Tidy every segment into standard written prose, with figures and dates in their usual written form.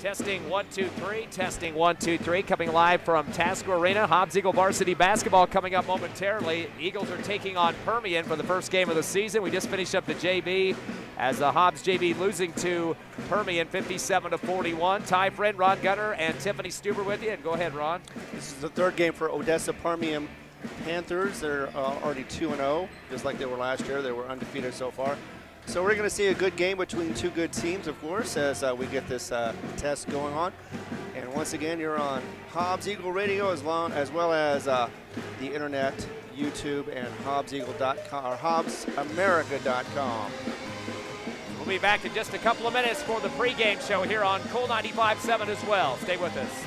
Testing 1, 2, 3. Testing 1, 2, 3. Coming live from Tasco Arena. Hobbs Eagle varsity basketball coming up momentarily. Eagles are taking on Permian for the first game of the season. We just finished up the JV as the Hobbs JV losing to Permian 57-41. Ty Friend, Ron Gunner, and Tiffany Stuber with you. And go ahead, Ron. This is the third game for Odessa Permian Panthers. They're already 2-0, just like they were last year. They were undefeated so far. So we're going to see a good game between two good teams, of course, as we get this test going on. And once again, you're on Hobbs Eagle Radio as well as the internet, YouTube, and HobbsEagle.com or HobbsAmerica.com. We'll be back in just a couple of minutes for the pregame show here on Cool 95.7 as well. Stay with us.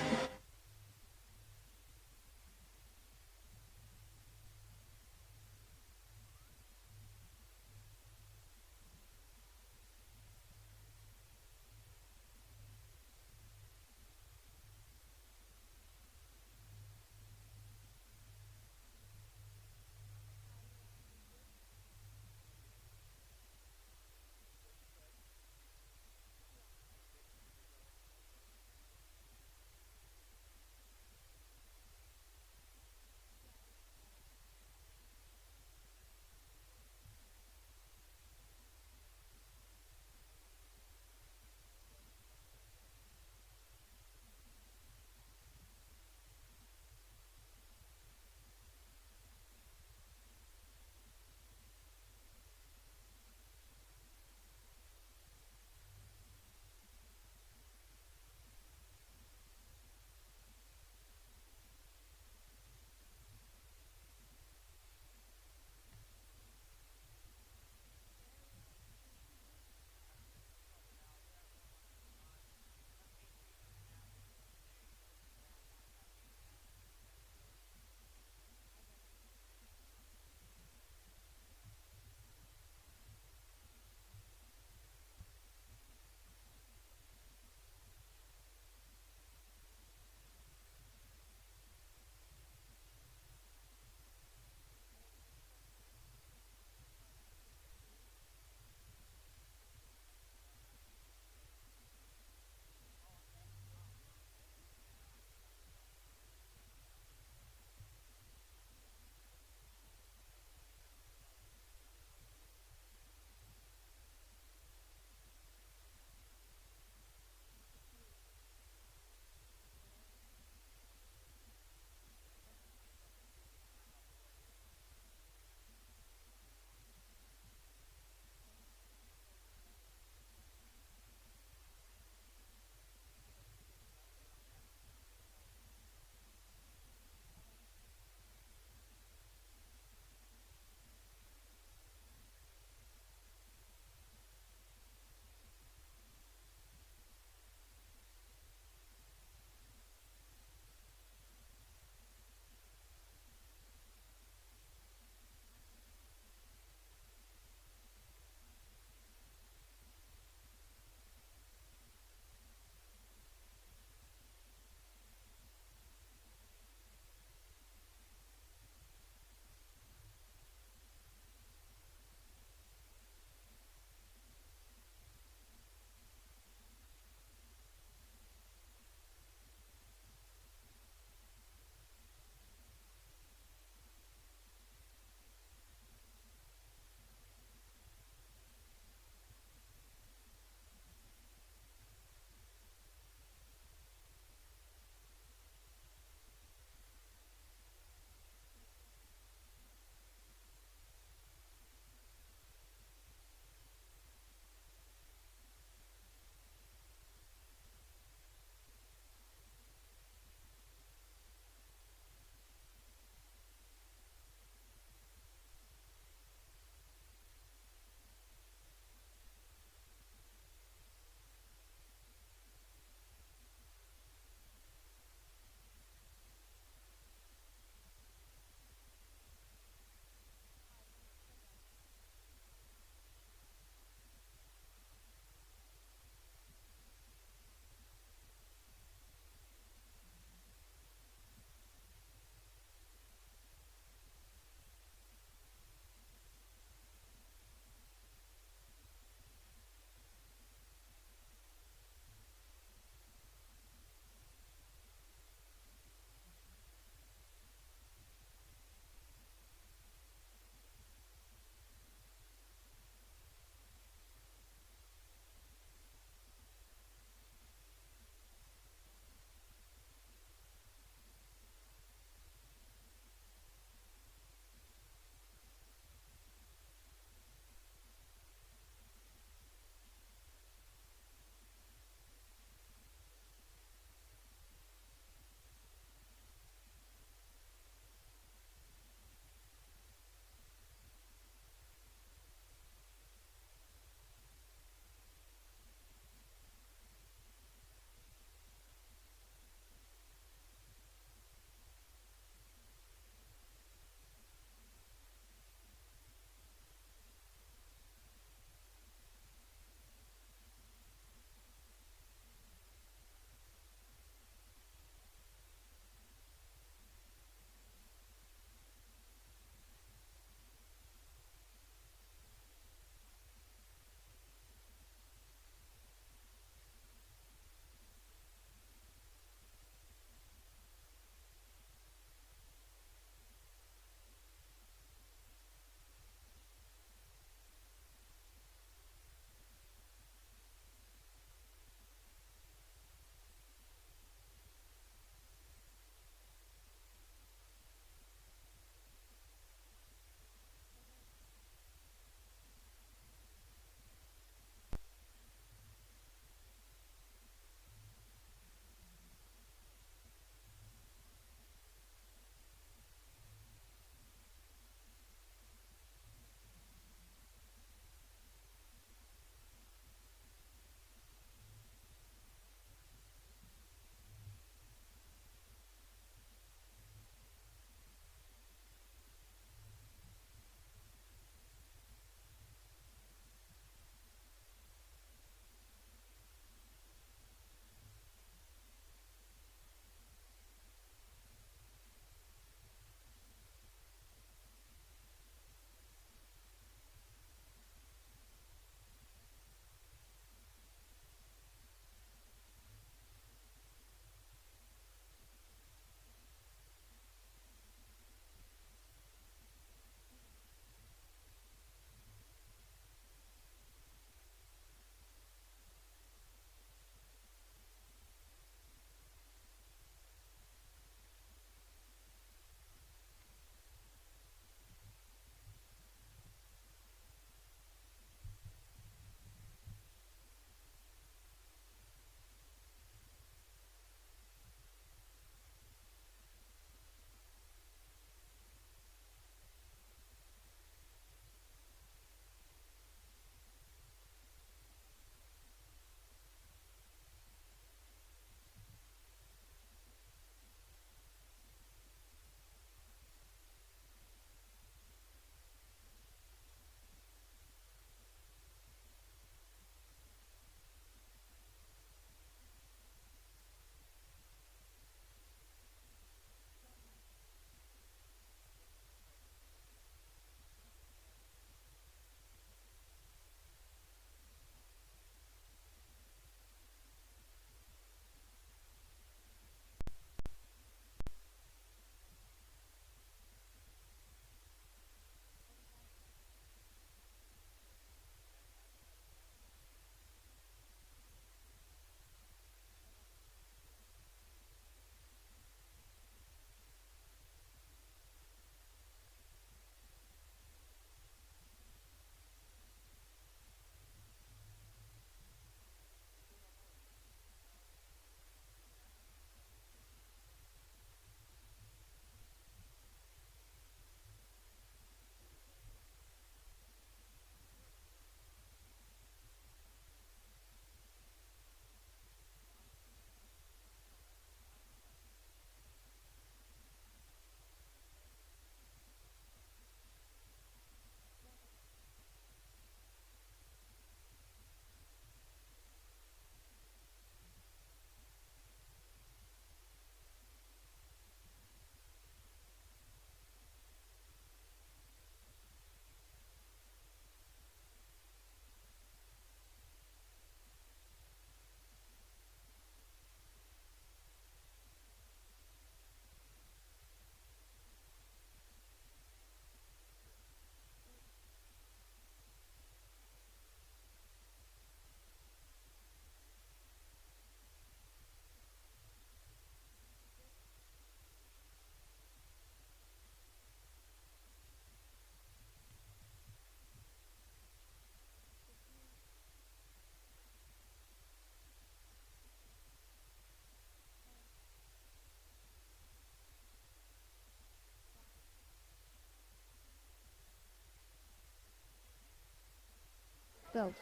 Go.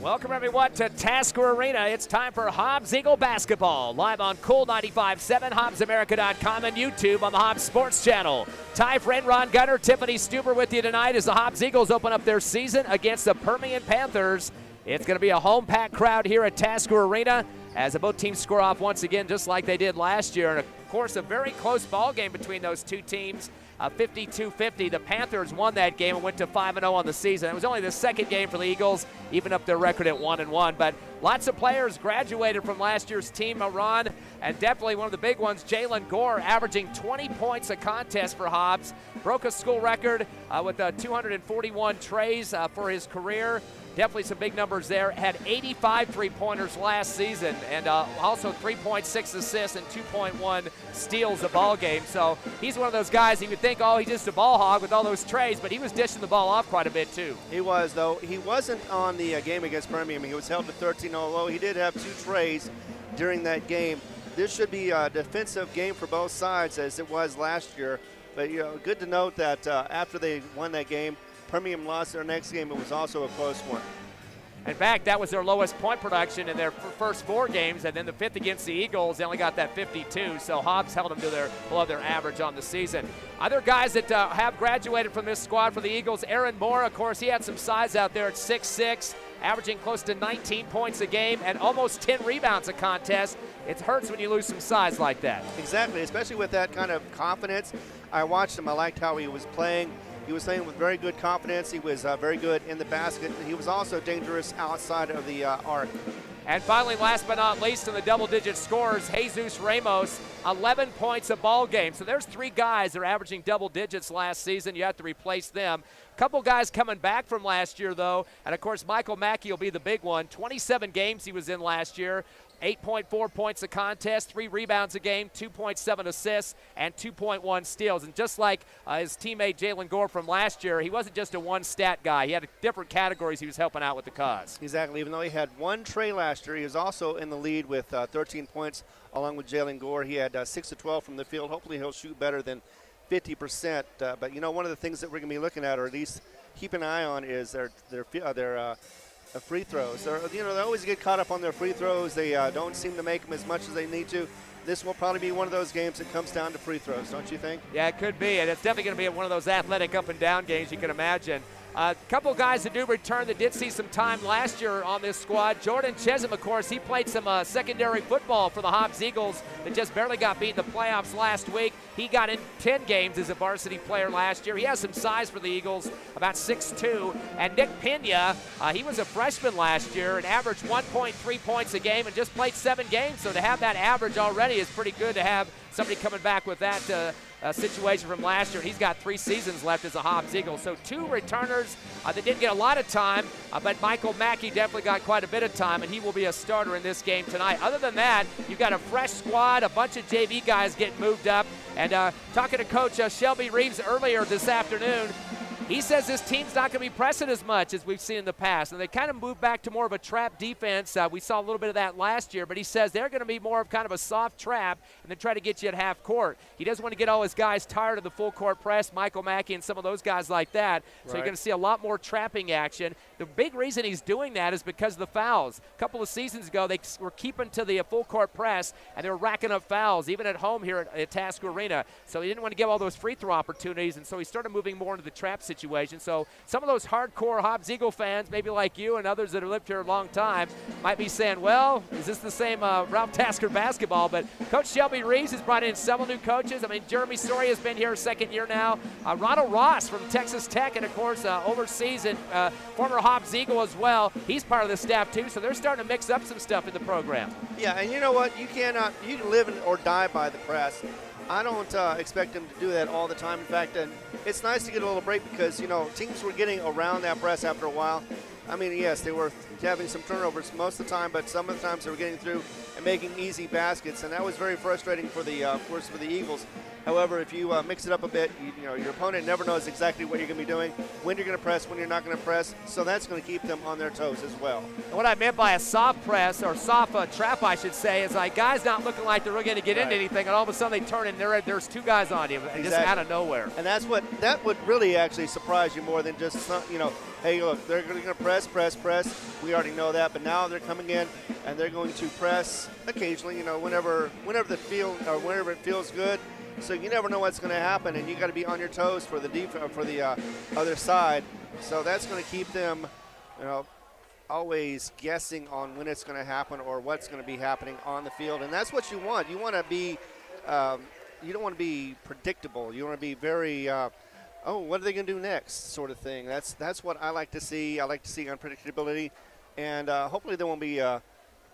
Welcome, everyone, to Tasker Arena. It's time for Hobbs Eagle basketball. Live on Cool 95.7, HobbsAmerica.com, and YouTube on the Hobbs Sports Channel. Ty Friend, Ron Gunner, Tiffany Stuber with you tonight as the Hobbs Eagles open up their season against the Permian Panthers. It's going to be a home-packed crowd here at Tasker Arena as both teams score off once again just like they did last year. And, of course, a very close ball game between those two teams. 52-50. The Panthers won that game and went to 5-0 on the season. It was only the second game for the Eagles, even up their record at 1-1. But lots of players graduated from last year's team, Ron, and definitely one of the big ones, Jalen Gore, averaging 20 points a contest for Hobbs. Broke a school record with 241 trays for his career. Definitely some big numbers there. Had 85 three-pointers last season, and also 3.6 assists and 2.1 steals a ball game. So he's one of those guys you would think, oh, he's just a ball hog with all those trays, but he was dishing the ball off quite a bit too. He was, though. He wasn't on the game against Permian. He was held to 13, although he did have 2 trays during that game. This should be a defensive game for both sides, as it was last year. But good to note that after they won that game, Permian lost their next game. It was also a close one. In fact, that was their lowest point production in their first 4 games, and then the 5th against the Eagles, they only got that 52, so Hobbs held them to below their average on the season. Other guys that have graduated from this squad for the Eagles, Aaron Moore, of course, he had some size out there at 6'6", averaging close to 19 points a game and almost 10 rebounds a contest. It hurts when you lose some size like that. Exactly, especially with that kind of confidence. I watched him. I liked how he was playing. He was playing with very good confidence. He was very good in the basket. He was also dangerous outside of the arc. And finally, last but not least, in the double-digit scores, Jesus Ramos, 11 points a ball game. So there's 3 guys that are averaging double digits last season. You have to replace them. A couple guys coming back from last year, though, and, of course, Michael Mackey will be the big one. 27 games he was in last year. 8.4 points a contest, 3 rebounds a game, 2.7 assists, and 2.1 steals. And just like his teammate Jalen Gore from last year, he wasn't just a one-stat guy. He had different categories he was helping out with the cause. Exactly. Even though he had 1 tray last year, he was also in the lead with 13 points along with Jalen Gore. He had 6 of 12 from the field. Hopefully he'll shoot better than 50%. But, one of the things that we're going to be looking at, or at least keep an eye on, is their free throws. They always get caught up on their free throws. They don't seem to make them as much as they need to. This will probably be one of those games that comes down to free throws, don't you think? Yeah, it could be, and it's definitely going to be one of those athletic up and down games you can imagine. A couple guys that do return that did see some time last year on this squad. Jordan Chisholm, of course, he played some secondary football for the Hobbs Eagles that just barely got beat in the playoffs last week. He got in 10 games as a varsity player last year. He has some size for the Eagles, about 6'2". And Nick Pena, he was a freshman last year and averaged 1.3 points a game and just played 7 games. So to have that average already is pretty good to have somebody coming back with that situation from last year. He's got 3 seasons left as a Hobbs Eagle. So 2 returners that didn't get a lot of time, but Michael Mackey definitely got quite a bit of time, and he will be a starter in this game tonight. Other than that, you've got a fresh squad, a bunch of JV guys getting moved up. And talking to Coach Shelby Reeves earlier this afternoon, he says this team's not going to be pressing as much as we've seen in the past. And they kind of moved back to more of a trap defense. We saw a little bit of that last year, but he says they're going to be more of kind of a soft trap and then try to get you at half court. He doesn't want to get all his guys tired of the full court press, Michael Mackey and some of those guys like that. So you're going to see a lot more trapping action. The big reason he's doing that is because of the fouls. A couple of seasons ago, they were keeping to the full court press, and they were racking up fouls, even at home here at Tasker Arena. So he didn't want to give all those free throw opportunities, and so he started moving more into the trap situation. So some of those hardcore Hobbs Eagle fans, maybe like you and others that have lived here a long time, might be saying, well, is this the same Ralph Tasker basketball? But Coach Shelby Reeves has brought in several new coaches. I mean, Jeremy Story has been here 2nd year now. Ronald Ross from Texas Tech, and, of course, overseas and former Hobbs Eagle as well. He's part of the staff, too, so they're starting to mix up some stuff in the program. Yeah, and you know what? You can live or die by the press. I don't expect them to do that all the time. In fact, it's nice to get a little break because, teams were getting around that press after a while. I mean, yes, they were having some turnovers most of the time, but some of the times they were getting through and making easy baskets, and that was very frustrating for the, of course, for the Eagles. However, if you mix it up a bit, you know, your opponent never knows exactly what you're going to be doing, when you're going to press, when you're not going to press, so that's going to keep them on their toes as well. And what I meant by a soft press, or soft trap, I should say, is like guys not looking like they're really going to get into anything, and all of a sudden they turn and there's two guys on you, just out of nowhere. And that would really actually surprise you more than just, you know, hey, look, they're going to press. We already know that, but now they're coming in and they're going to press occasionally, you know, whenever it feels good. So you never know what's going to happen, and you got to be on your toes for the other side. So that's going to keep them, you know, always guessing on when it's going to happen or what's going to be happening on the field, and that's what you want. You want to be, you don't want to be predictable. You want to be very, oh, what are they going to do next, sort of thing. That's what I like to see. I like to see unpredictability, and hopefully they won't be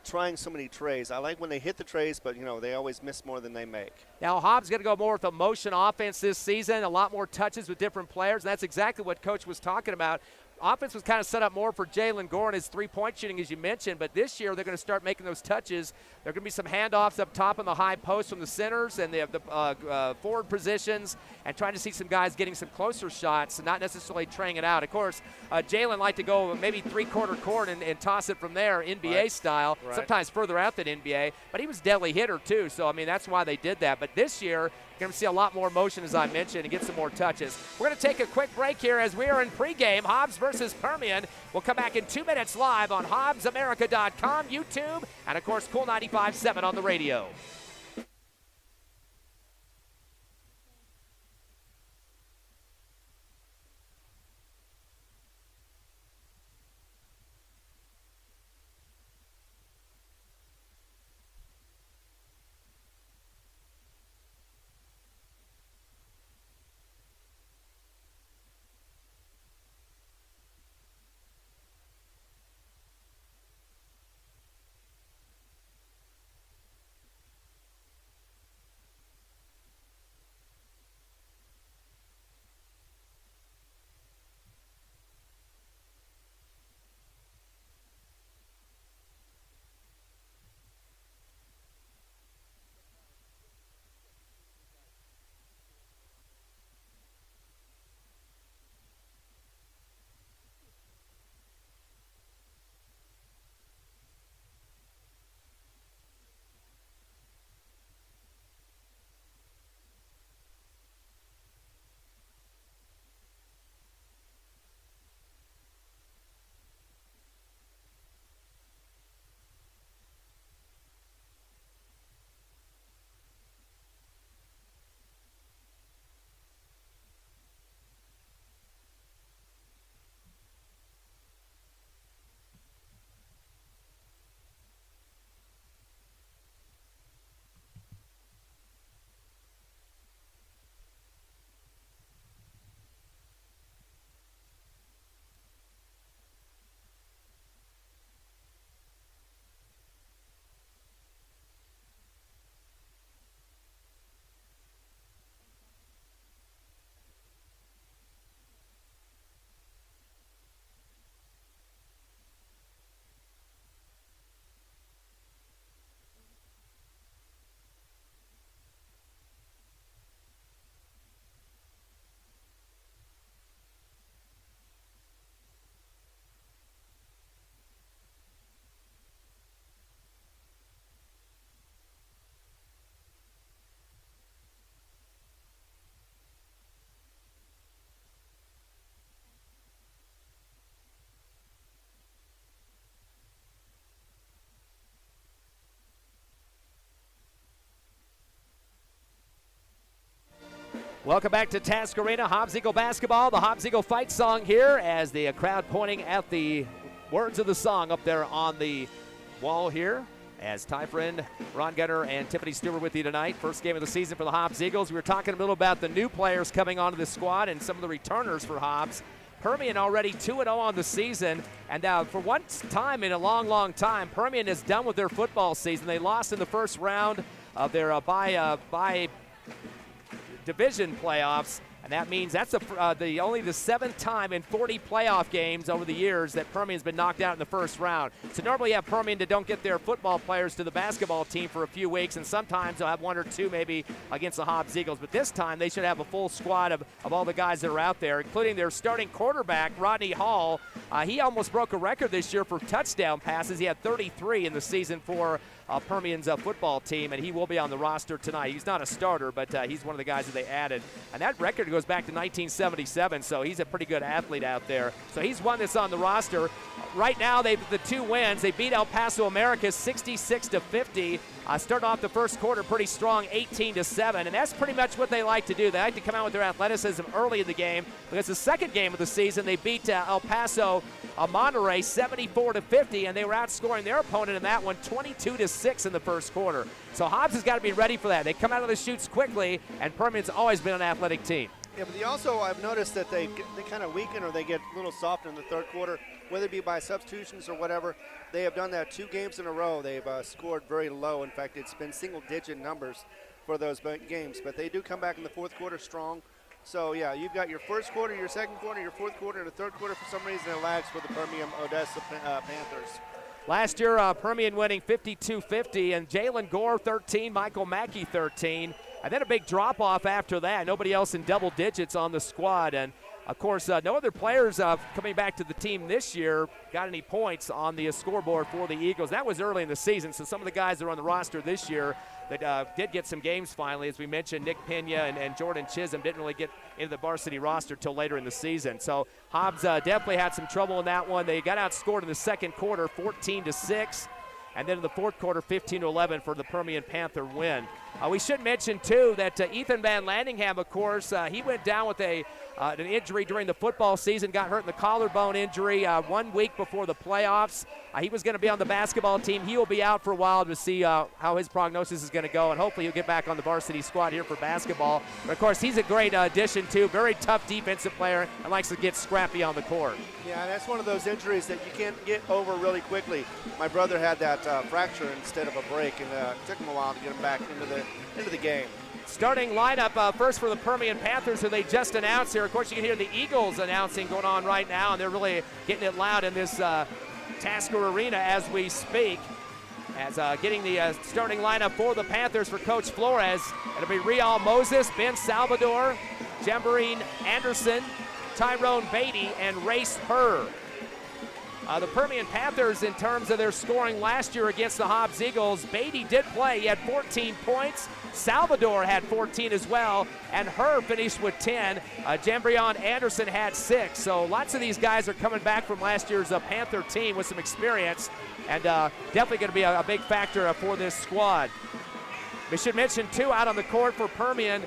trying so many trays. I like when they hit the trays, but, you know, they always miss more than they make. Now, Hobbs going to go more with a motion offense this season, a lot more touches with different players, and that's exactly what Coach was talking about. Offense was kind of set up more for Jalen Gore and his three-point shooting, as you mentioned, but this year they're going to start making those touches. There are going to be some handoffs up top in the high post from the centers and the forward positions, and trying to see some guys getting some closer shots and not necessarily traying it out. Of course, Jalen liked to go maybe three-quarter court and toss it from there, NBA style, sometimes further out than NBA, but he was a deadly hitter too, so, I mean, that's why they did that. But this year, you're going to see a lot more motion, as I mentioned, and get some more touches. We're going to take a quick break here as we are in pregame, Hobbs versus Permian. We'll come back in 2 minutes live on HobbsAmerica.com, YouTube, and, of course, Cool 95.7 on the radio. Welcome back to Task Arena, Hobbs Eagle basketball. The Hobbs Eagle fight song here as the crowd pointing at the words of the song up there on the wall here. As Ty Friend, Ron Gunner, and Tiffany Stewart with you tonight. First game of the season for the Hobbs Eagles. We were talking a little about the new players coming onto the squad and some of the returners for Hobbs. Permian already 2-0 on the season, and for one time in a long, long time, Permian is done with their football season. They lost in the first round of their by division playoffs And that means that's only the 7th time in 40 playoff games over the years that Permian's been knocked out in the first round. So normally you have Permian that don't get their football players to the basketball team for a few weeks, and sometimes they'll have 1 or 2 maybe against the Hobbs Eagles. But this time they should have a full squad of all the guys that are out there, including their starting quarterback, Rodney Hall. He almost broke a record this year for touchdown passes. He had 33 in the season for Permian's football team, and he will be on the roster tonight. He's not a starter, but he's one of the guys that they added. And that record goes back to 1977, so he's a pretty good athlete out there. So he's one that's on the roster. Right now, the 2 wins. They beat El Paso Americas 66-50. Starting off the first quarter pretty strong, 18-7, and that's pretty much what they like to do. They like to come out with their athleticism early in the game, because the second game of the season they beat El Paso Monterey 74-50, and they were outscoring their opponent in that one 22-6 in the first quarter. So Hobbs has got to be ready for that. They come out of the chutes quickly, and Permian's always been an athletic team. Yeah, but I've noticed that they kind of weaken or they get a little soft in the third quarter, whether it be by substitutions or whatever. They have done that 2 games in a row. They've scored very low. In fact, it's been single-digit numbers for those games. But they do come back in the fourth quarter strong. So, yeah, you've got your first quarter, your second quarter, your fourth quarter, and the third quarter. For some reason, it lags for the Permian Odessa Panthers. Last year, Permian winning 52-50, and Jalen Gore 13, Michael Mackey 13. And then a big drop-off after that. Nobody else in double digits on the squad. And, of course, no other players coming back to the team this year got any points on the scoreboard for the Eagles. That was early in the season, so some of the guys that are on the roster this year that did get some games finally, as we mentioned, Nick Pena and Jordan Chisholm didn't really get into the varsity roster till later in the season. So Hobbs definitely had some trouble in that one. They got outscored in the second quarter 14-6. And then in the fourth quarter, 15-11 for the Permian Panther win. We should mention, too, that Ethan Van Landingham, of course, he went down with an injury during the football season, got hurt in the collarbone injury 1 week before the playoffs. He was going to be on the basketball team. He will be out for a while to see how his prognosis is going to go, and hopefully he'll get back on the varsity squad here for basketball. But, of course, he's a great addition, too. Very tough defensive player and likes to get scrappy on the court. Yeah, and that's one of those injuries that you can't get over really quickly. My brother had that fracture instead of a break, and it took him a while to get him back into the game. Starting lineup first for the Permian Panthers, who they just announced here. Of course, you can hear the Eagles announcing going on right now, and they're really getting it loud in this Tasker Arena as we speak. As getting the starting lineup for the Panthers for Coach Flores. It'll be Real Moses, Ben Salvador, Jamboree Anderson, Tyrone Beatty, and Race Herr. The Permian Panthers, in terms of their scoring last year against the Hobbs Eagles, Beatty did play. He had 14 points. Salvador had 14 as well, and Herr finished with 10. Jamboree Anderson had 6. So lots of these guys are coming back from last year's Panther team with some experience, and definitely going to be a big factor for this squad. We should mention, too, out on the court for Permian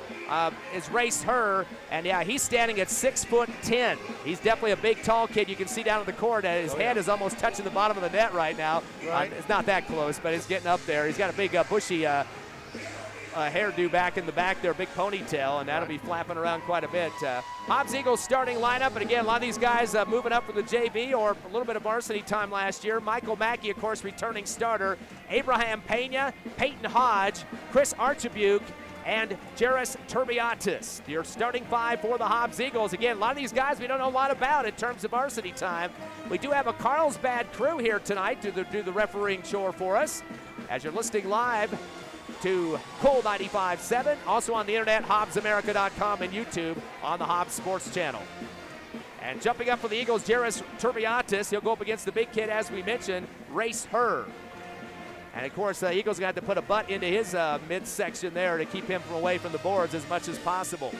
is Race Herr, and yeah, he's standing at 6'10". He's definitely a big, tall kid. You can see down on the court that his head is almost touching the bottom of the net right now. Right. It's not that close, but it's getting up there. He's got a big, bushy hairdo back in the back there, big ponytail, and that'll be flapping around quite a bit. Hobbs Eagles starting lineup, and again, a lot of these guys moving up from the JV or a little bit of varsity time last year. Michael Mackey, of course, returning starter. Abraham Pena, Peyton Hodge, Chris Archibuke, and Jairus Turbiatis. Your starting 5 for the Hobbs Eagles. Again, a lot of these guys we don't know a lot about in terms of varsity time. We do have a Carlsbad crew here tonight to do the refereeing chore for us. As you're listening live to Cool 95.7, also on the internet, HobbsAmerica.com, and YouTube on the Hobbs Sports Channel. And jumping up for the Eagles, Jairus Turbiatis. He'll go up against the big kid, as we mentioned, Race Herr. And, of course, the Eagles are going to have to put a butt into his midsection there to keep him from away from the boards as much as possible.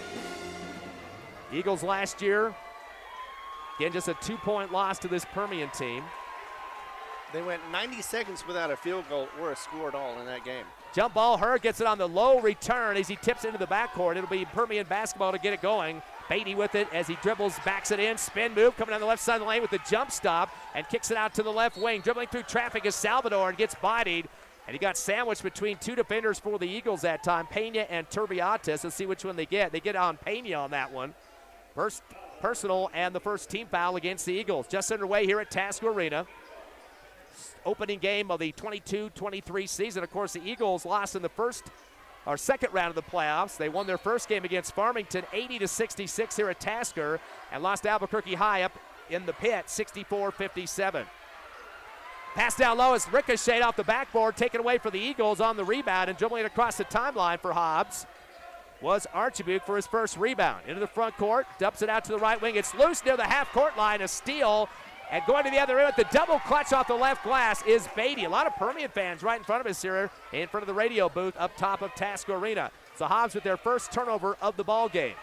Eagles last year, again, just a 2-point loss to this Permian team. They went 90 seconds without a field goal or a score at all in that game. Jump ball, Herr gets it on the low return as he tips into the backcourt. It'll be Permian basketball to get it going. Beatty with it as he dribbles, backs it in, spin move, coming down the left side of the lane with the jump stop and kicks it out to the left wing. Dribbling through traffic is Salvador and gets bodied. And he got sandwiched between 2 defenders for the Eagles that time, Pena and Turbiatis. Let's see which one they get. They get on Pena on that one. First personal and the first team foul against the Eagles. Just underway here at Tasker Arena. Opening game of the 22-23 season. Of course, the Eagles lost in the first our second round of the playoffs. They won their first game against Farmington 80-66 here at Tasker and lost Albuquerque High up in the pit 64-57. Pass down low is ricocheted off the backboard, taken away for the Eagles on the rebound, and dribbling it across the timeline for Hobbs was Archibald for his first rebound. Into the front court, dumps it out to the right wing. It's loose near the half-court line, a steal, and going to the other end with the double clutch off the left glass is Beatty. A lot of Permian fans right in front of us here, in front of the radio booth up top of Tasker Arena. So Hobbs with their first turnover of the ball game.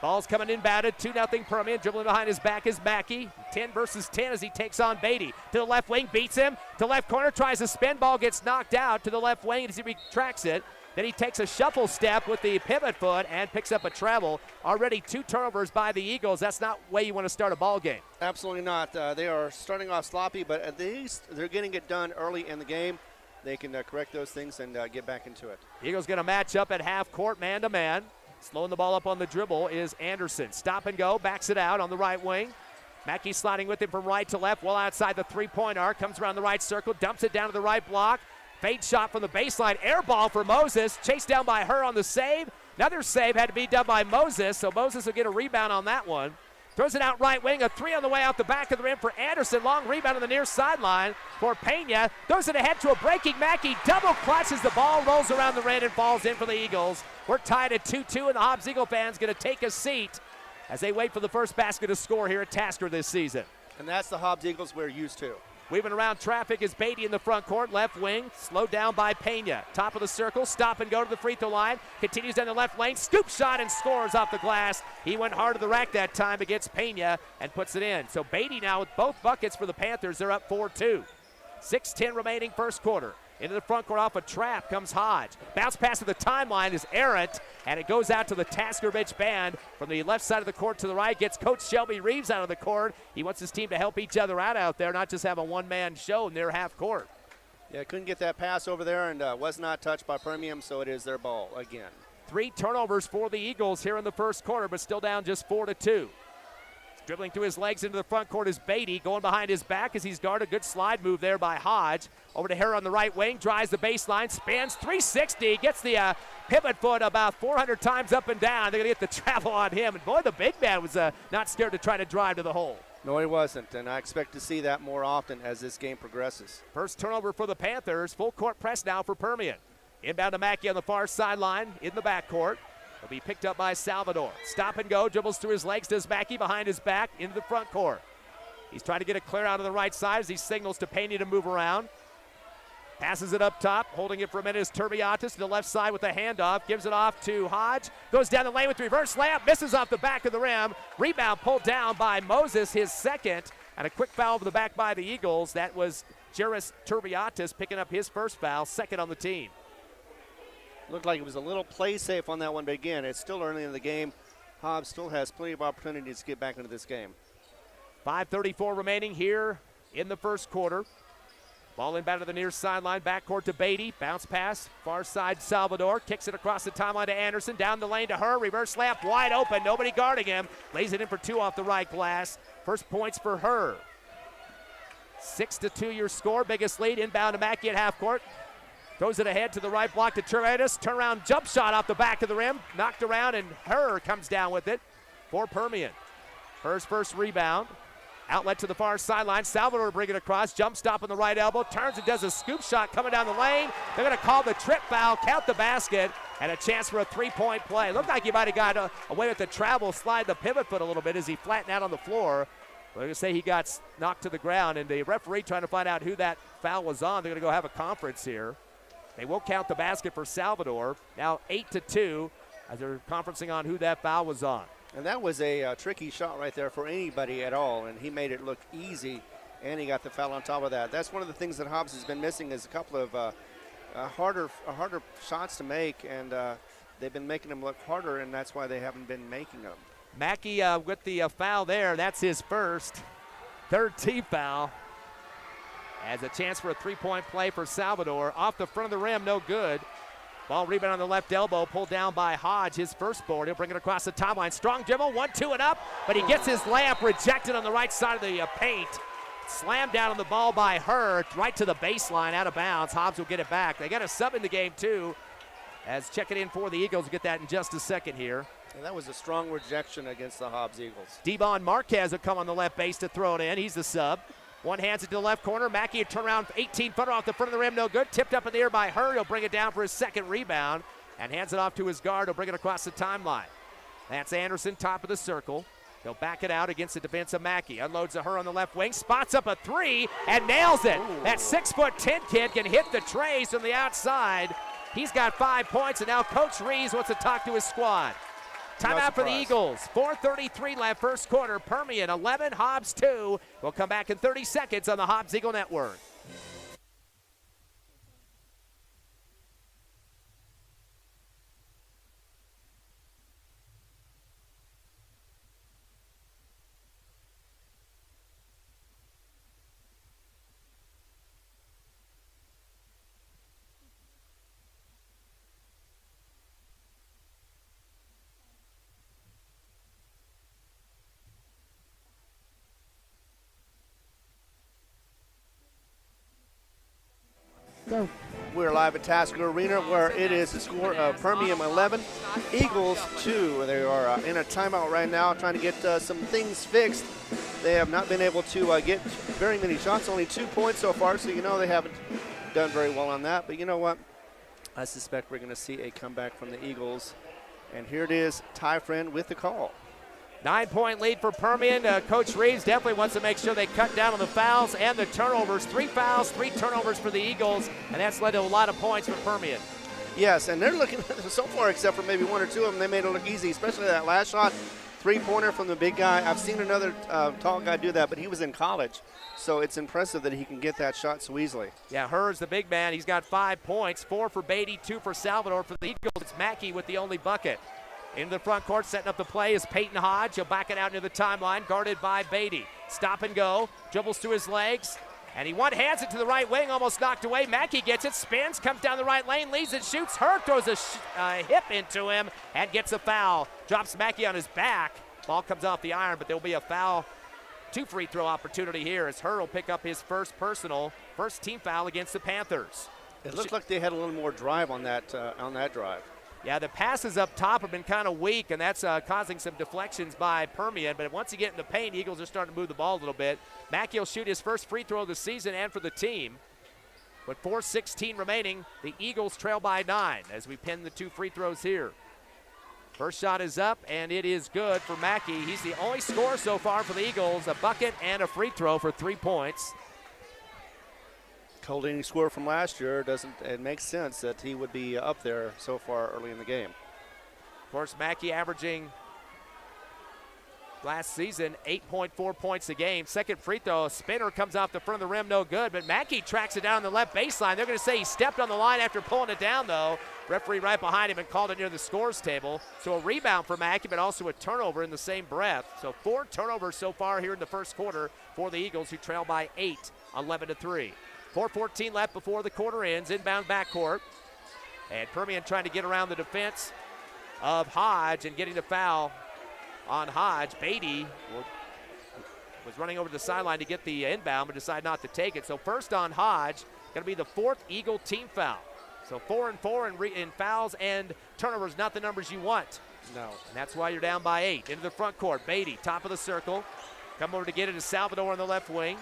Ball's coming inbounded, 2-0 Permian. Dribbling behind his back is Mackey. 10 versus 10 as he takes on Beatty. To the left wing, beats him. To left corner, tries a spin. Ball gets knocked out to the left wing as he retracts it. Then he takes a shuffle step with the pivot foot and picks up a travel. Already 2 turnovers by the Eagles. That's not the way you want to start a ball game. Absolutely not. They are starting off sloppy, but at least they're getting it done early in the game. They can correct those things and get back into it. Eagles going to match up at half court, man-to-man. Slowing the ball up on the dribble is Anderson. Stop and go, backs it out on the right wing. Mackey sliding with him from right to left, well outside the three-point arc. Comes around the right circle, dumps it down to the right block. Fade shot from the baseline, air ball for Moses. Chased down by her on the save. Another save had to be done by Moses, so Moses will get a rebound on that one. Throws it out right wing, a 3 on the way out the back of the rim for Anderson. Long rebound on the near sideline for Pena. Throws it ahead to a breaking Mackey. Double clutch as the ball rolls around the rim and falls in for the Eagles. We're tied at 2-2, and the Hobbs Eagle fans going to take a seat as they wait for the first basket to score here at Tasker this season. And that's the Hobbs Eagles we're used to. Weaving around traffic is Beatty in the front court, left wing, slowed down by Pena. Top of the circle, stop and go to the free throw line. Continues down the left lane, scoop shot and scores off the glass. He went hard to the rack that time against Pena and puts it in. So Beatty now with both buckets for the Panthers. They're up 4-2. 6:10 remaining first quarter. Into the front court off a trap comes Hodge. Bounce pass to the timeline is errant, and it goes out to the Tasker bench band from the left side of the court to the right. Gets Coach Shelby Reeves out of the court. He wants his team to help each other out there, not just have a one-man show near half court. Yeah, couldn't get that pass over there and was not touched by Permian, so it is their ball again. 3 turnovers for the Eagles here in the first quarter, but still down just 4-2. Dribbling through his legs into the front court is Beatty. Going behind his back as he's guarded. Good slide move there by Hodge. Over to Hare on the right wing. Drives the baseline. Spins 360. Gets the pivot foot about 400 times up and down. They're going to get the travel on him. And boy, the big man was not scared to try to drive to the hole. No, he wasn't. And I expect to see that more often as this game progresses. First turnover for the Panthers. Full court press now for Permian. Inbound to Mackey on the far sideline in the backcourt. Will be picked up by Salvador. Stop and go, dribbles through his legs, does Mackey behind his back into the front court. He's trying to get it clear out of the right side as he signals to Pena to move around. Passes it up top, holding it for a minute is Turbiatis to the left side with a handoff, gives it off to Hodge, goes down the lane with reverse layup, misses off the back of the rim. Rebound pulled down by Moses, his second, and a quick foul over the back by the Eagles. That was Jairus Turbiatis picking up his first foul, second on the team. Looked like it was a little play safe on that one, but again, it's still early in the game. Hobbs still has plenty of opportunities to get back into this game. 5:34 remaining here in the first quarter. Ball inbound to the near sideline, backcourt to Beatty. Bounce pass, far side Salvador. Kicks it across the timeline to Anderson. Down the lane to her, reverse layup, wide open. Nobody guarding him. Lays it in for 2 off the right glass. First points for her. 6-2 your score, biggest lead. Inbound to Mackey at half court. Throws it ahead to the right block to Turbiatis. Turnaround jump shot off the back of the rim. Knocked around, and Her comes down with it for Permian. Her's first rebound. Outlet to the far sideline. Salvador bring it across. Jump stop on the right elbow. Turns and does a scoop shot coming down the lane. They're going to call the trip foul, count the basket, and a chance for a 3-point play. Looked like he might have got away with the travel, slide the pivot foot a little bit as he flattened out on the floor. They're going to say he got knocked to the ground, and the referee trying to find out who that foul was on. They're going to go have a conference here. They will count the basket for Salvador. Now 8-2 as they're conferencing on who that foul was on. And that was a tricky shot right there for anybody at all, and he made it look easy, and he got the foul on top of that. That's one of the things that Hobbs has been missing is a couple of harder shots to make, and they've been making them look harder, and that's why they haven't been making them. Mackey with the foul there. That's his first. Third team foul. As a chance for a 3-point play for Salvador. Off the front of the rim, no good. Ball rebound on the left elbow, pulled down by Hodge, his first board. He'll bring it across the timeline. Strong dribble, 1-2 and up, but he gets his layup rejected on the right side of the paint. Slammed down on the ball by her, right to the baseline, out of bounds. Hobbs will get it back. They got a sub in the game, too, as checking in for the Eagles. We'll get that in just a second here. And that was a strong rejection against the Hobbs Eagles. Devon Marquez will come on the left base to throw it in. He's the sub. One hands it to the left corner. Mackey a turnaround 18-footer off the front of the rim, no good. Tipped up in the air by her. He'll bring it down for his second rebound and hands it off to his guard. He'll bring it across the timeline. That's Anderson, top of the circle. He'll back it out against the defense of Mackey. Unloads to her on the left wing. Spots up a three and nails it. Ooh. That 6'10" kid can hit the trays from the outside. He's got 5 points, and now Coach Reeves wants to talk to his squad. Timeout for the Eagles. 4:33 left, first quarter. Permian 11, Hobbs 2. We'll come back in 30 seconds on the Hobbs Eagle Network. Go. We're live at Tasker Arena, where it is the score of Permian 11, Eagles 2. They are in a timeout right now trying to get some things fixed. They have not been able to get very many shots, only 2 points so far, so you know they haven't done very well on that. But you know what? I suspect we're going to see a comeback from the Eagles. And here it is, Ty Friend with the call. 9-point lead for Permian. Coach Reeves definitely wants to make sure they cut down on the fouls and the turnovers. 3 fouls, 3 turnovers for the Eagles, and that's led to a lot of points for Permian. Yes, and they're looking so far, except for maybe 1 or 2 of them, they made it look easy, especially that last shot, 3-pointer from the big guy. I've seen another tall guy do that, but he was in college, so it's impressive that he can get that shot so easily. Yeah, Hur's the big man. He's got 5 points, 4 for Beatty, 2 for Salvador. For the Eagles, it's Mackey with the only bucket. Into the front court, setting up the play is Peyton Hodge. He'll back it out into the timeline, guarded by Beatty. Stop and go, dribbles to his legs, and he one-hands it to the right wing, almost knocked away. Mackey gets it, spins, comes down the right lane, leads it, shoots. Her throws a hip into him and gets a foul. Drops Mackey on his back. Ball comes off the iron, but there'll be a foul. 2 free throw opportunity here as Her will pick up his first team foul against the Panthers. It looked like they had a little more drive on that drive. Yeah, the passes up top have been kind of weak, and that's causing some deflections by Permian. But once you get in the paint, Eagles are starting to move the ball a little bit. Mackey will shoot his first free throw of the season and for the team. With 4:16 remaining, the Eagles trail by 9 as we pin the 2 free throws here. First shot is up, and it is good for Mackey. He's the only scorer so far for the Eagles, a bucket and a free throw for 3 points. Colding score from last year, it makes sense that he would be up there so far early in the game. Of course, Mackey averaging last season 8.4 points a game. Second free throw, a spinner comes off the front of the rim, no good, but Mackey tracks it down on the left baseline. They're going to say he stepped on the line after pulling it down, though. Referee right behind him and called it near the scores table. So a rebound for Mackey, but also a turnover in the same breath. So 4 turnovers so far here in the first quarter for the Eagles, who trail by 8, 11-3. 4:14 left before the quarter ends. Inbound backcourt. And Permian trying to get around the defense of Hodge and getting the foul on Hodge. Beatty was running over the sideline to get the inbound, but decided not to take it. So first on Hodge, going to be the 4th Eagle team foul. So 4 and 4 in fouls and turnovers, not the numbers you want. No. And that's why you're down by 8. Into the front court, Beatty, top of the circle. Come over to get it to Salvador on the left wing.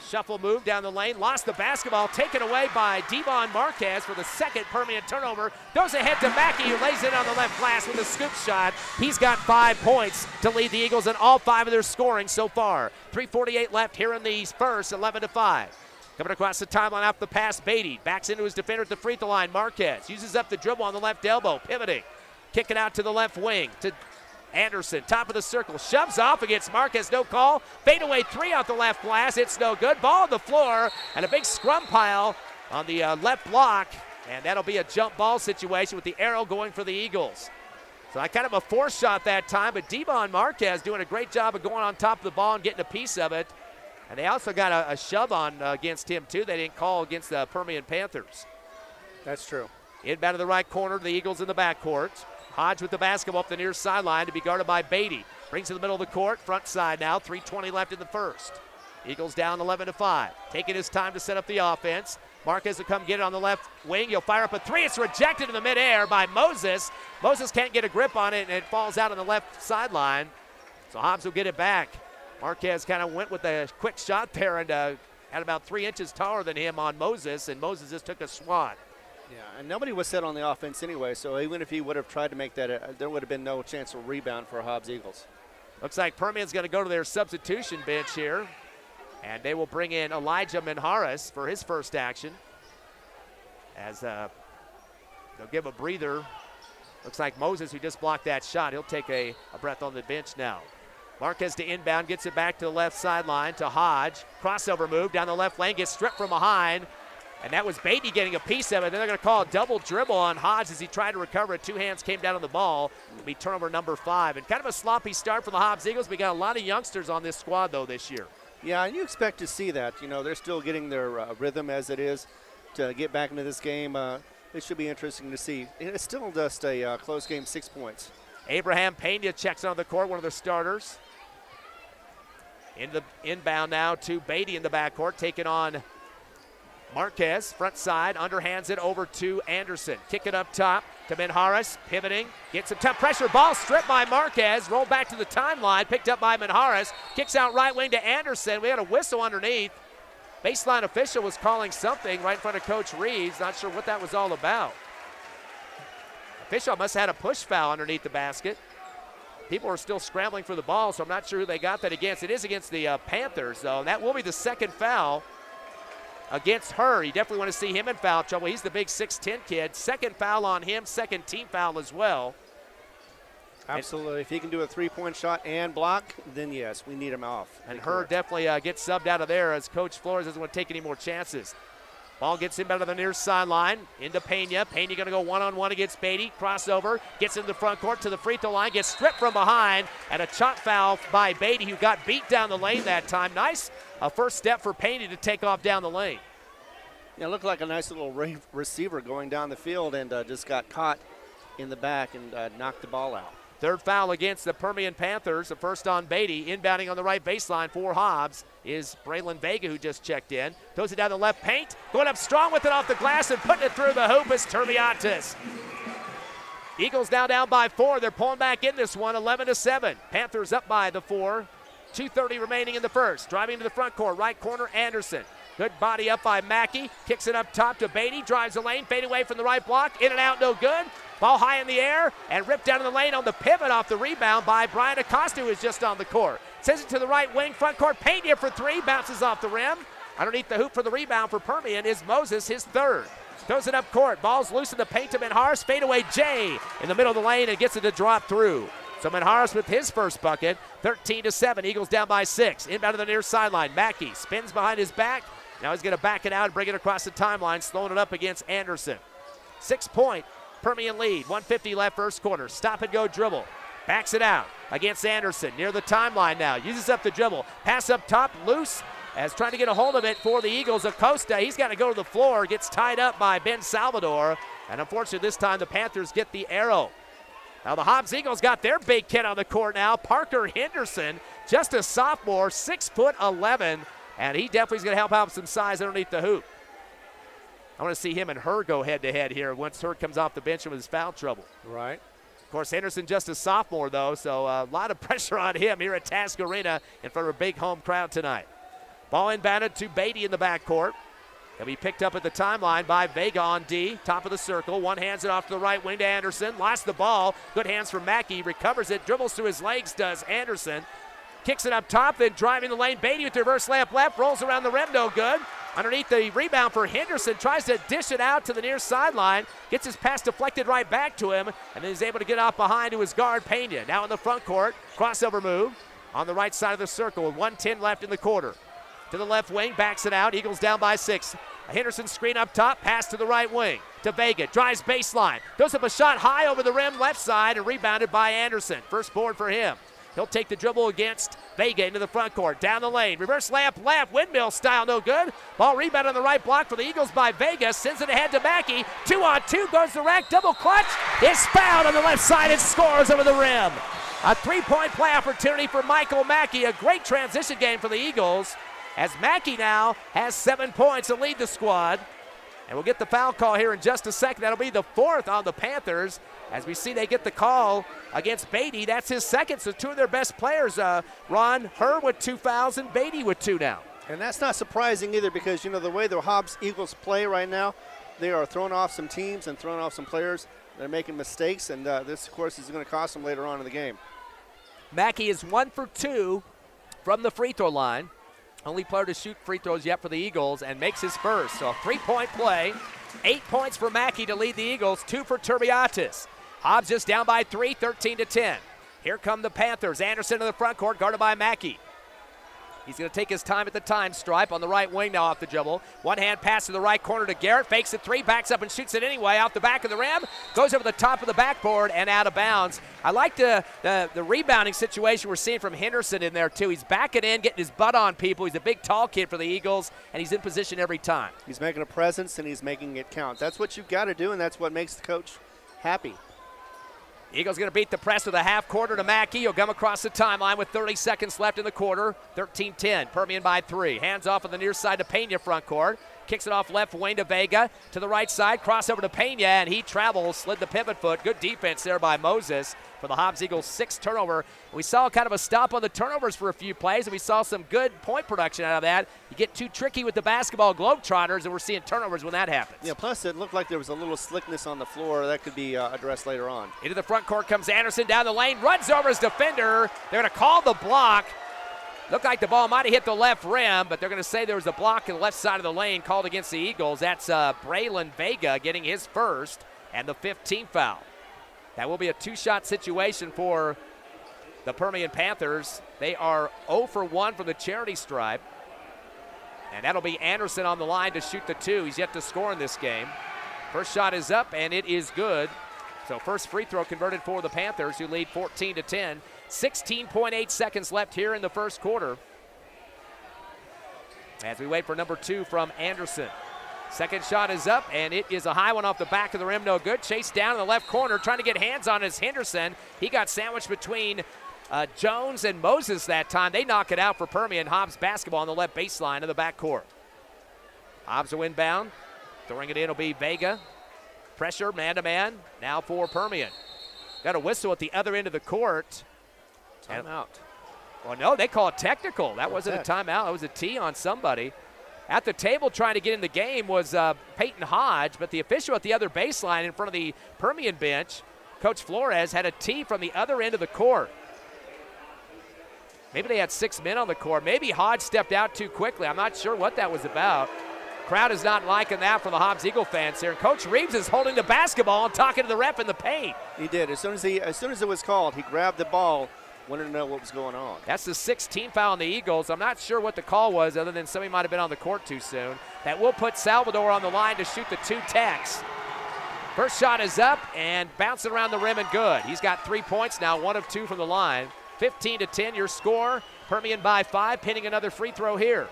Shuffle move down the lane, lost the basketball, taken away by Devon Marquez for the second Permian turnover. Goes ahead to Mackey, who lays it on the left glass with a scoop shot. He's got 5 points to lead the Eagles in all 5 of their scoring so far. 3:48 left here in these first, 11-5. Coming across the timeline off the pass, Beatty backs into his defender at the free throw line. Marquez uses up the dribble on the left elbow, pivoting. Kick it out to the left wing to Anderson, top of the circle, shoves off against Marquez, no call. Fade away 3 off the left glass, it's no good. Ball on the floor, and a big scrum pile on the left block, and that'll be a jump ball situation with the arrow going for the Eagles. So I kind of a force shot that time, but Devon Marquez doing a great job of going on top of the ball and getting a piece of it. And they also got a shove on against him, too. They didn't call against the Permian Panthers. That's true. Inbound to the right corner, the Eagles in the backcourt. Hodge with the basketball up the near sideline to be guarded by Beatty. Brings to the middle of the court, front side now, 3:20 left in the first. Eagles down 11-5. Taking his time to set up the offense. Marquez will come get it on the left wing. He'll fire up a three. It's rejected in the midair by Moses. Moses can't get a grip on it, and it falls out on the left sideline. So Hobbs will get it back. Marquez kind of went with a quick shot there and had about 3 inches taller than him on Moses, and Moses just took a swat. Yeah, and nobody was set on the offense anyway, so even if he would have tried to make that, there would have been no chance of rebound for Hobbs Eagles. Looks like Permian's going to go to their substitution bench here. And they will bring in Elijah Minharas for his first action. As they'll give a breather. Looks like Moses, who just blocked that shot, he'll take a breath on the bench now. Marquez to inbound, gets it back to the left sideline to Hodge. Crossover move down the left lane, gets stripped from behind. And that was Beatty getting a piece of it. Then they're going to call a double dribble on Hodge as he tried to recover it. 2 hands came down on the ball. It'll be turnover number 5. And kind of a sloppy start for the Hobbs Eagles. We got a lot of youngsters on this squad, though, this year. Yeah, and you expect to see that. You know, they're still getting their rhythm as it is to get back into this game. It should be interesting to see. It's still just a close game, 6 points. Abraham Pena checks on the court, one of their starters. In the inbound now to Beatty in the backcourt, taking on Marquez, front side, underhands it over to Anderson. Kick it up top to Minharas, pivoting, gets some tough pressure. Ball stripped by Marquez, rolled back to the timeline, picked up by Minharas, kicks out right wing to Anderson. We had a whistle underneath. Baseline official was calling something right in front of Coach Reeves. Not sure what that was all about. Official must have had a push foul underneath the basket. People are still scrambling for the ball, so I'm not sure who they got that against. It is against the Panthers, though. That will be the second foul against her. You definitely want to see him in foul trouble. He's the big 6'10 kid. Second foul on him, second team foul as well. Absolutely. If he can do a three-point shot and block, then yes, we need him off. And her definitely gets subbed out of there as Coach Flores doesn't want to take any more chances. Ball gets him out of the near sideline into Pena. Pena going to go one-on-one against Beatty. Crossover, gets into the front court to the free throw line, gets stripped from behind, and a chop foul by Beatty, who got beat down the lane that time. Nice first step for Pena to take off down the lane. Yeah, it looked like a nice little receiver going down the field and just got caught in the back and knocked the ball out. Third foul against the Permian Panthers. The first on Beatty. Inbounding on the right baseline for Hobbs is Braylon Vega, who just checked in. Throws it down the left paint. Going up strong with it off the glass and putting it through the hoop is Turbiatis. Eagles now down by 4. They're pulling back in this one, 11-7. Panthers up by the 4. 2:30 remaining in the first. Driving to the front court, right corner, Anderson. Good body up by Mackey. Kicks it up top to Beatty. Drives the lane, fade away from the right block. In and out, no good. Ball high in the air and ripped down in the lane on the pivot off the rebound by Brian Acosta, who is just on the court. Sends it to the right wing, front court. Pena for 3, bounces off the rim. Underneath the hoop for the rebound for Permian is Moses, his third. Throws it up court. Ball's loose in the paint to Minharas. Fade away Jay in the middle of the lane and gets it to drop through. So Minharas with his first bucket, 13-7. Eagles down by 6. Inbound to the near sideline. Mackey spins behind his back. Now he's going to back it out and bring it across the timeline, slowing it up against Anderson. 6-point Permian lead. 1:50 left first quarter. Stop and go dribble. Backs it out against Anderson near the timeline now. Uses up the dribble. Pass up top, loose. As trying to get a hold of it for the Eagles. Acosta, he's got to go to the floor. Gets tied up by Ben Salvador. And unfortunately this time the Panthers get the arrow. Now the Hobbs Eagles got their big kid on the court now. Parker Henderson, just a sophomore, 6'11", and he definitely is going to help out some size underneath the hoop. I want to see him and her go head-to-head here once Her comes off the bench with his foul trouble. Right. Of course, Henderson just a sophomore, though, so a lot of pressure on him here at Task Arena in front of a big home crowd tonight. Ball inbounded to Beatty in the backcourt. He'll be picked up at the timeline by Vega on D, top of the circle. One hands it off to the right wing to Anderson. Lost the ball. Good hands from Mackey. Recovers it, dribbles through his legs, does Anderson. Kicks it up top, then driving the lane. Beatty with the reverse layup left, rolls around the rim, no good. Underneath the rebound for Henderson, tries to dish it out to the near sideline. Gets his pass deflected right back to him, and then he's able to get off behind to his guard, Pena. Now in the front court, crossover move on the right side of the circle with 1:10 left in the quarter. To the left wing, backs it out. Eagles down by 6. A Henderson screen up top, pass to the right wing. To Vega, drives baseline. Throws up a shot high over the rim, left side, and rebounded by Anderson. First board for him. He'll take the dribble against Vega into the front court. Down the lane, reverse layup left, windmill style, no good. Ball rebound on the right block for the Eagles by Vega. Sends it ahead to Mackey. 2-on-2, goes the rack, double clutch. Is fouled on the left side and scores over the rim. A 3-point play opportunity for Michael Mackey. A great transition game for the Eagles. as Mackey now has 7 points to lead the squad. And we'll get the foul call here in just a second. That'll be the 4th on the Panthers. As we see, they get the call against Beatty. That's his second, so 2 of their best players, Ron, Herr with 2 fouls and Beatty with 2 now. And that's not surprising either because, the way the Hobbs Eagles play right now, they are throwing off some teams and throwing off some players. They're making mistakes, and this, of course, is going to cost them later on in the game. Mackey is 1 for 2 from the free throw line. Only player to shoot free throws yet for the Eagles, and makes his first. So a 3-point play. 8 points for Mackey to lead the Eagles, 2 for Turbiatis. Hobbs just down by 3, 13-10. Here come the Panthers. Anderson in the front court, guarded by Mackey. He's going to take his time at the time stripe on the right wing now off the dribble. One-hand pass to the right corner to Garrett. Fakes the 3, backs up and shoots it anyway off the back of the rim. Goes over the top of the backboard and out of bounds. I like the rebounding situation we're seeing from Henderson in there, too. He's backing in, getting his butt on people. He's a big, tall kid for the Eagles, and he's in position every time. He's making a presence, and he's making it count. That's what you've got to do, and that's what makes the coach happy. Eagles going to beat the press with a half quarter to Mackey. He'll come across the timeline with 30 seconds left in the quarter. 13-10, Permian by 3. Hands off on the near side to Pena front court. Kicks it off left wing to Vega. To the right side, crossover to Pena, and he travels, slid the pivot foot. Good defense there by Moses for the Hobbs Eagles' 6th turnover. We saw kind of a stop on the turnovers for a few plays, and we saw some good point production out of that. You get too tricky with the basketball Globetrotters, and we're seeing turnovers when that happens. Yeah, plus it looked like there was a little slickness on the floor. That could be addressed later on. Into the front court comes Anderson down the lane, runs over his defender. They're going to call the block. Looked like the ball might have hit the left rim, but they're going to say there was a block in the left side of the lane called against the Eagles. That's Braylon Vega getting his first and the 15th foul. That will be a 2-shot situation for the Permian Panthers. They are 0 for 1 from the charity stripe. And that'll be Anderson on the line to shoot the 2. He's yet to score in this game. First shot is up, and it is good. So first free throw converted for the Panthers, who lead 14-10. 16.8 seconds left here in the first quarter. As we wait for number 2 from Anderson. Second shot is up, and it is a high one off the back of the rim. No good. Chased down in the left corner, trying to get hands on his Henderson. He got sandwiched between Jones and Moses that time. They knock it out for Permian. Hobbs basketball on the left baseline of the backcourt. Hobbs will inbound. Throwing it in will be Vega. Pressure, man-to-man, now for Permian. Got a whistle at the other end of the court. Timeout. Well, no, they call it technical. That wasn't a timeout. That was a tee on somebody. At the table trying to get in the game was Peyton Hodge, but the official at the other baseline in front of the Permian bench, Coach Flores, had a tee from the other end of the court. Maybe they had 6 men on the court. Maybe Hodge stepped out too quickly. I'm not sure what that was about. Crowd is not liking that from the Hobbs Eagle fans here. And Coach Reeves is holding the basketball and talking to the ref in the paint. He did. As soon as it was called, he grabbed the ball, wanted to know what was going on. That's the 16th foul on the Eagles. I'm not sure what the call was other than somebody might have been on the court too soon. That will put Salvador on the line to shoot the 2 tacks. First shot is up and bouncing around the rim and good. He's got 3 points now, 1 of 2 from the line. 15-10 your score. Permian by 5, pinning another free throw here.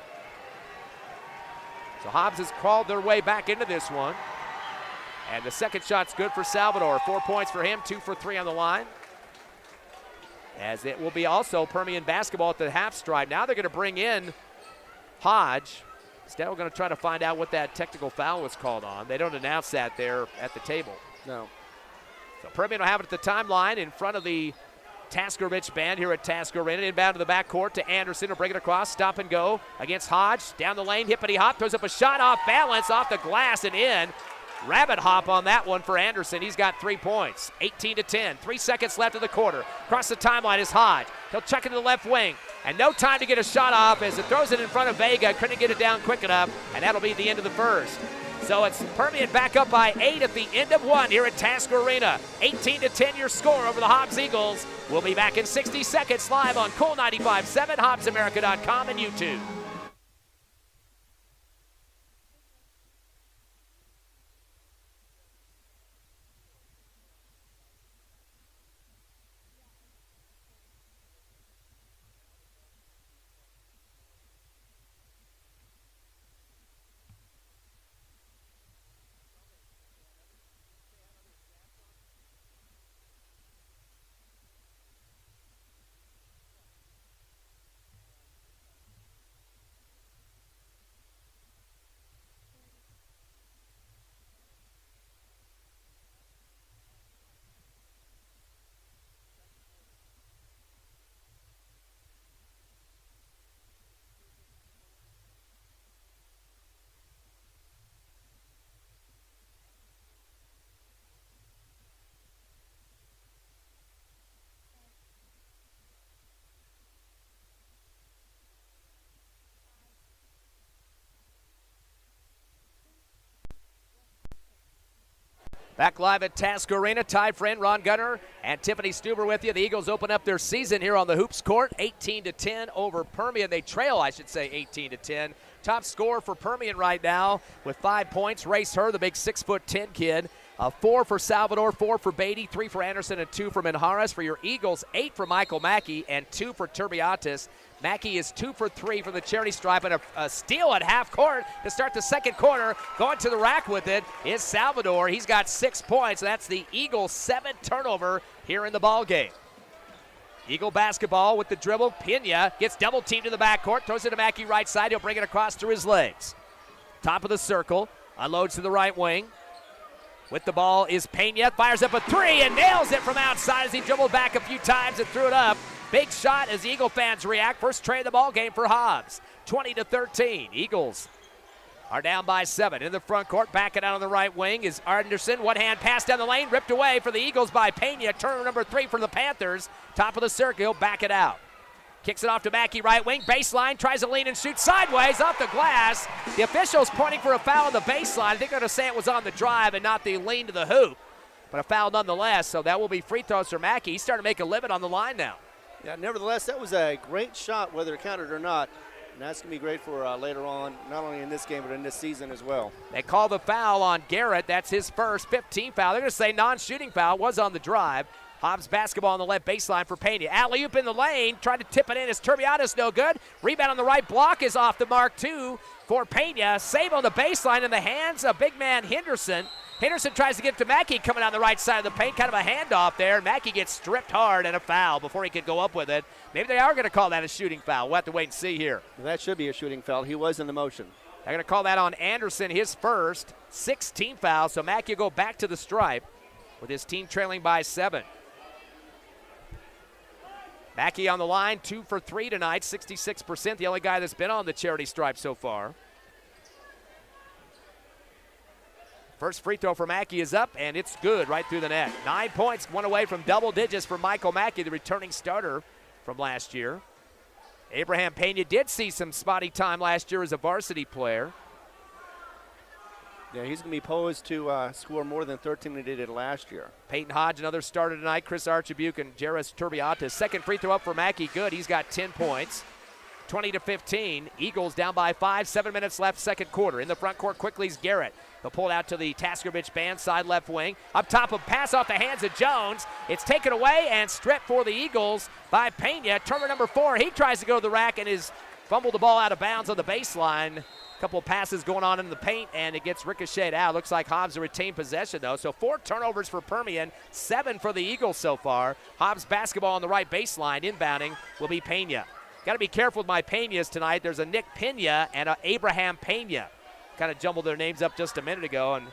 So Hobbs has crawled their way back into this one. And the second shot's good for Salvador. 4 points for him, 2 for 3 on the line. As it will be also Permian basketball at the half stripe. Now they're going to bring in Hodge. Instead, we're going to try to find out what that technical foul was called on. They don't announce that there at the table. No. So Permian will have it at the timeline in front of the Tasker-Rich band here at Tasker Arena. Inbound to the backcourt to Anderson. Will bring it across. Stop and go against Hodge. Down the lane. Hippity hop. Throws up a shot off balance. Off the glass and in. Rabbit hop on that one for Anderson. He's got 3 points. 18-10. 3 seconds left of the quarter. Across the timeline is Hodge. He'll check into the left wing. And no time to get a shot off as it throws it in front of Vega. Couldn't get it down quick enough. And that'll be the end of the first. So it's Permian back up by 8 at the end of 1 here at Tasker Arena. 18-10 your score over the Hobbs Eagles. We'll be back in 60 seconds live on Cool 95.7, HobbsAmerica.com, and YouTube. Back live at Task Arena, Ty Friend, Ron Gunner, and Tiffany Stuber with you. The Eagles open up their season here on the Hoops court, 18-10 over Permian. They trail, 18-10. Top scorer for Permian right now with 5 points. Race Her, the big 6'10" kid. 4 for Salvador, 4 for Beatty, 3 for Anderson, and 2 for Minharas. For your Eagles, 8 for Michael Mackey and 2 for Turbiatis. Mackey is 2 for 3 from the charity stripe, and a steal at half court to start the second quarter. Going to the rack with it is Salvador. He's got 6 points. That's the Eagles' 7th turnover here in the ball game. Eagle basketball with the dribble. Pena gets double teamed to the backcourt, throws it to Mackey right side. He'll bring it across through his legs. Top of the circle, unloads to the right wing. With the ball is Pena, fires up a 3 and nails it from outside as he dribbled back a few times and threw it up. Big shot as Eagle fans react. First tray of the ball game for Hobbs. 20-13. Eagles are down by 7. In the front court, backing out on the right wing is Anderson. One hand pass down the lane, ripped away for the Eagles by Pena. Turner number 3 for the Panthers. Top of the circle, back it out. Kicks it off to Mackey, right wing, baseline, tries to lean and shoot sideways off the glass. The official's pointing for a foul on the baseline. I think they're going to say it was on the drive and not the lean to the hoop. But a foul nonetheless, so that will be free throws for Mackey. He's starting to make a living on the line now. Yeah, nevertheless, that was a great shot, whether it counted or not. And that's going to be great for later on, not only in this game, but in this season as well. They call the foul on Garrett. That's his first 15th foul. They're going to say non-shooting foul, was on the drive. Hobbs basketball on the left baseline for Pena. Alley-oop in the lane, trying to tip it in as Turbiatis no good. Rebound on the right block is off the mark too for Pena. Save on the baseline in the hands of big man Henderson. Henderson tries to get to Mackey coming on the right side of the paint, kind of a handoff there. Mackey gets stripped hard and a foul before he could go up with it. Maybe they are going to call that a shooting foul. We'll have to wait and see here. Well, that should be a shooting foul. He was in the motion. They're going to call that on Anderson, his first 16th foul. So Mackey will go back to the stripe with his team trailing by 7. Mackey on the line, 2 for 3 tonight, 66%. The only guy that's been on the charity stripe so far. First free throw for Mackey is up, and it's good right through the net. 9 points, one away from double digits for Michael Mackey, the returning starter from last year. Abraham Pena did see some spotty time last year as a varsity player. Yeah, he's going to be posed to score more than 13 than he did last year. Peyton Hodge, another starter tonight. Chris Archibuk and Jairus Turbiatis. Second free throw up for Mackey. Good. He's got 10 points. 20-15. Eagles down by 5. 7 minutes left, second quarter. In the front court, quickly is Garrett. He'll pull it out to the Taskovich band, side left wing. Up top, a pass off the hands of Jones. It's taken away and stripped for the Eagles by Pena. Turner number 4. He tries to go to the rack and is fumbled the ball out of bounds on the baseline. Couple of passes going on in the paint, and it gets ricocheted out. Looks like Hobbs will retain possession, though. So 4 turnovers for Permian, 7 for the Eagles so far. Hobbs basketball on the right baseline. Inbounding will be Pena. Got to be careful with my Penas tonight. There's a Nick Pena and a Abraham Pena. Kind of jumbled their names up just a minute ago, and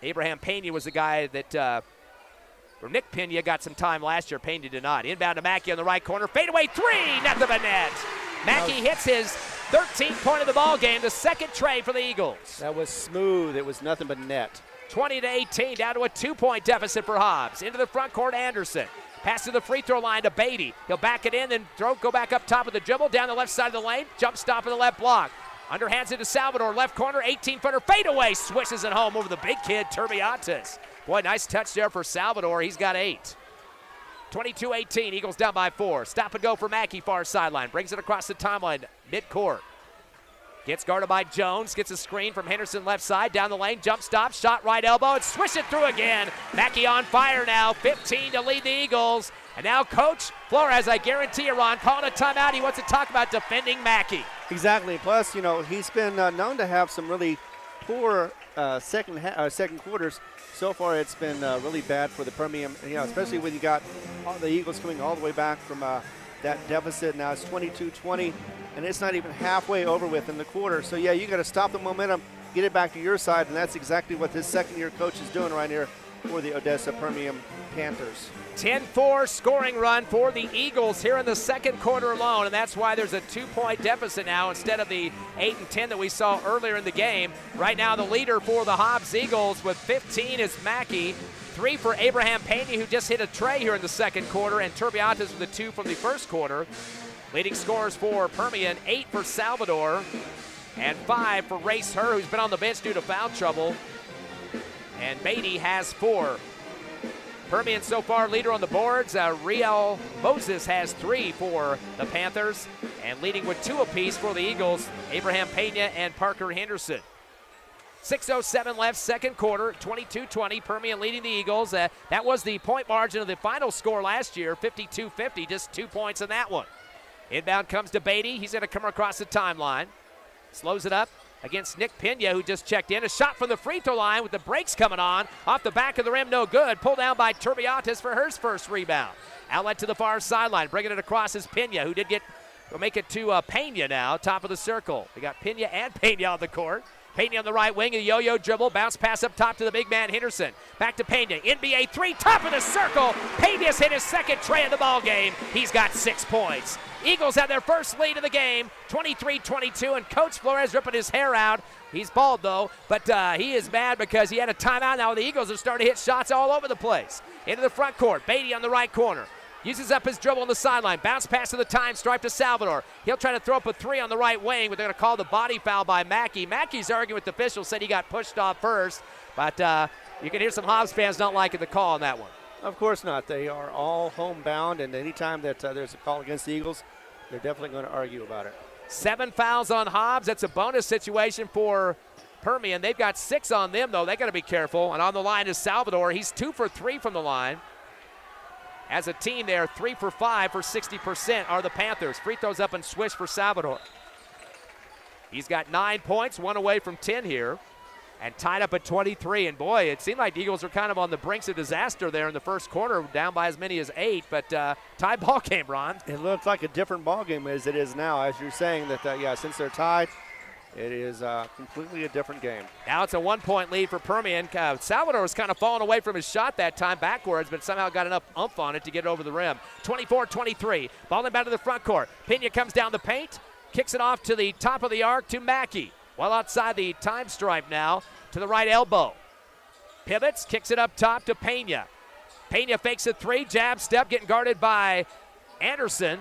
Abraham Pena was the guy that Nick Pena got some time last year. Pena did not. Inbound to Mackey on the right corner. Fadeaway 3, nothing but net. Mackey hits his 13th point of the ball game, the second tray for the Eagles. That was smooth. It was nothing but net. 20-18, down to a 2-point deficit for Hobbs. Into the front court, Anderson. Pass to the free throw line to Beatty. He'll back it in, then go back up top of the dribble, down the left side of the lane, jump stop in the left block. Underhands it to Salvador, left corner, 18-footer, fadeaway, swishes it home over the big kid, Turbiatis. Boy, nice touch there for Salvador. He's got 8. 22-18, Eagles down by 4. Stop and go for Mackey, far sideline. Brings it across the timeline, midcourt. Gets guarded by Jones, gets a screen from Henderson left side, down the lane, jump stop, shot right elbow, and swish it through again. Mackey on fire now, 15 to lead the Eagles. And now Coach Flores, I guarantee you, Ron, calling a timeout. He wants to talk about defending Mackey. Exactly. Plus, he's been known to have some really poor second quarters. So far, it's been really bad for the Permian, especially when you got the Eagles coming all the way back from that deficit. Now it's 22-20, and it's not even halfway over with in the quarter. So, yeah, you got to stop the momentum, get it back to your side, and that's exactly what this second-year coach is doing right here for the Odessa Permian Panthers. 10-4 scoring run for the Eagles here in the second quarter alone, and that's why there's a 2-point deficit now instead of the 8 and 10 that we saw earlier in the game. Right now the leader for the Hobbs Eagles with 15 is Mackey. 3 for Abraham Pena, who just hit a tray here in the second quarter, and Turbiatis with the 2 from the first quarter. Leading scorers for Permian, 8 for Salvador and 5 for Race Her, who's been on the bench due to foul trouble. and Beatty has 4. Permian so far leader on the boards. Riel Moses has 3 for the Panthers, and leading with 2 apiece for the Eagles, Abraham Pena and Parker Henderson. 6:07 left, second quarter, 22-20. Permian leading the Eagles. That was the point margin of the final score last year, 52-50, just 2 points in that one. Inbound comes to Beatty. He's going to come across the timeline. Slows it up against Nick Pena, who just checked in. A shot from the free throw line with the brakes coming on. Off the back of the rim, no good. Pulled down by Turbiatis for her first rebound. Outlet to the far sideline. Bringing it across is Pena, who will make it to Pena now, top of the circle. We got Pena and Pena on the court. Pena on the right wing, a yo-yo dribble, bounce pass up top to the big man Henderson. Back to Pena, NBA 3, top of the circle. Pena's hit his second tray of the ball game. He's got 6 points. Eagles have their first lead of the game, 23-22, and Coach Flores ripping his hair out. He's bald, though, but he is mad because he had a timeout. Now the Eagles are starting to hit shots all over the place. Into the front court, Beatty on the right corner. Uses up his dribble on the sideline. Bounce pass to the time stripe to Salvador. He'll try to throw up a 3 on the right wing, but they're going to call the body foul by Mackey. Mackey's arguing with the official, said he got pushed off first, but you can hear some Hobbs fans not liking the call on that one. Of course not. They are all homebound, and anytime that there's a call against the Eagles, they're definitely going to argue about it. 7 fouls on Hobbs. That's a bonus situation for Permian. They've got 6 on them, though. They got to be careful. And on the line is Salvador. He's 2 for 3 from the line. As a team, they are 3 for 5 for 60% are the Panthers. Free throws up and swish for Salvador. He's got 9 points, 1 away from 10 here, and tied up at 23. And boy, it seemed like the Eagles were kind of on the brinks of disaster there in the first quarter, down by as many as 8. But tied ball game, Ron. It looks like a different ball game as it is now. As you're saying that, since they're tied, it is completely a different game. Now it's a 1-point lead for Permian. Salvador was kind of falling away from his shot that time backwards, but somehow got enough oomph on it to get it over the rim. 24-23. Ball inbound to the front court. Pena comes down the paint, kicks it off to the top of the arc to Mackey. Well outside the time stripe now to the right elbow. Pivots, kicks it up top to Pena. Pena fakes a 3, jab step, getting guarded by Anderson.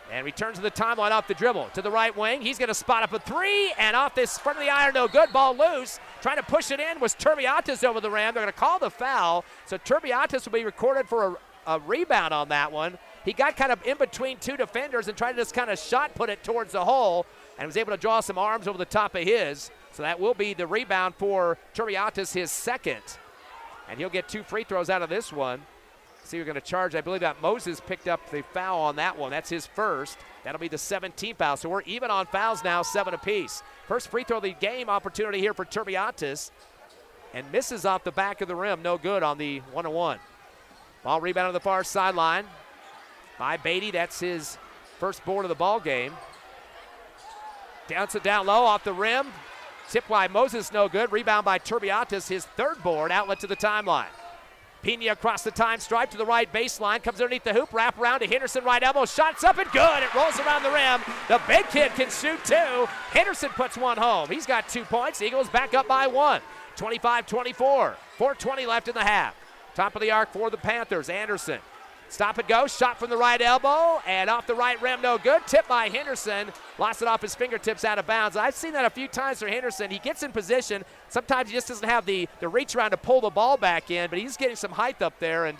And returns to the timeline off the dribble. To the right wing, he's going to spot up a 3, and off this front of the iron, no good. Ball loose. Trying to push it in was Turbiatis over the rim. They're going to call the foul. So Turbiatis will be recorded for a rebound on that one. He got kind of in between 2 defenders and tried to just kind of shot put it towards the hole and was able to draw some arms over the top of his. So that will be the rebound for Turbiatis, his second. And he'll get 2 free throws out of this one. See, we're going to charge. I believe that Moses picked up the foul on that one. That's his first. That'll be the 17th foul. So we're even on fouls now, 7 apiece. First free throw of the game opportunity here for Turbiatis. And misses off the back of the rim. No good on the 1-1. Ball rebound on the far sideline by Beatty. That's his first board of the ball game. Downs it down low off the rim. Tip by Moses, no good. Rebound by Turbiatis, his 3rd board. Outlet to the timeline. Pena across the time stripe to the right baseline, comes underneath the hoop, wrap around to Henderson, right elbow, shots up and good. It rolls around the rim. The big kid can shoot 2. Henderson puts 1 home. He's got 2 points. Eagles back up by 1. 25-24. 4:20 left in the half. Top of the arc for the Panthers. Anderson. Stop and go. Shot from the right elbow and off the right rim. No good. Tip by Henderson. Lost it off his fingertips out of bounds. I've seen that a few times for Henderson. He gets in position. Sometimes he just doesn't have the reach around to pull the ball back in, but he's getting some height up there, and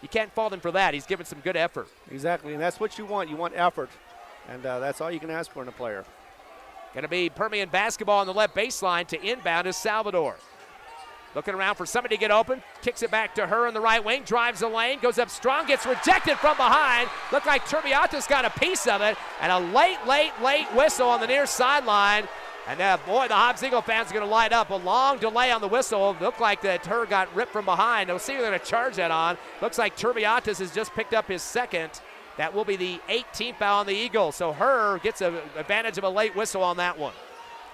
you can't fault him for that. He's given some good effort. Exactly, and that's what you want. You want effort, and that's all you can ask for in a player. Going to be Permian basketball on the left baseline. To inbound is Salvador. Looking around for somebody to get open. Kicks it back to her on the right wing. Drives the lane. Goes up strong. Gets rejected from behind. Looked like Turbiatis got a piece of it. And a late whistle on the near sideline. And boy, the Hobbs Eagle fans are going to light up. A long delay on the whistle. Looked like that her got ripped from behind. We'll see if they're going to charge that on. Looks like Turbiatis has just picked up his 2nd. That will be the 18th foul on the Eagles. So her gets an advantage of a late whistle on that one.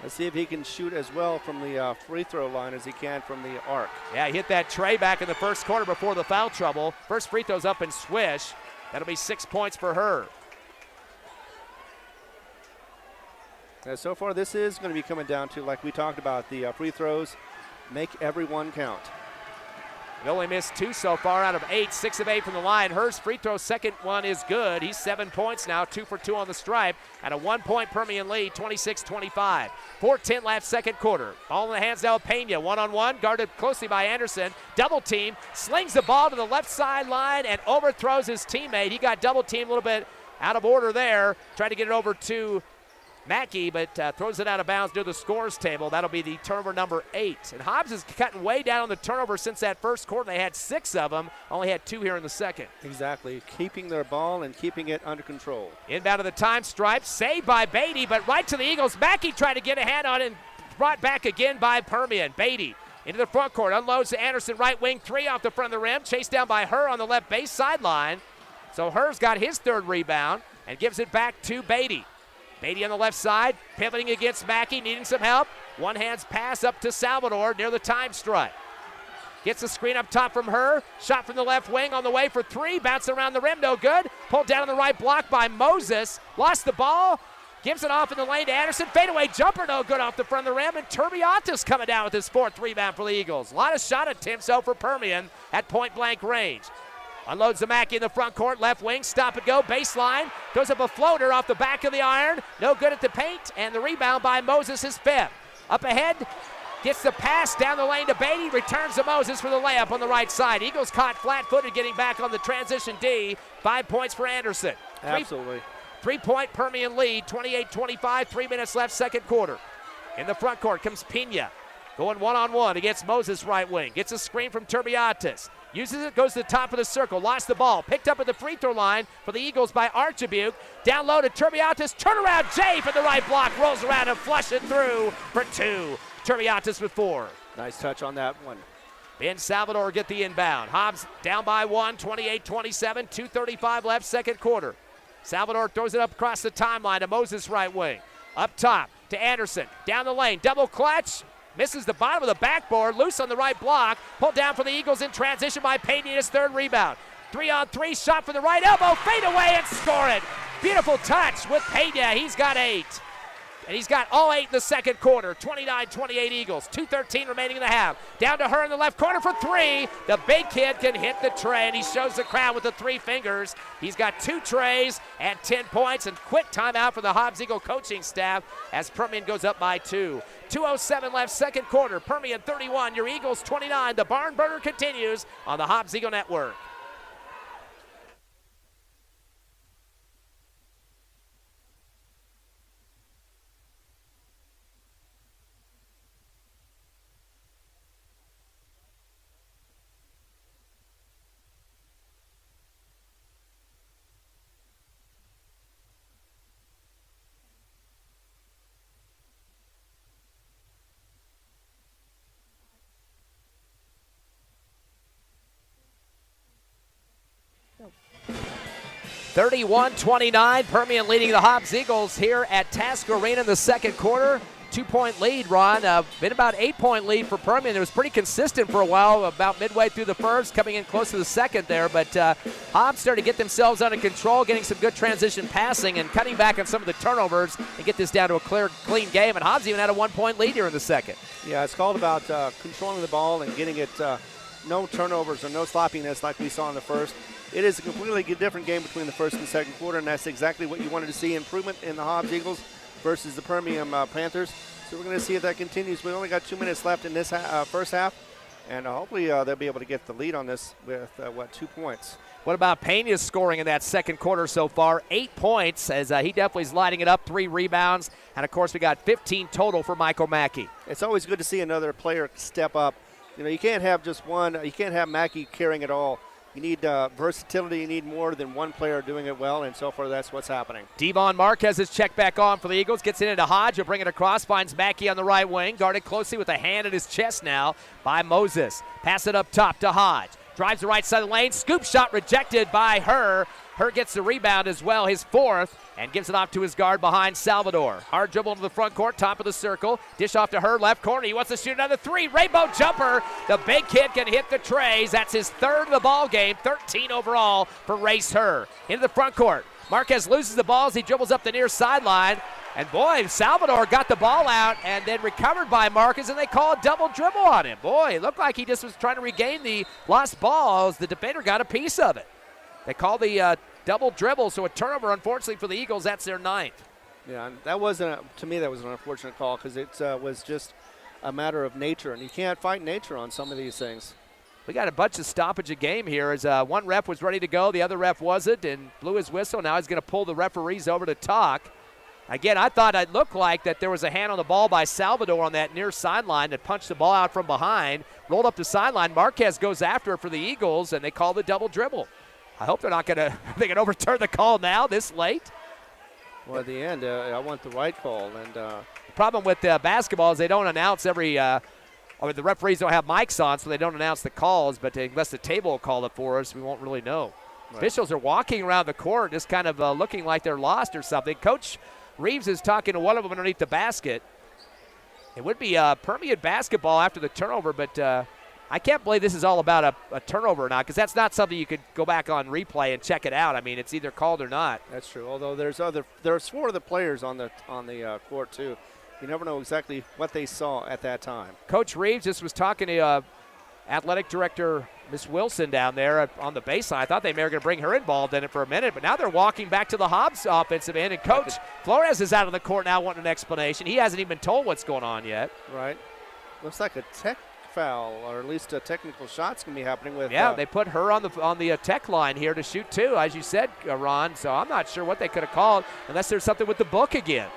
Let's see if he can shoot as well from the free throw line as he can from the arc. Yeah, he hit that tray back in the first quarter before the foul trouble. First free throw's up and swish. That'll be 6 points for her. So far, this is going to be coming down to, like we talked about, the free throws. Make every one count. They only missed 2 so far out of 8, 6 of 8 from the line. Her's free throw second one is good. He's 7 points now, 2 for 2 on the stripe, and a 1-point Permian lead, 26-25. 4:10 left second quarter. Ball in the hands now of Pena, one-on-one, guarded closely by Anderson. Double team, slings the ball to the left sideline and overthrows his teammate. He got double teamed a little bit out of order there. Tried to get it over to Mackey, but throws it out of bounds near the scores table. That'll be the turnover number 8. And Hobbs is cutting way down on the turnover since that first quarter. They had 6 of them, only had 2 here in the second. Exactly, keeping their ball and keeping it under control. Inbound to the time stripe, saved by Beatty, but right to the Eagles. Mackey tried to get a hand on it and brought back again by Permian. Beatty into the front court, unloads to Anderson, right wing, 3 off the front of the rim, chased down by Her on the left base sideline. So Her's got his 3rd rebound and gives it back to Beatty. Beatty on the left side, pivoting against Mackey, needing some help. One-hands pass up to Salvador near the time stripe. Gets the screen up top from Her. Shot from the left wing on the way for 3. Bouncing around the rim, no good. Pulled down on the right block by Moses. Lost the ball. Gives it off in the lane to Anderson. Fadeaway jumper, no good off the front of the rim. And Turbiatis coming down with his 4th rebound for the Eagles. A lot of shot attempts, though, for Permian at point-blank range. Unloads the Mackey in the front court, left wing, stop and go, baseline. Goes up a floater off the back of the iron. No good at the paint, and the rebound by Moses is 5th. Up ahead, gets the pass down the lane to Beatty, returns to Moses for the layup on the right side. Eagles caught flat-footed getting back on the transition D. 5 points for Anderson. Absolutely. 3-point Permian lead, 28-25, 3 minutes left, second quarter. In the front court comes Pena. Going one-on-one against Moses right wing. Gets a screen from Turbiatis. Uses it, goes to the top of the circle, lost the ball. Picked up at the free throw line for the Eagles by Archibald. Down low to Turbiatis, turnaround Jay for the right block. Rolls around and flush it through for 2. Turbiatis with 4. Nice touch on that one. Ben Salvador get the inbound. Hobbs down by 1, 28-27, 2:35 left, second quarter. Salvador throws it up across the timeline to Moses right wing. Up top to Anderson, down the lane, double clutch. Misses the bottom of the backboard, loose on the right block. Pulled down for the Eagles in transition by Payne, his 3rd rebound. 3-on-3 shot from the right elbow, fade away and score it. Beautiful touch with Pena. He's got 8. And he's got all 8 in the second quarter. 29-28 Eagles. 2:13 remaining in the half. Down to Her in the left corner for 3. The big kid can hit the tray, and he shows the crowd with the 3 fingers. He's got 2 trays and 10 points. And quick timeout for the Hobbs Eagle coaching staff as Permian goes up by 2. 2:07 left, second quarter. Permian 31, your Eagles 29. The barn burner continues on the Hobbs Eagle Network. Go. 31-29, Permian leading the Hobbs Eagles here at Task Arena in the second quarter. 2-point lead, Ron. Been about 8-point lead for Permian. It was pretty consistent for a while, about midway through the first, coming in close to the second there. But Hobbs started to get themselves under control, getting some good transition passing and cutting back on some of the turnovers and get this down to a clean game. And Hobbs even had a 1-point lead here in the second. Yeah, it's called about controlling the ball and getting it no turnovers or no sloppiness like we saw in the first. It is a completely different game between the first and second quarter, and that's exactly what you wanted to see, improvement in the Hobbs Eagles versus the Permian Panthers. So we're going to see if that continues. We only got 2 minutes left in this first half, and hopefully they'll be able to get the lead on this with, 2 points. What about Pena's scoring in that second quarter so far? 8 points, as he definitely is lighting it up, 3 rebounds, and of course we got 15 total for Michael Mackey. It's always good to see another player step up. You know, you can't have just one. You can't have Mackey carrying it all. You need versatility. You need more than one player doing it well, and so far that's what's happening. Devon Marquez is checked back on for the Eagles. Gets it into Hodge. He'll bring it across. Finds Mackey on the right wing. Guarded closely with a hand at his chest now by Moses. Pass it up top to Hodge. Drives the right side of the lane. Scoop shot rejected by Her. Her gets the rebound as well, his 4th, and gives it off to his guard behind Salvador. Hard dribble into the front court, top of the circle. Dish off to Her, left corner. He wants to shoot another 3. Rainbow jumper. The big kid can hit the trays. That's his 3rd of the ball game. 13 overall for Race Her. Into the front court. Marquez loses the ball as he dribbles up the near sideline. And boy, Salvador got the ball out and then recovered by Marcus, and they call a double dribble on him. Boy, it looked like he just was trying to regain the lost ball as the defender got a piece of it. They call the double dribble, so a turnover, unfortunately, for the Eagles. That's their 9th. Yeah, and that to me, that was an unfortunate call because it was just a matter of nature, and you can't fight nature on some of these things. We got a bunch of stoppage of game here as one ref was ready to go, the other ref wasn't, and blew his whistle. Now he's going to pull the referees over to talk. Again, I thought it looked like that there was a hand on the ball by Salvador on that near sideline that punched the ball out from behind, rolled up the sideline. Marquez goes after it for the Eagles, and they call the double dribble. I hope they're not going to – they can overturn the call now this late. Well, at the end, I want the right call. And the problem with basketball is they don't announce every the referees don't have mics on, so they don't announce the calls, but unless the table will call it for us, we won't really know. Right. Officials are walking around the court just kind of looking like they're lost or something. Coach Reeves is talking to one of them underneath the basket. It would be Permian basketball after the turnover, but I can't believe this is all about a turnover or not, because that's not something you could go back on replay and check it out. I mean, it's either called or not. That's true. Although there's 4 other players on the court too. You never know exactly what they saw at that time. Coach Reeves just was talking to athletic director Miss Wilson down there on the baseline. I thought they were going to bring her involved in it for a minute, but now they're walking back to the Hobbs offensive end, and Coach Flores is out on the court now wanting an explanation. He hasn't even been told what's going on yet. Right. Looks like a tech foul, or at least a technical shot's going to be happening with. Yeah, they put her on the tech line here to shoot 2, as you said, Ron. So I'm not sure what they could have called, unless there's something with the book again.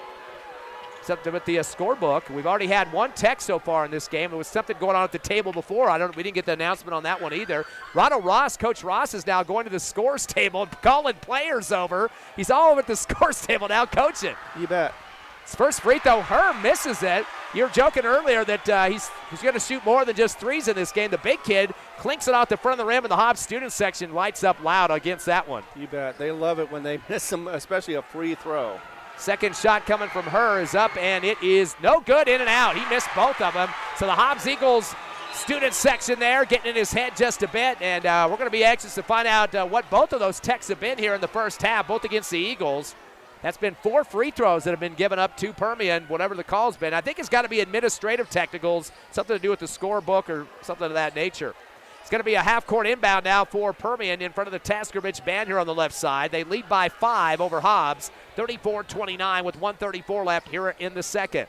Something with the scorebook. We've already had 1 tech so far in this game. There was something going on at the table before. We didn't get the announcement on that one either. Ronald Ross, Coach Ross, is now going to the scores table and calling players over. He's all over at the scores table now coaching. You bet. His first free throw, misses it. You were joking earlier that he's going to shoot more than just 3s in this game. The big kid clinks it off the front of the rim, and the Hobbs student section lights up loud against that one. You bet. They love it when they miss them, especially a free throw. Second shot coming from her is up, and it is no good, in and out. He missed both of them. So the Hobbs Eagles student section there getting in his head just a bit, and we're going to be anxious to find out what both of those techs have been here in the first half, both against the Eagles. That's been 4 free throws that have been given up to Permian, whatever the call's been. I think it's got to be administrative technicals, something to do with the scorebook or something of that nature. It's going to be a half-court inbound now for Permian in front of the Taskervich band here on the left side. They lead by 5 over Hobbs, 34-29 with 1:34 left here in the second.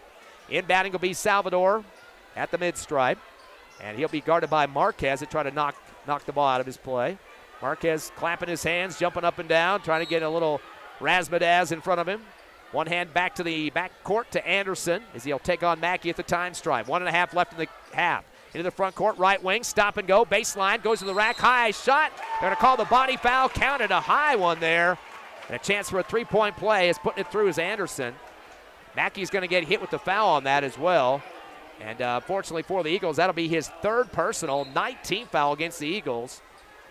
Inbounding will be Salvador at the mid-stripe, and he'll be guarded by Marquez to try to knock the ball out of his play. Marquez clapping his hands, jumping up and down, trying to get a little razzmatazz in front of him. One hand back to the back court to Anderson as he'll take on Mackey at the time stripe. 1.5 left in the half. Into the front court, right wing, stop and go, baseline, goes to the rack, high shot. They're going to call the body foul, counted a high one there. And a chance for a 3-point play is putting it through is Anderson. Mackey's going to get hit with the foul on that as well. And fortunately for the Eagles, that'll be his 3rd personal, 19th foul against the Eagles.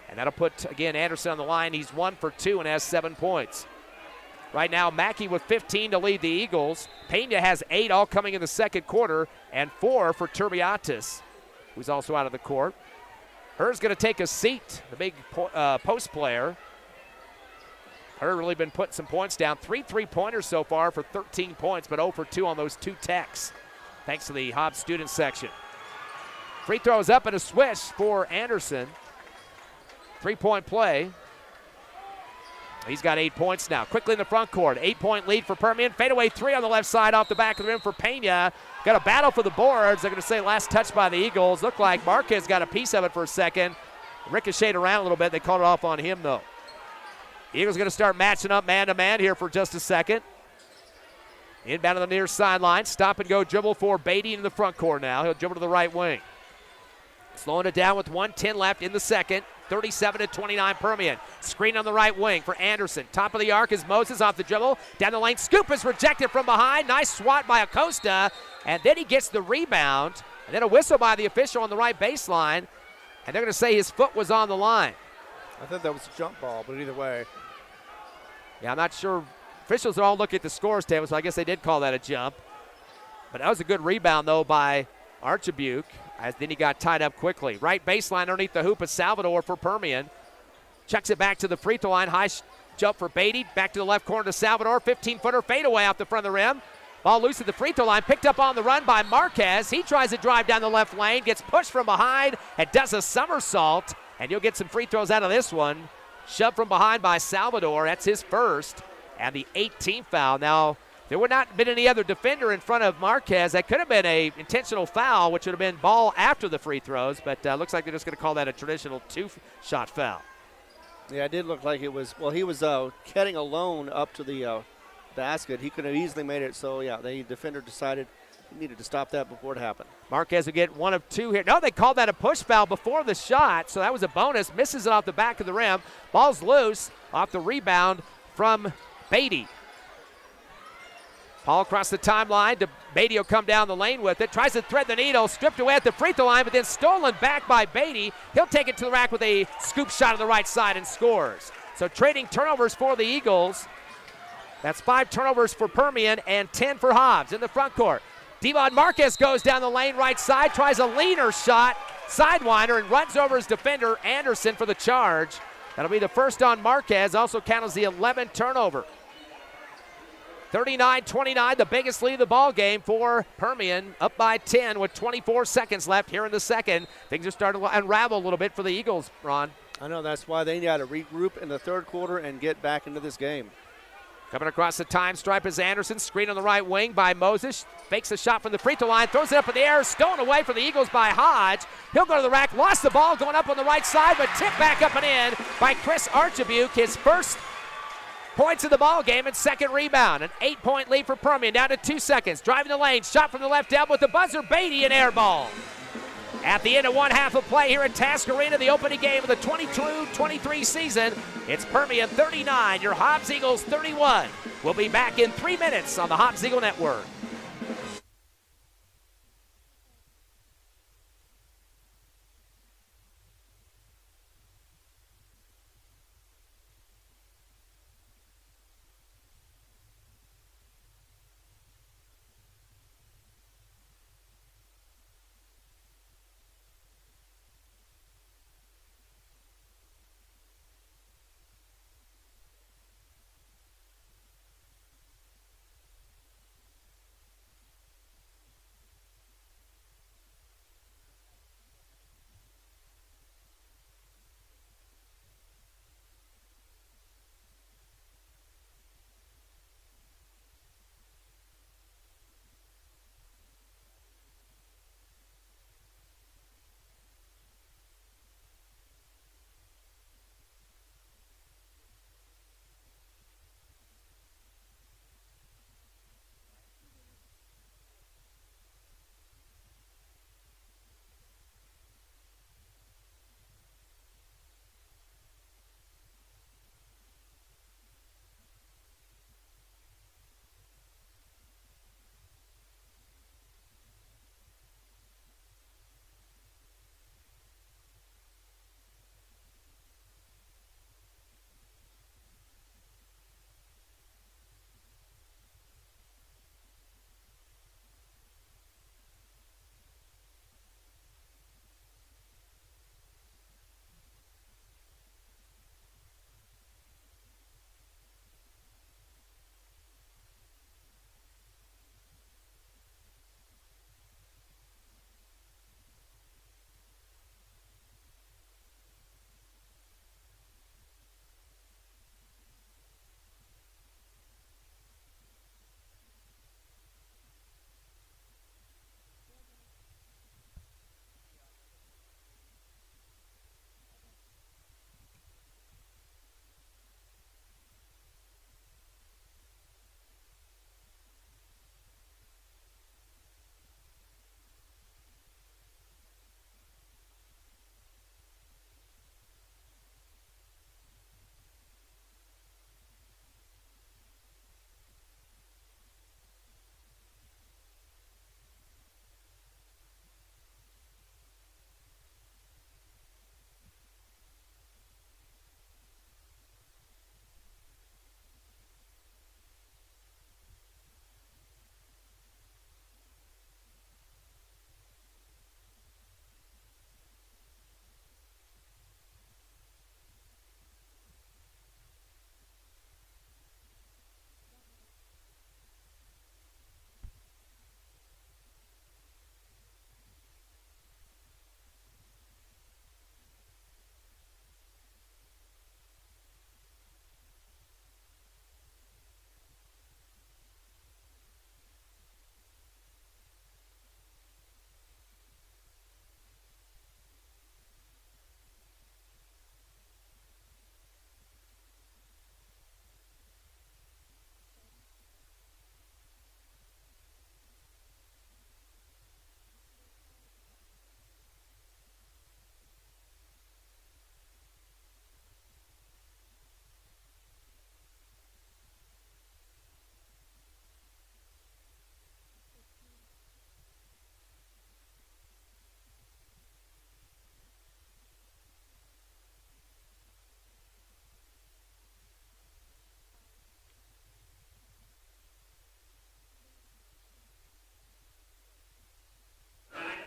And that'll put, again, Anderson on the line. He's 1 for 2 and has 7 points. Right now, Mackey with 15 to lead the Eagles. Pena has 8 all coming in the second quarter, and 4 for Turbiatis, who's also out of the court. Herr's going to take a seat, the big post player. Herr really been putting some points down. 3 3-pointers so far for 13 points, but 0 for 2 on those 2 techs, thanks to the Hobbs student section. Free throws up and a swish for Anderson. 3-point play. He's got 8 points now. Quickly in the front court. 8-point lead for Permian. Fadeaway 3 on the left side off the back of the rim for Pena. Got a battle for the boards. They're going to say last touch by the Eagles. Looked like Marquez got a piece of it for a second. Ricocheted around a little bit. They called it off on him, though. Eagles going to start matching up man-to-man here for just a second. Inbound on the near sideline. Stop and go dribble for Beatty in the front court now. He'll dribble to the right wing. Slowing it down with 1:10 left in the second. 37-29 Permian. Screen on the right wing for Anderson. Top of the arc is Moses off the dribble. Down the lane. Scoop is rejected from behind. Nice swat by Acosta. And then he gets the rebound. And then a whistle by the official on the right baseline. And they're going to say his foot was on the line. I thought that was a jump ball, but either way. Yeah, I'm not sure. Officials are all looking at the scores table, so I guess they did call that a jump. But that was a good rebound, though, by Archibuke. As then he got tied up quickly. Right baseline underneath the hoop of Salvador for Permian. Chucks it back to the free throw line. High Jump for Beatty. Back to the left corner to Salvador. 15-footer fadeaway off the front of the rim. Ball loose at the free throw line. Picked up on the run by Marquez. He tries to drive down the left lane. Gets pushed from behind and does a somersault. And you'll get some free throws out of this one. Shoved from behind by Salvador. That's his first. And the 18th foul. Now, there would not have been any other defender in front of Marquez. That could have been an intentional foul, which would have been ball after the free throws. But looks like they're just going to call that a traditional two-shot foul. Yeah, it did look like it was. Well, he was heading alone up to the basket. He could have easily made it. So, yeah, the defender decided he needed to stop that before it happened. Marquez will get one of two here. No, they called that a push foul before the shot, so that was a bonus. Misses it off the back of the rim. Ball's loose off the rebound from Beatty. Paul across the timeline. Beatty will come down the lane with it. Tries to thread the needle. Stripped away at the free throw line, but then stolen back by Beatty. He'll take it to the rack with a scoop shot on the right side and scores. So trading turnovers for the Eagles. That's 5 turnovers for Permian and 10 for Hobbs in the front court. Devon Marquez goes down the lane right side, tries a leaner shot, sidewinder, and runs over his defender, Anderson, for the charge. That'll be the first on Marquez, also counts as the 11th turnover. 39-29, the biggest lead of the ball game for Permian, up by 10 with 24 seconds left here in the second. Things are starting to unravel a little bit for the Eagles, Ron. I know, that's why they got to regroup in the third quarter and get back into this game. Coming across the time stripe is Anderson. Screen on the right wing by Moses. Fakes a shot from the free throw line. Throws it up in the air. Stolen away for the Eagles by Hodge. He'll go to the rack. Lost the ball going up on the right side, but tipped back up and in by Chris Archibuk. His first points of the ball game and second rebound. An 8-point lead for Permian. Down to 2 seconds. Driving the lane. Shot from the left elbow with the buzzer. Beatty, an air ball. At the end of one half of play here at Task Arena, the opening game of the 22-23 season, it's Permian 39, your Hobbs Eagles 31. We'll be back in 3 minutes on the Hobbs Eagle Network.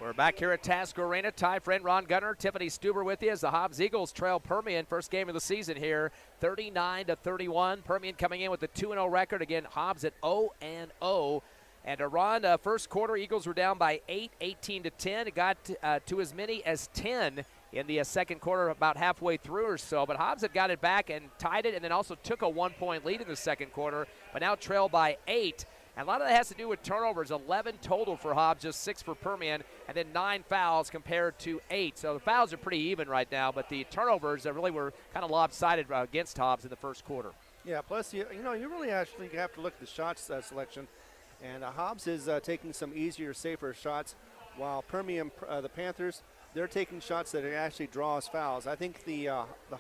We're back here at Tasker Arena. Ty friend Ron Gunner, Tiffany Stuber with you as the Hobbs Eagles trail Permian. First game of the season here, 39-31. Permian coming in with a 2-0 record. Again, Hobbs at 0-0. And Ron, first quarter, Eagles were down by 8, 18-10. It got to as many as 10 in the second quarter, about halfway through or so. But Hobbs had got it back and tied it, and then also took a 1-point lead in the second quarter, but now trailed by 8. And a lot of that has to do with turnovers, 11 total for Hobbs, just 6 for Permian, and then 9 fouls compared to 8. So the fouls are pretty even right now, but the turnovers really were kind of lopsided against Hobbs in the first quarter. Yeah, plus, you really actually have to look at the shots selection. And Hobbs is taking some easier, safer shots, while Permian, the Panthers, they're taking shots that actually draws fouls. I think the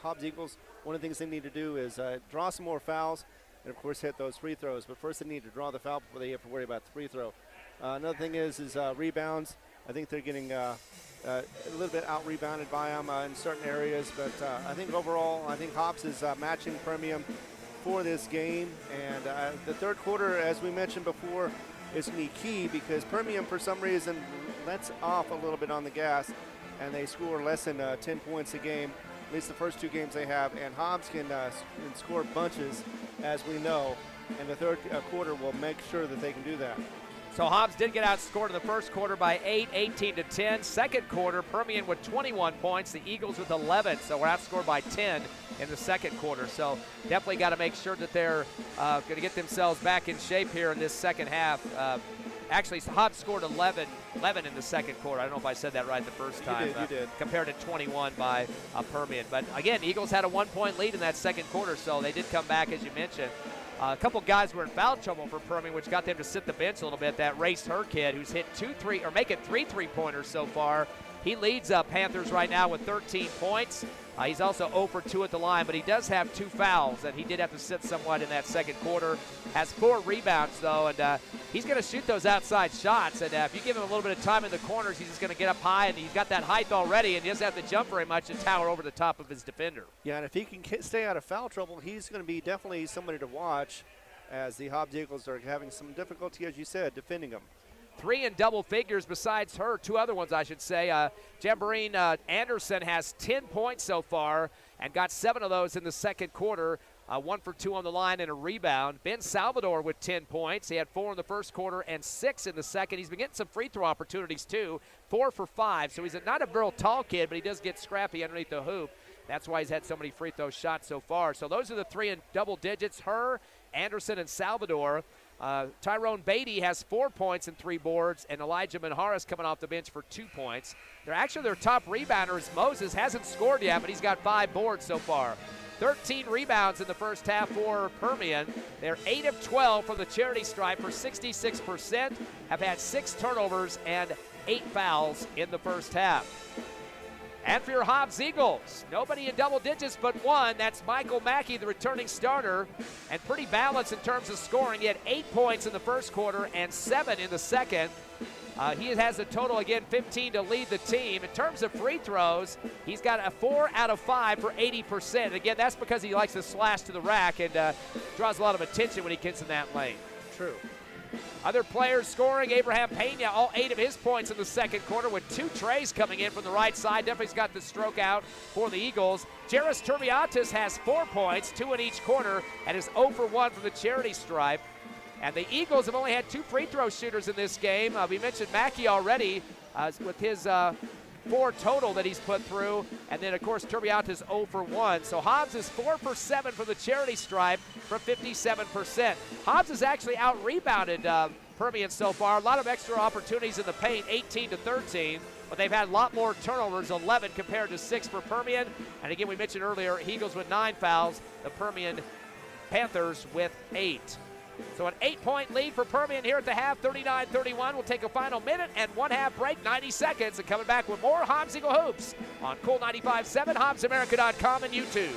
Hobbs Eagles, one of the things they need to do is draw some more fouls, and of course hit those free throws. But first they need to draw the foul before they have to worry about the free throw. Another thing is rebounds. I think they're getting a little bit out-rebounded by them in certain areas. But I think overall, I think Hobbs is matching Permian for this game. And the third quarter, as we mentioned before, is going to be key because Permian, for some reason, lets off a little bit on the gas, and they score less than 10 points a game, at least the first 2 games they have. And Hobbs can score bunches, as we know, and the third quarter will make sure that they can do that. So Hobbs did get outscored in the first quarter by 8, 18-10. Second quarter, Permian with 21 points, the Eagles with 11. So we're outscored by 10 in the second quarter. So definitely got to make sure that they're going to get themselves back in shape here in this second half. Actually, Hobbs scored 11 in the second quarter. I don't know if I said that right the first time. You did. Compared to 21 by Permian. But again, Eagles had a 1-point lead in that second quarter, so they did come back, as you mentioned. A couple guys were in foul trouble for Permian, which got them to sit the bench a little bit. That Race Her kid, who's hit 3 3-pointers so far. He leads Panthers right now with 13 points. He's also 0 for 2 at the line, but he does have 2 fouls, and he did have to sit somewhat in that second quarter. Has 4 rebounds, though, and he's going to shoot those outside shots. And if you give him a little bit of time in the corners, he's just going to get up high, and he's got that height already, and he doesn't have to jump very much and tower over the top of his defender. Yeah, and if he can stay out of foul trouble, he's going to be definitely somebody to watch, as the Hobbs Eagles are having some difficulty, as you said, defending him. 3 in double figures besides her. 2 other ones, I should say. Jamboree Anderson has 10 points so far and got 7 of those in the second quarter. 1 for 2 on the line and a rebound. Ben Salvador with 10 points. He had 4 in the first quarter and 6 in the second. He's been getting some free throw opportunities, too. 4 for 5. So he's not a real tall kid, but he does get scrappy underneath the hoop. That's why he's had so many free throw shots so far. So those are the 3 in double digits. Her, Anderson, and Salvador. Tyrone Beatty has 4 points and 3 boards, and Elijah Manharis coming off the bench for 2 points. Their top rebounder is Moses. Hasn't scored yet, but he's got 5 boards so far. 13 rebounds in the first half for Permian. They're 8 of 12 from the charity stripe for 66%. Have had 6 turnovers and 8 fouls in the first half. And for your Hobbs Eagles, nobody in double digits but 1. That's Michael Mackey, the returning starter, and pretty balanced in terms of scoring. He had 8 points in the first quarter and 7 in the second. He has a total, again, 15 to lead the team. In terms of free throws, he's got a 4 out of 5 for 80%. Again, that's because he likes to slash to the rack and draws a lot of attention when he gets in that lane. True. Other players scoring, Abraham Pena, all 8 of his points in the second quarter with 2 trays coming in from the right side. Definitely's got the stroke out for the Eagles. Jairus Turbiatis has 4 points, 2 in each quarter, and is 0 for 1 from the charity stripe. And the Eagles have only had 2 free throw shooters in this game. We mentioned Mackey already with his 4 total that he's put through. And then, of course, Turbiatis 0 for 1. So Hobbs is 4 for 7 from the charity stripe for 57%. Hobbs has actually out-rebounded Permian so far. A lot of extra opportunities in the paint, 18 to 13. But they've had a lot more turnovers, 11 compared to 6 for Permian. And again, we mentioned earlier, Eagles with 9 fouls, the Permian Panthers with 8. So an 8-point lead for Permian here at the half, 39-31. We'll take a final minute and 1/2 break, 90 seconds, and coming back with more Hobbs Eagle Hoops on Cool 95.7, HobbsAmerica.com, and YouTube.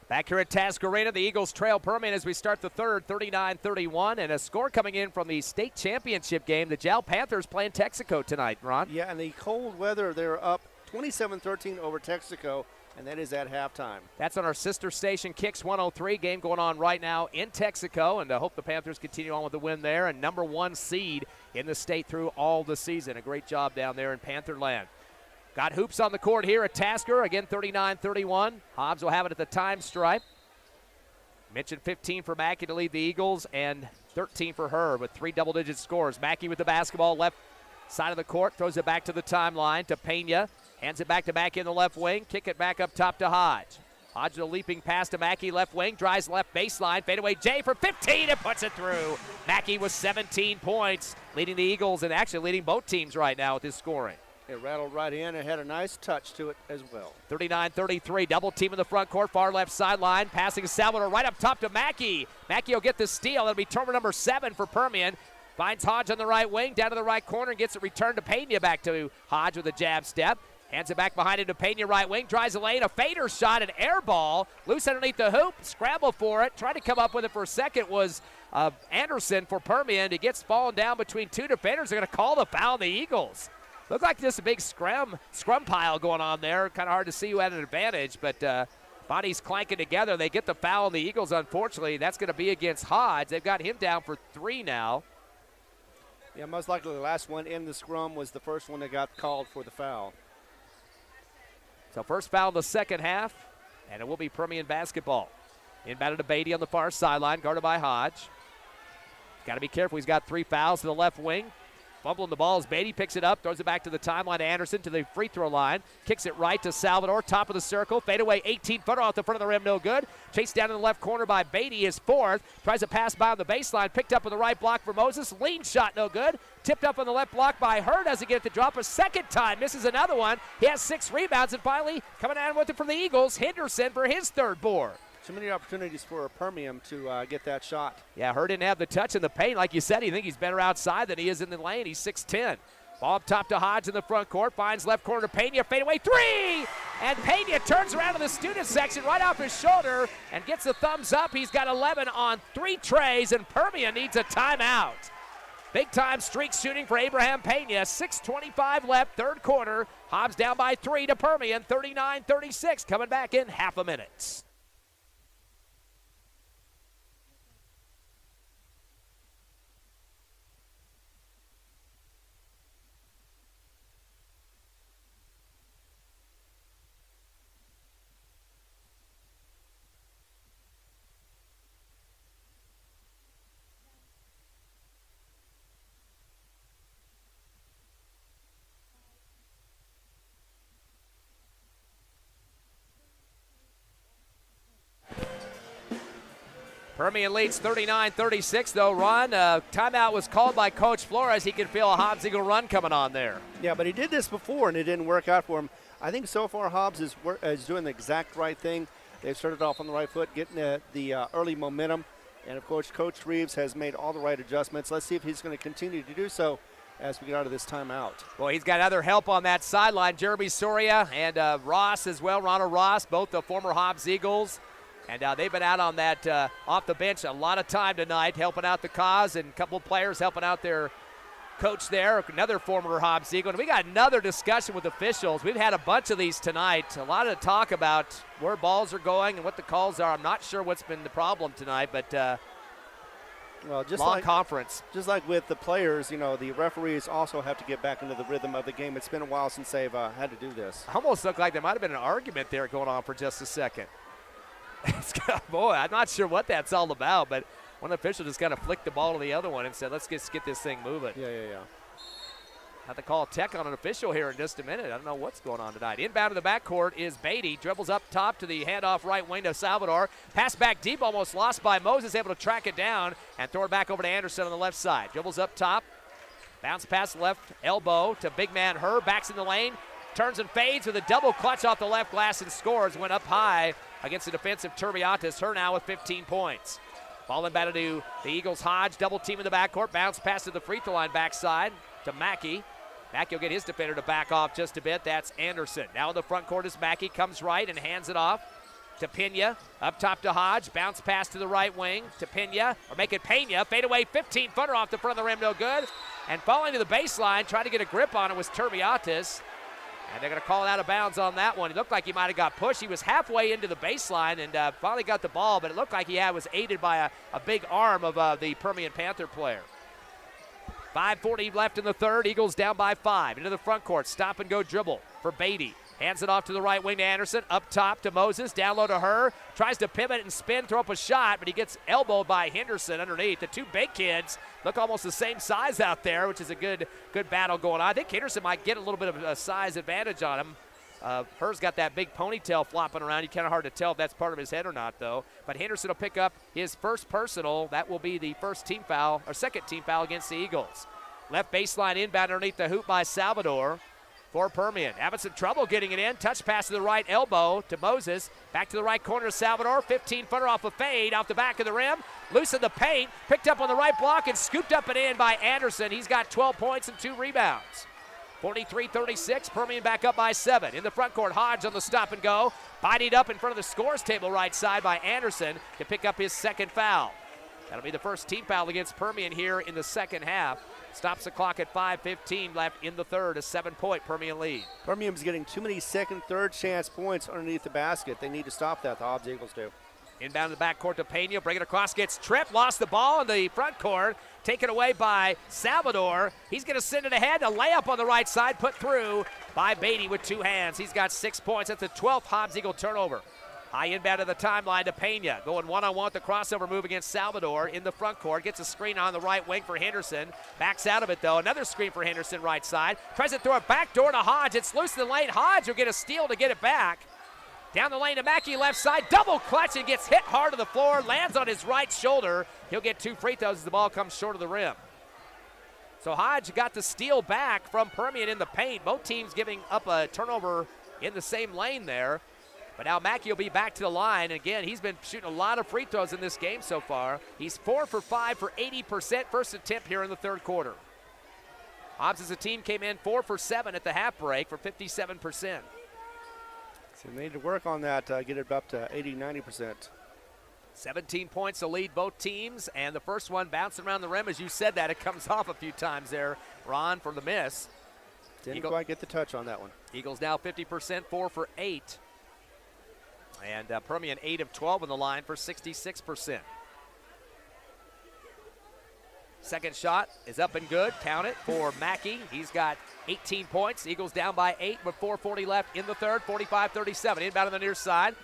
Back here at Task Arena, the Eagles trail Permian as we start the third, 39-31, and a score coming in from the state championship game. The Jal Panthers playing Texaco tonight, Ron. Yeah, and the cold weather, they're up 27-13 over Texaco, and that is at halftime. That's on our sister station, Kicks 103. Game going on right now in Texaco, and I hope the Panthers continue on with the win there. And number 1 seed in the state through all the season. A great job down there in Pantherland. Got hoops on the court here at Tasker. Again, 39-31. Hobbs will have it at the time stripe. Mentioned 15 for Mackey to lead the Eagles and 13 for her with 3 double-digit scores. Mackey with the basketball, left side of the court, throws it back to the timeline to Pena. Hands it back to Mackey in the left wing. Kick it back up top to Hodge. Hodge with a leaping pass to Mackey, left wing, drives left baseline, fadeaway Jay for 15 and puts it through. Mackey with 17 points, leading the Eagles and actually leading both teams right now with his scoring. It rattled right in and had a nice touch to it as well. 39-33, double team in the front court, far left sideline, passing to Salvador right up top to Mackey. Mackey will get the steal. That'll be turnover number 7 for Permian. Finds Hodge on the right wing, down to the right corner, and gets it returned to Pena, back to Hodge with a jab step. Hands it back behind him to Pena, right wing, drives the lane, a fader shot, an air ball, loose underneath the hoop, scramble for it, tried to come up with it for a second was Anderson for Permian. He gets fallen down between 2 defenders. They're going to call the foul on the Eagles. Looked like just a big scrum pile going on there. Kind of hard to see who had an advantage, but bodies clanking together. They get the foul on the Eagles, unfortunately. That's going to be against Hodge. They've got him down for 3 now. Yeah, most likely the last one in the scrum was the first one that got called for the foul. So first foul in the second half, and it will be Permian basketball. Inbounded to Beatty on the far sideline, guarded by Hodge. Got to be careful. He's got 3 fouls to the left wing. Fumbling the ball as Beatty picks it up, throws it back to the timeline to Anderson to the free throw line. Kicks it right to Salvador, top of the circle. Fadeaway 18-footer off the front of the rim, no good. Chased down in the left corner by Beatty, his 4th. Tries to pass by on the baseline, picked up on the right block for Moses. Lean shot, no good. Tipped up on the left block by Hurd. Doesn't get it to drop a second time. Misses another one. He has 6 rebounds, and finally coming out with it from the Eagles, Henderson for his 3rd board. So many opportunities for Permian to get that shot. Yeah, Hurd didn't have the touch in the paint. Like you said, you think he's better outside than he is in the lane. He's 6'10". Ball up top to Hodge in the front court. Finds left corner to Pena. Fadeaway 3! And Pena turns around to the student section right off his shoulder and gets a thumbs up. He's got 11 on 3 trays, and Permian needs a timeout. Big-time streak shooting for Abraham Pena. 6:25 left, 3rd quarter. Hobbs down by 3 to Permian. 39-36, coming back in half a minute. Permian leads 39-36, though. Ron, timeout was called by Coach Flores. He can feel a Hobbs Eagle run coming on there. Yeah, but he did this before, and it didn't work out for him. I think so far Hobbs is doing the exact right thing. They've started off on the right foot, getting the early momentum. And, of course, Coach Reeves has made all the right adjustments. Let's see if he's going to continue to do so as we get out of this timeout. Well, he's got other help on that sideline. Jeremy Soria and Ross as well, Ronald Ross, both the former Hobbs Eagles. And they've been out on that off the bench a lot of time tonight, helping out the cause, and a couple of players helping out their coach there, another former Hobbs Eagle. And we got another discussion with officials. We've had a bunch of these tonight. A lot of talk about where balls are going and what the calls are. I'm not sure what's been the problem tonight, but well, just long like, conference. Just like with the players, you know, the referees also have to get back into the rhythm of the game. It's been a while since they've had to do this. Almost looked like there might have been an argument there going on for just a second. Boy, I'm not sure what that's all about, but one official just kind of flicked the ball to the other one and said, let's just get this thing moving. Yeah. Have to call tech on an official here in just a minute. I don't know what's going on tonight. Inbound to the backcourt is Beatty. Dribbles up top to the handoff right wing to Salvador. Pass back deep, almost lost by Moses. Able to track it down and throw it back over to Anderson on the left side. Dribbles up top. Bounce pass left elbow to big man Herb. Backs in the lane. Turns and fades with a double clutch off the left glass and scores. Went up high against the defensive Turbiatis. Her now with 15 points. Ball inbounded to the Eagles. Hodge double team in the backcourt. Bounce pass to the free throw line backside to Mackey. Mackey will get his defender to back off just a bit. That's Anderson. Now in the front court is Mackey. Comes right and hands it off to Pena, up top to Hodge, bounce pass to the right wing to Pena, or make it Pena, fade away 15-footer off the front of the rim, no good. And falling to the baseline, trying to get a grip on it was Turbiatis. And they're going to call it out of bounds on that one. It looked like he might have got pushed. He was halfway into the baseline and finally got the ball, but it looked like he was aided by a big arm of the Permian Panther player. 5:40 left in the third. Eagles down by 5. Into the front court. Stop and go dribble for Beatty. Hands it off to the right wing to Anderson. Up top to Moses. Down low to her. Tries to pivot and spin, throw up a shot, but he gets elbowed by Henderson underneath. The two big kids look almost the same size out there, which is a good battle going on. I think Henderson might get a little bit of a size advantage on him. Her's got that big ponytail flopping around. It's kind of hard to tell if that's part of his head or not, though. But Henderson will pick up his first personal. That will be the first team foul, or second team foul against the Eagles. Left baseline inbound underneath the hoop by Salvador for Permian. Having some trouble getting it in. Touch pass to the right elbow to Moses. Back to the right corner to Salvador. 15-footer off a fade off the back of the rim. Loose in the paint. Picked up on the right block and scooped up and in by Anderson. He's got 12 points and 2 rebounds. 43-36. Permian back up by 7. In the front court, Hodge on the stop and go. Bodied up in front of the scores table right side by Anderson to pick up his second foul. That'll be the first team foul against Permian here in the second half. Stops the clock at 5:15 left in the third, a 7-point Permian lead. Permian's getting too many second, third chance points underneath the basket. They need to stop that, the Hobbs Eagles do. Inbound to the backcourt to Pena, bring it across, gets tripped, lost the ball in the front court, taken away by Salvador. He's going to send it ahead, a layup on the right side, put through by Beatty with 2 hands. He's got 6 points. That's the 12th Hobbs Eagle turnover. High inbound to the timeline to Pena. Going one-on-one with the crossover move against Salvador in the front court. Gets a screen on the right wing for Henderson. Backs out of it, though. Another screen for Henderson right side. Tries to throw it back door to Hodge. It's loose in the lane. Hodge will get a steal to get it back. Down the lane to Mackey, left side. Double clutch and gets hit hard to the floor. Lands on his right shoulder. He'll get 2 free throws as the ball comes short of the rim. So Hodge got the steal back from Permian in the paint. Both teams giving up a turnover in the same lane there. But now Mackey will be back to the line. And again, he's been shooting a lot of free throws in this game so far. He's 4 for 5 for 80%. First attempt here in the third quarter. Hobbs as a team came in 4 for 7 at the half break for 57%. So they need to work on that, get it up to 80-90%. 17 points to lead both teams. And the first one bouncing around the rim. As you said that, it comes off a few times there, Ron, for the miss. Didn't quite get the touch on that one. Eagles now 50%, 4 for 8. And Permian 8 of 12 on the line for 66%. Second shot is up and good. Count it for Mackey. He's got 18 points. Eagles down by 8 with 4:40 left in the third. 45-37. Inbound on the near side.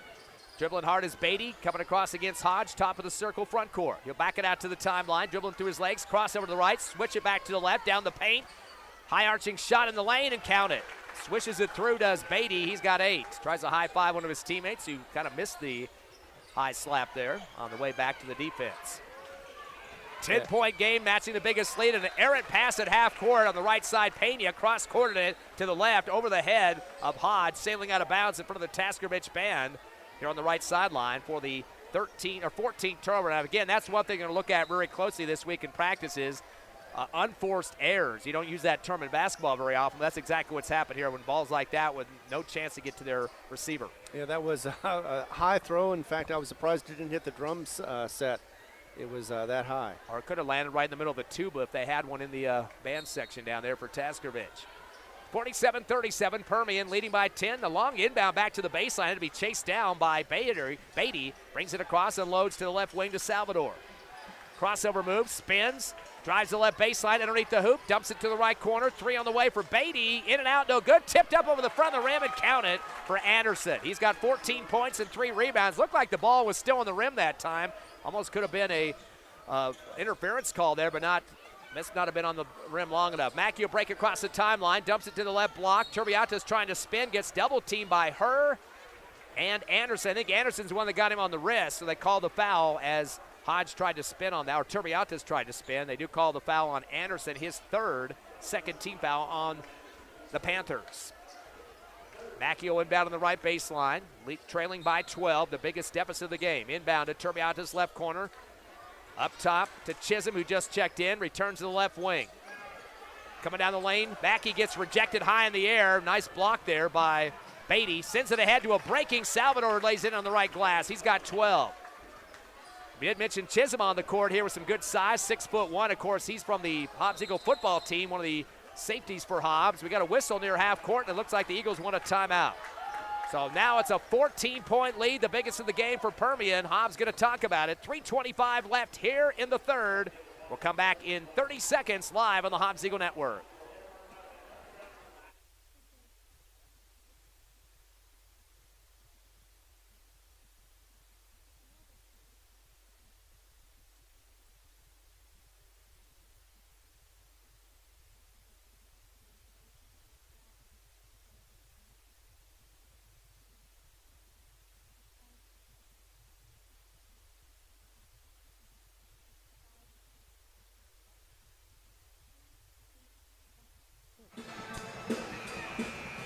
Dribbling hard is Beatty. Coming across against Hodge. Top of the circle front court. He'll back it out to the timeline. Dribbling through his legs. Cross over to the right. Switch it back to the left. Down the paint. High arching shot in the lane and count it. Swishes it through, does Beatty. He's got 8. Tries to high-five one of his teammates who kind of missed the high slap there on the way back to the defense. 10-point game, matching the biggest lead. And an errant pass at half court on the right side. Pena cross-courted it to the left over the head of Hodge, sailing out of bounds in front of the Taskervich band here on the right sideline for the 14th turnover. Now, again, that's one thing you're going to look at very closely this week in practices. Unforced errors. You don't use that term in basketball very often. That's exactly what's happened here when balls like that with no chance to get to their receiver. Yeah, that was a high throw. In fact, I was surprised it didn't hit the drum set. It was that high. Or it could have landed right in the middle of the tuba if they had one in the band section down there for Taskervich. 47-37, Permian leading by 10. The long inbound back to the baseline had to be chased down by Beatty. Brings it across and loads to the left wing to Salvador. Crossover move, spins, drives the left baseline underneath the hoop, dumps it to the right corner. 3 on the way for Beatty. In and out, no good. Tipped up over the front of the rim and count it for Anderson. He's got 14 points and 3 rebounds. Looked like the ball was still on the rim that time. Almost could have been a interference call there, but must not have been on the rim long enough. Mackey will break across the timeline, dumps it to the left block. Turbiatis trying to spin, gets double teamed by her and Anderson. I think Anderson's the one that got him on the wrist, so they call the foul as Hodge tried to spin on that, or Turbiatis tried to spin. They do call the foul on Anderson, his second team foul on the Panthers. Mackey will inbound on the right baseline, trailing by 12, the biggest deficit of the game. Inbound to Turbiatis left corner. Up top to Chisholm, who just checked in, returns to the left wing. Coming down the lane, Mackey gets rejected high in the air. Nice block there by Beatty sends it ahead to a breaking Salvador, lays in on the right glass. He's got 12. We did mention Chisholm on the court here with some good size, 6'1". Of course, he's from the Hobbs Eagle football team, one of the safeties for Hobbs. We got a whistle near half court, and it looks like the Eagles want a timeout. So now it's a 14-point lead, the biggest of the game for Permian. Hobbs going to talk about it. 3:25 left here in the third. We'll come back in 30 seconds live on the Hobbs Eagle Network.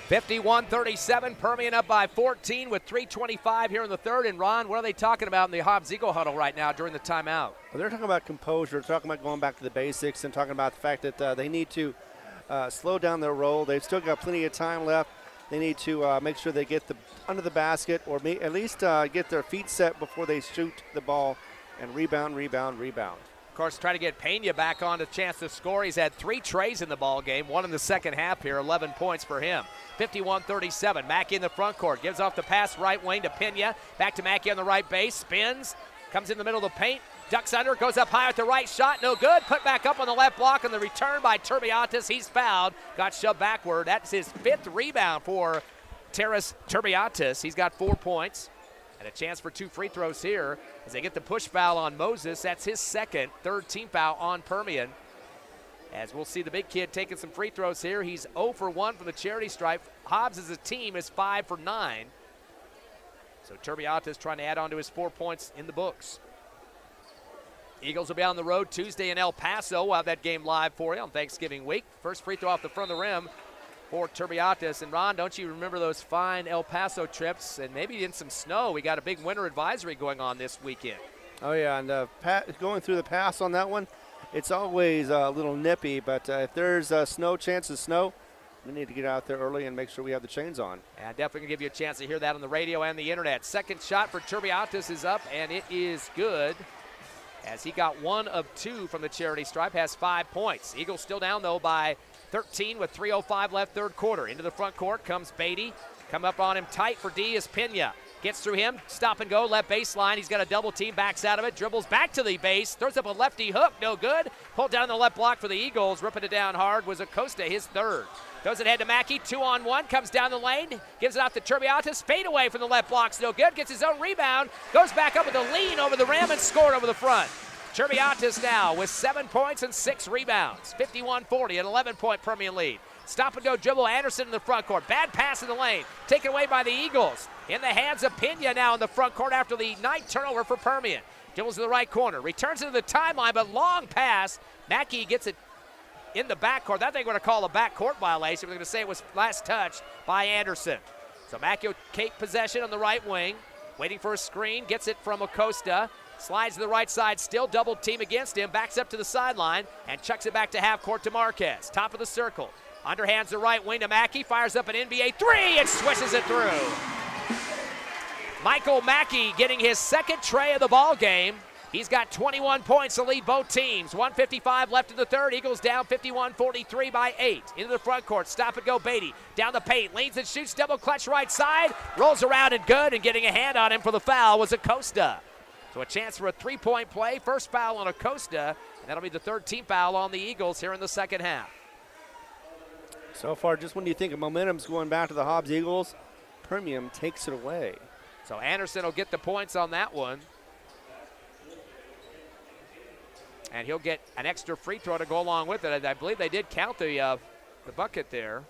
(51-37), Permian up by 14 with 3:25 here in the third. And Ron, what are they talking about in the Hobbs Eagle huddle right now during the timeout? Well, they're talking about composure, talking about going back to the basics, and talking about the fact that they need to slow down their roll. They've still got plenty of time left. They need to make sure they get under the basket, or at least get their feet set before they shoot the ball and rebound. Of course, try to get Pena back on a chance to score. He's had 3 trays in the ball game, 1 in the second half here, 11 points for him. 51-37, Mackey in the front court, gives off the pass right wing to Pena, back to Mackey on the right base, spins, comes in the middle of the paint, ducks under, goes up high with the right shot, no good, put back up on the left block on the return by Turbiatis. He's fouled, got shoved backward. That's his 5th rebound for Terrace Turbiatis. He's got 4 points. And a chance for 2 free throws here as they get the push foul on Moses. That's his second, 3rd team foul on Permian. As we'll see the big kid taking some free throws here. He's 0 for 1 from the charity stripe. Hobbs as a team is 5 for 9. So Turbiatis trying to add on to his 4 points in the books. Eagles will be on the road Tuesday in El Paso. We'll have that game live for you on Thanksgiving week. First free throw off the front of the rim for Turbiatis. And Ron, don't you remember those fine El Paso trips and maybe in some snow? We got a big winter advisory going on this weekend. Oh yeah, and going through the pass on that one, it's always a little nippy, but if there's chance of snow, we need to get out there early and make sure we have the chains on. And definitely going to give you a chance to hear that on the radio and the internet. Second shot for Turbiatis is up, and it is good, as he got 1 of 2 from the charity stripe, has 5 points. Eagles still down, though, by 13 with 3:05 left third quarter. Into the front court comes Beatty. Come up on him tight for D is Pena. Gets through him, stop and go, left baseline. He's got a double team, backs out of it, dribbles back to the base, throws up a lefty hook, no good. Pulled down the left block for the Eagles, ripping it down hard was Acosta, his 3rd. Throws it ahead to Mackey, 2-on-1, comes down the lane, gives it out to Turbiatis, fade away from the left block's no good, gets his own rebound, goes back up with a lean over the rim and scored over the front. Turbiatis now with 7 points and 6 rebounds. 51-40, an 11-point Permian lead. Stop and go dribble, Anderson in the front court. Bad pass in the lane, taken away by the Eagles. In the hands of Pena now in the front court after the 9th turnover for Permian. Dribbles to the right corner, returns it to the timeline, but long pass. Mackey gets it in the backcourt. That they're going to call a backcourt violation. We're going to say it was last touched by Anderson. So Mackey will take possession on the right wing, waiting for a screen, gets it from Acosta. Slides to the right side, still double team against him, backs up to the sideline, and chucks it back to half court to Marquez. Top of the circle. Underhands the right wing to Mackey, fires up an NBA 3 and swishes it through. Michael Mackey getting his 2nd tray of the ball game. He's got 21 points to lead both teams. 1:55 left in the third. Eagles down 51-43 by 8. Into the front court, stop and go Beatty. Down the paint, leans and shoots, double clutch right side. Rolls around and good, and getting a hand on him for the foul was Acosta. So a chance for a 3-point play. First foul on Acosta, and that'll be the 3rd team foul on the Eagles here in the second half. So far, just when you think of momentum's going back to the Hobbs Eagles, Permian takes it away. So Anderson will get the points on that one. And he'll get an extra free throw to go along with it. I believe they did count the bucket there.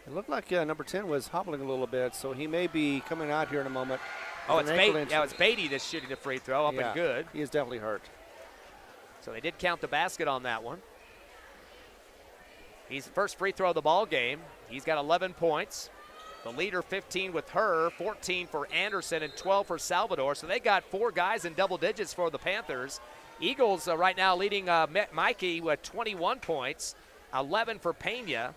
It looked like number 10 was hobbling a little bit, so he may be coming out here in a moment. Oh, it's Beatty. Yeah, it's Beatty that's shooting the free throw, up and good. He is definitely hurt. So they did count the basket on that one. He's the first free throw of the ball game. He's got 11 points. The leader 15 with her, 14 for Anderson, and 12 for Salvador. So they got 4 guys in double digits for the Panthers. Eagles right now leading Mikey with 21 points, 11 for Pena.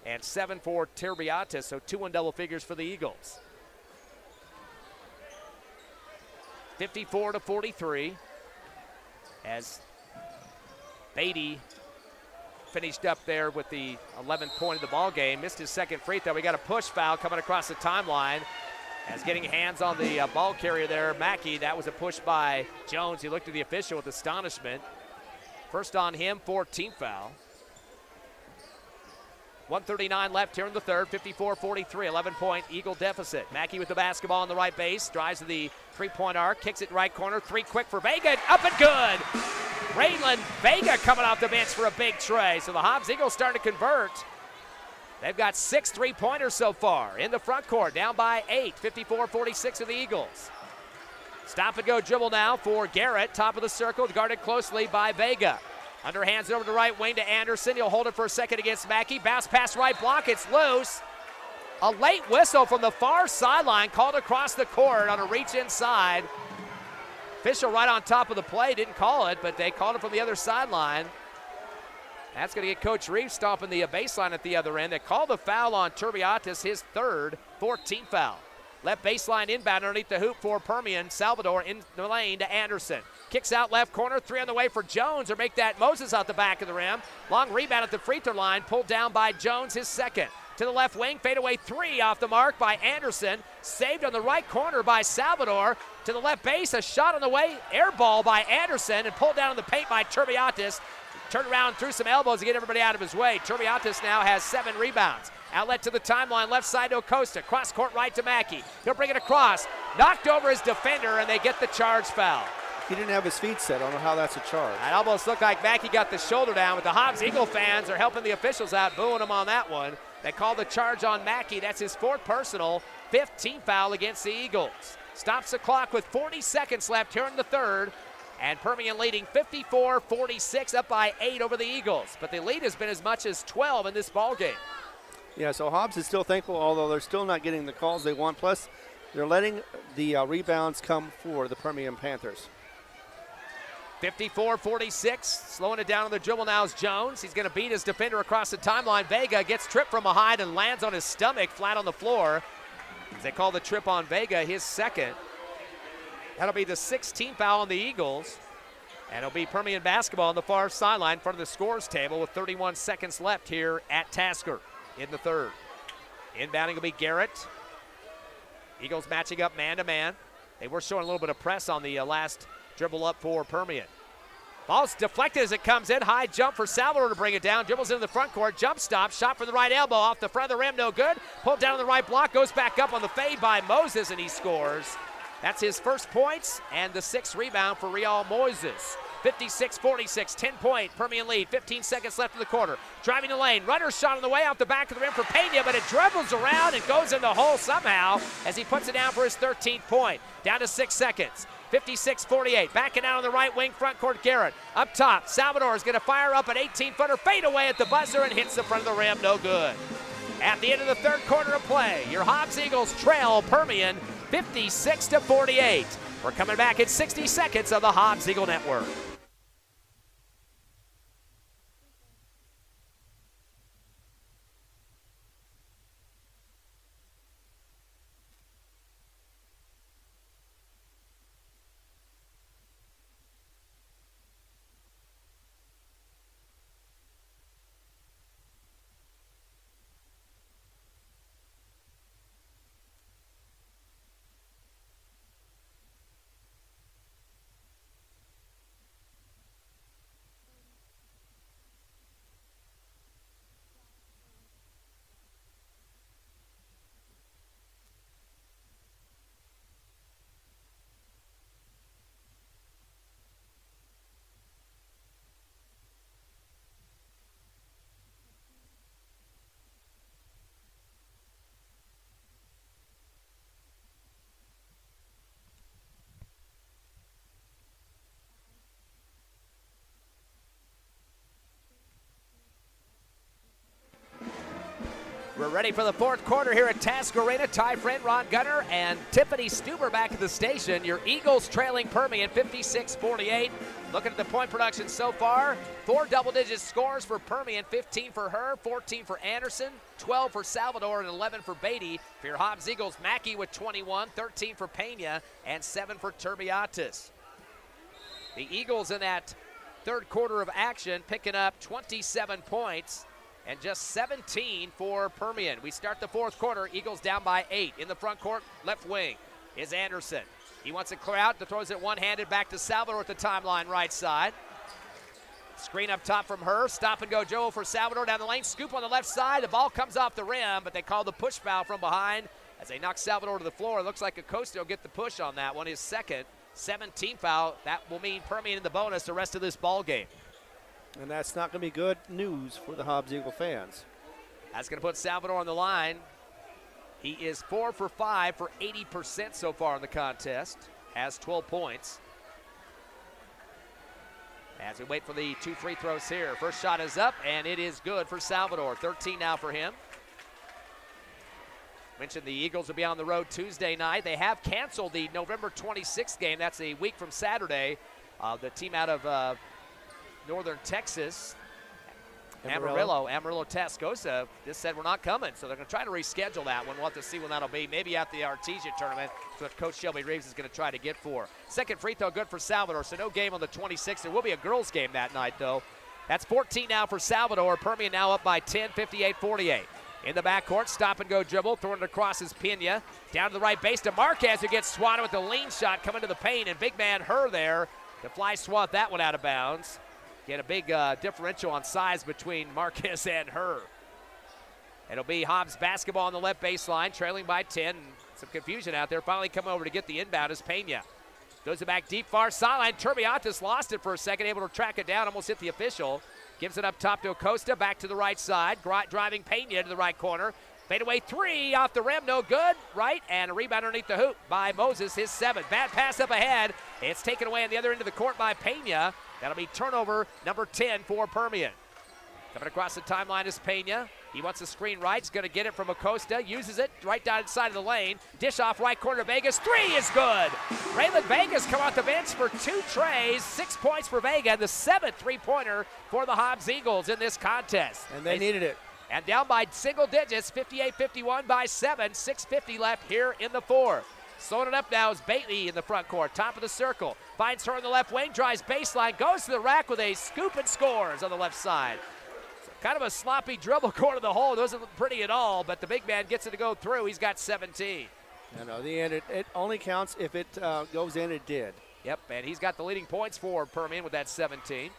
and 7 for Turbiatis, so 2 in double figures for the Eagles. 54-43 as Beatty finished up there with the 11th point of the ball game. Missed his second free throw. We got a push foul coming across the timeline as getting hands on the ball carrier there, Mackey. That was a push by Jones. He looked at the official with astonishment. First on him, 14th foul. 1:39 left here in the third, 54-43, 11-point Eagle deficit. Mackey with the basketball on the right base, drives to the three-point arc, kicks it right corner, three quick for Vega, up and good! Raylan Vega coming off the bench for a big tray. So the Hobbs Eagles starting to convert. They've got 6 three-pointers so far in the front court, down by 8, 54-46 of the Eagles. Stop and go dribble now for Garrett, top of the circle, guarded closely by Vega. Underhands it over the right wing to Anderson. He'll hold it for a second against Mackey. Bounce pass right block. It's loose. A late whistle from the far sideline called across the court on a reach inside. Official right on top of the play didn't call it, but they called it from the other sideline. That's going to get Coach Reeves stomping the baseline at the other end. They called the foul on Turbiatis, his third, 14th foul. Left baseline inbound underneath the hoop for Permian. Salvador in the lane to Anderson. Kicks out left corner, 3 on the way for Jones, or make that Moses out the back of the rim. Long rebound at the free throw line, pulled down by Jones, his second. To the left wing, fadeaway 3 off the mark by Anderson. Saved on the right corner by Salvador. To the left base, a shot on the way, air ball by Anderson, and pulled down in the paint by Turbiatis. Turned around, threw some elbows to get everybody out of his way. Turbiatis now has 7 rebounds. Outlet to the timeline, left side to Acosta. Cross court right to Mackey. He'll bring it across. Knocked over his defender, and they get the charge foul. He didn't have his feet set. I don't know how that's a charge. It almost looked like Mackey got the shoulder down, but the Hobbs Eagle fans are helping the officials out, booing him on that one. They call the charge on Mackey. That's his 4th personal, 15th foul against the Eagles. Stops the clock with 40 seconds left here in the third. And Permian leading 54-46, up by 8 over the Eagles. But the lead has been as much as 12 in this ball game. Yeah, so Hobbs is still thankful, although they're still not getting the calls they want. Plus, they're letting the rebounds come for the Permian Panthers. 54-46, slowing it down on the dribble now is Jones. He's going to beat his defender across the timeline. Vega gets tripped from behind and lands on his stomach flat on the floor. They call the trip on Vega, his second. That'll be the 16th foul on the Eagles. And it'll be Permian basketball on the far sideline in front of the scores table with 31 seconds left here at Tasker in the third. Inbounding will be Garrett. Eagles matching up man-to-man. They were showing a little bit of press on the last dribble up for Permian. Ball's deflected as it comes in. High jump for Salvador to bring it down. Dribbles into the front court. Jump stop. Shot from the right elbow off the front of the rim. No good. Pulled down on the right block. Goes back up on the fade by Moses, and he scores. That's his first points and the 6th rebound for Real Moses. 56-46, 10-point Permian lead, 15 seconds left in the quarter. Driving the lane, runner shot on the way off the back of the rim for Pena, but it dribbles around and goes in the hole somehow as he puts it down for his 13th point. Down to 6 seconds. 56-48, backing out on the right wing, front court Garrett. Up top, Salvador is going to fire up an 18-footer, fade away at the buzzer and hits the front of the rim, no good. At the end of the third quarter of play, your Hobbs Eagles trail Permian 56-48. We're coming back in 60 seconds on the Hobbs Eagle Network. We're ready for the fourth quarter here at Task Arena. Ty Friend, Ron Gunner, and Tiffany Stuber back at the station. Your Eagles trailing Permian 56-48. Looking at the point production so far, 4 double-digit scores for Permian, 15 for her, 14 for Anderson, 12 for Salvador, and 11 for Beatty. For your Hobbs Eagles, Mackey with 21, 13 for Pena, and 7 for Turbiatis. The Eagles in that third quarter of action picking up 27 points. And just 17 for Permian. We start the fourth quarter. Eagles down by 8. In the front court, left wing is Anderson. He wants it clear out. Throws it one-handed back to Salvador at the timeline right side. Screen up top from her. Stop and go Joe for Salvador down the lane. Scoop on the left side. The ball comes off the rim, but they call the push foul from behind as they knock Salvador to the floor. It looks like Acosta will get the push on that one. His second, 17th foul. That will mean Permian in the bonus the rest of this ball game. And that's not going to be good news for the Hobbs Eagle fans. That's going to put Salvador on the line. He is 4 for 5 for 80% so far in the contest. Has 12 points. As we wait for the 2 free throws here. First shot is up, and it is good for Salvador. 13 now for him. Mentioned the Eagles will be on the road Tuesday night. They have canceled the November 26th game. That's a week from Saturday. The team out of Northern Texas, Amarillo, Tascosa, just said we're not coming. So they're going to try to reschedule that one. We'll have to see when that'll be. Maybe at the Artesia tournament. That's what Coach Shelby Reeves is going to try to get for. Second free throw good for Salvador, so no game on the 26th. There will be a girls game that night, though. That's 14 now for Salvador. Permian now up by 10, 58-48. In the backcourt, stop and go dribble, throwing it across is Pena. Down to the right base to Marquez, who gets swatted with a lean shot coming to the paint, and big man her there to fly swat that one out of bounds. Get a big differential on size between Marquez and her. It'll be Hobbs basketball on the left baseline, trailing by 10. Some confusion out there. Finally coming over to get the inbound is Pena. Goes it back deep far sideline. Turbiatis lost it for a second, able to track it down, almost hit the official. Gives it up top to Acosta, back to the right side. Driving Pena to the right corner. Fadeaway 3 off the rim, no good. Right, and a rebound underneath the hoop by Moses, his 7th. Bad pass up ahead. It's taken away on the other end of the court by Pena. That'll be turnover number 10 for Permian. Coming across the timeline is Pena. He wants a screen right. He's going to get it from Acosta. Uses it right down inside of the lane. Dish off right corner Vegas. 3 is good. Raylan Vegas come off the bench for 2 trays. 6 points for Vega. The 7th three-pointer for the Hobbs Eagles in this contest. And they needed it. And down by single digits, 58-51 by 7. 6:50 left here in the fourth. Slowing it up now is Bailey in the front court, top of the circle. Finds her in the left wing, drives baseline, goes to the rack with a scoop and scores on the left side. So kind of a sloppy dribble going to the hole. It doesn't look pretty at all, but the big man gets it to go through. He's got 17. I know, the end, it only counts if it goes in. It did. Yep, and he's got the leading points for Permian with that 17.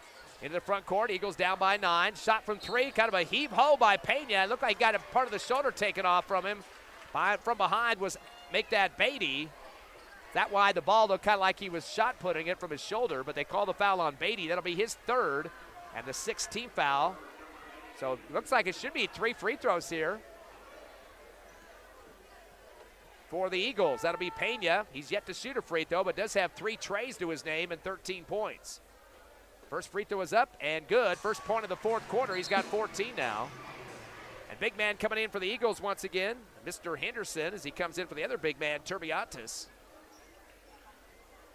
Into the front court, Eagles down by 9. Shot from 3, kind of a heave-ho by Pena. It looked like he got a part of the shoulder taken off from him. From behind was make that Beatty. That why the ball looked kind of like he was shot putting it from his shoulder, but they call the foul on Beatty. That'll be his 3rd and the 16th foul. So it looks like it should be 3 free throws here for the Eagles. That'll be Pena. He's yet to shoot a free throw, but does have 3 trays to his name and 13 points. First free throw is up and good. First point of the fourth quarter. He's got 14 now. And big man coming in for the Eagles once again, Mr. Henderson, as he comes in for the other big man, Turbiatis.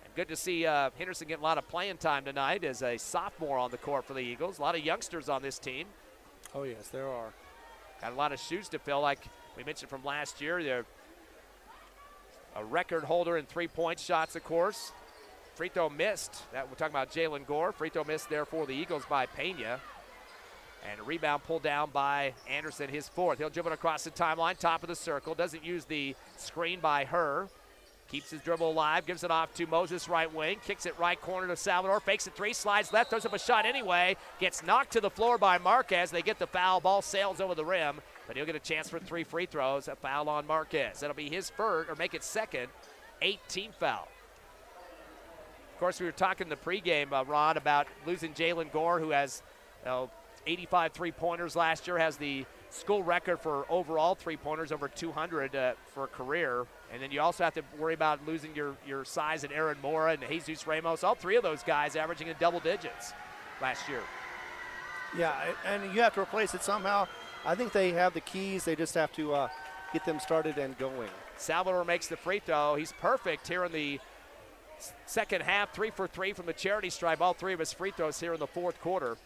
And good to see Henderson getting a lot of playing time tonight as a sophomore on the court for the Eagles. A lot of youngsters on this team. Oh, yes, there are. Got a lot of shoes to fill, like we mentioned from last year. They're a record holder in three-point shots, of course. Free throw missed. That we're talking about Jalen Gore. Free throw missed there for the Eagles by Pena. And a rebound pulled down by Anderson, his 4th. He'll dribble across the timeline, top of the circle. Doesn't use the screen by her. Keeps his dribble alive, gives it off to Moses, right wing. Kicks it right corner to Salvador. Fakes it 3, slides left, throws up a shot anyway. Gets knocked to the floor by Marquez. They get the foul. Ball sails over the rim. But he'll get a chance for 3 free throws. A foul on Marquez. That'll be his 1st, or make it 2nd, 18th foul. Of course, we were talking in the pregame, Ron, about losing Jalen Gore, who has 85 three-pointers last year, has the school record for overall three-pointers, over 200 for a career. And then you also have to worry about losing your size in Aaron Mora and Jesus Ramos. All 3 of those guys averaging in double digits last year. Yeah, and you have to replace it somehow. I think they have the keys. They just have to get them started and going. Salvador makes the free throw. He's perfect here in the second half, 3 for 3 from the charity stripe. All 3 of his free throws here in the fourth quarter.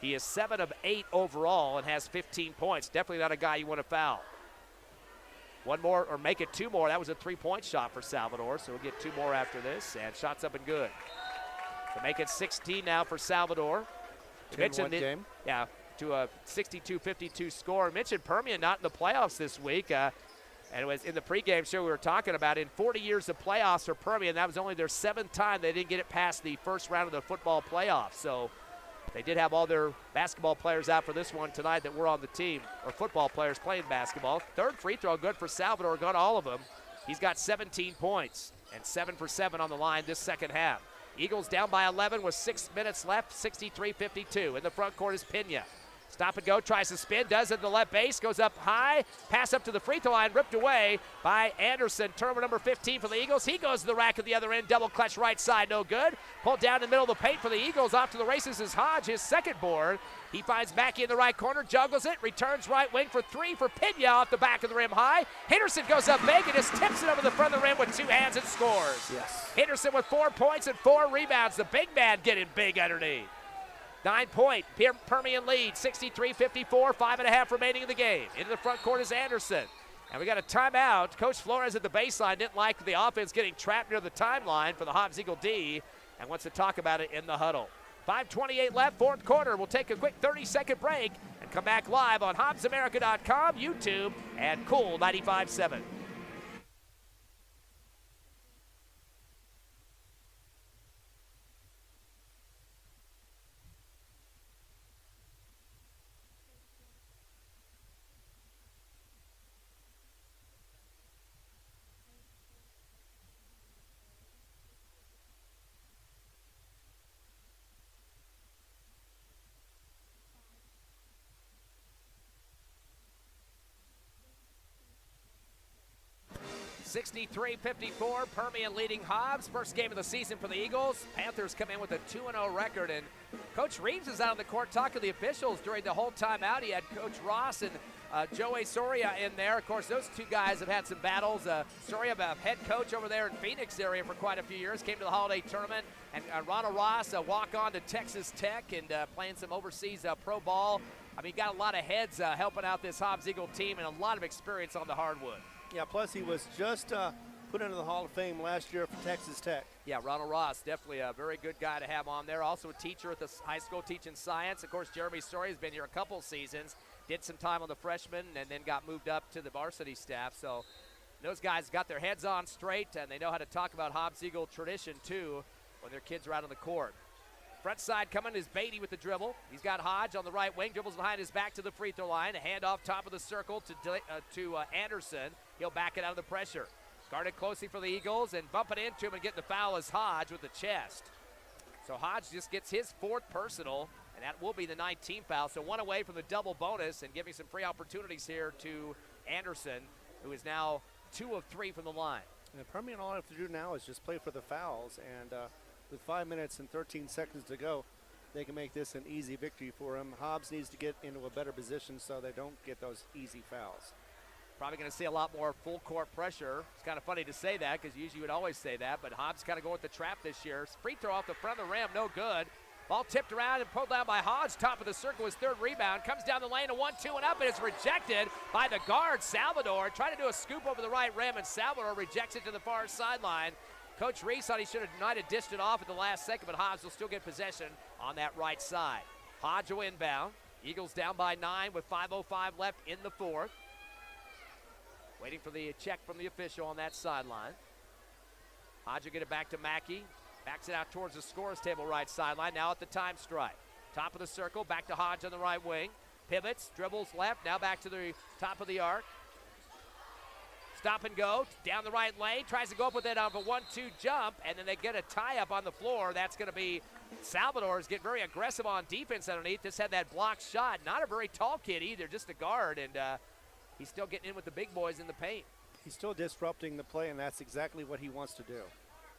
He is 7 of 8 overall and has 15 points. Definitely not a guy you want to foul. One more, or make it 2 more. That was a 3-point shot for Salvador, so we'll get 2 more after this, and shots up and good. To make it 16 now for Salvador. 10-1 game. Yeah, to a 62-52 score. I mentioned Permian not in the playoffs this week. And it was in the pregame show we were talking about. In 40 years of playoffs for Permian, that was only their 7th time they didn't get it past the first round of the football playoffs. So they did have all their basketball players out for this one tonight that were on the team, or football players playing basketball. 3rd free throw good for Salvador, got all of them. He's got 17 points and 7 for 7 on the line this second half. Eagles down by 11 with 6 minutes left, 63-52. In the front court is Pena. Stop and go, tries to spin, does it in the left base, goes up high, pass up to the free throw line, ripped away by Anderson, turnover number 15 for the Eagles. He goes to the rack at the other end, double clutch right side, no good. Pulled down in the middle of the paint for the Eagles, off to the races is Hodge, his second board. He finds Mackey in the right corner, juggles it, returns right wing for 3 for Pena off the back of the rim high. Henderson goes up big and just tips it over the front of the rim with 2 hands and scores. Yes. Henderson with 4 points and 4 rebounds. The big man getting big underneath. 9-point Permian lead, 63-54, 5.5 remaining in the game. Into the front court is Anderson. And we got a timeout. Coach Flores at the baseline didn't like the offense getting trapped near the timeline for the Hobbs Eagle D and wants to talk about it in the huddle. 5:28 left, fourth quarter. We'll take a quick 30-second break and come back live on HobbsAmerica.com, YouTube, and Cool 95.7. (63-54), Permian leading Hobbs. First game of the season for the Eagles. Panthers come in with a 2-0 record, and Coach Reeves is out on the court talking to the officials during the whole timeout. He had Coach Ross and Joey Soria in there. Of course, those 2 guys have had some battles. Soria, a head coach over there in Phoenix area for quite a few years, came to the holiday tournament. And Ronald Ross, walk on to Texas Tech and playing some overseas pro ball. I mean, got a lot of heads helping out this Hobbs Eagle team and a lot of experience on the hardwood. Yeah, plus he was just put into the Hall of Fame last year for Texas Tech. Yeah, Ronald Ross, definitely a very good guy to have on there. Also a teacher at the high school teaching science. Of course, Jeremy Story has been here a couple seasons. Did some time on the freshman and then got moved up to the varsity staff. So those guys got their heads on straight, and they know how to talk about Hobbs Eagle tradition, too, when their kids are out on the court. Front side coming is Beatty with the dribble. He's got Hodge on the right wing, dribbles behind his back to the free throw line. A handoff top of the circle to Anderson. He'll back it out of the pressure. Guarded closely for the Eagles, and bumping into him and getting the foul is Hodge with the chest. So Hodge just gets his 4th personal, and that will be the 19th foul. So 1 away from the double bonus and giving some free opportunities here to Anderson, who is now 2 of 3 from the line. And Permian, all I have to do now is just play for the fouls, and with 5 minutes and 13 seconds to go, they can make this an easy victory for him. Hobbs needs to get into a better position so they don't get those easy fouls. Probably going to see a lot more full court pressure. It's kind of funny to say that because usually you would always say that, but Hobbs kind of going with the trap this year. Free throw off the front of the rim, no good. Ball tipped around and pulled down by Hodge, top of the circle, his 3rd rebound. Comes down the lane, a 1-2 and up, and it's rejected by the guard, Salvador. Trying to do a scoop over the right rim, and Salvador rejects it to the far sideline. Coach Reese thought he might have dished it off at the last second, but Hodge will still get possession on that right side. Hodge will inbound. Eagles down by 9 with 5:05 left in the 4th. Waiting for the check from the official on that sideline. Hodge will get it back to Mackey. Backs it out towards the scorer's table right sideline. Now at the time strike. Top of the circle, back to Hodge on the right wing. Pivots, dribbles left, now back to the top of the arc. Stop and go, down the right lane. Tries to go up with it on a 1-2 jump, and then they get a tie-up on the floor. That's going to be Salvador's getting very aggressive on defense underneath. Just had that blocked shot. Not a very tall kid either, just a guard, and he's still getting in with the big boys in the paint. He's still disrupting the play, and that's exactly what he wants to do.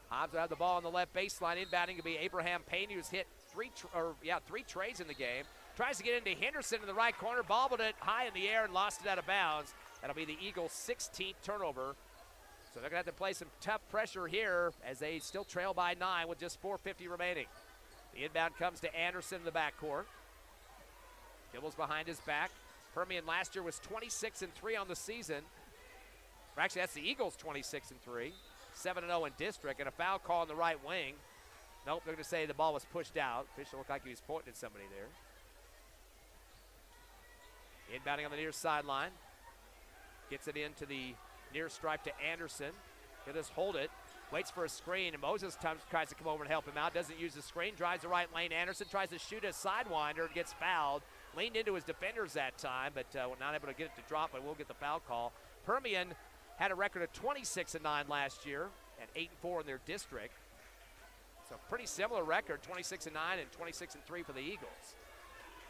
Hobbs will have the ball on the left baseline. Inbounding to be Abraham Payne, who's hit three trades in the game. Tries to get into Henderson in the right corner, bobbled it high in the air and lost it out of bounds. That'll be the Eagles' 16th turnover. So they're going to have to play some tough pressure here as they still trail by 9 with just 4:50 remaining. The inbound comes to Anderson in the backcourt. Dribbles behind his back. Permian last year was 26-3 on the season. Or actually, that's the Eagles 26-3. 7-0 in district, and a foul call on the right wing. Nope, they're going to say the ball was pushed out. Official looked like he was pointing at somebody there. Inbounding on the near sideline. Gets it into the near stripe to Anderson. He'll just hold it. Waits for a screen, and Moses tries to come over and help him out. Doesn't use the screen. Drives the right lane. Anderson tries to shoot a sidewinder and gets fouled. Leaned into his defenders that time, but not able to get it to drop, but will get the foul call. Permian had a record of 26-9 last year and 8-4 in their district. So pretty similar record, 26-9 and 26-3 for the Eagles.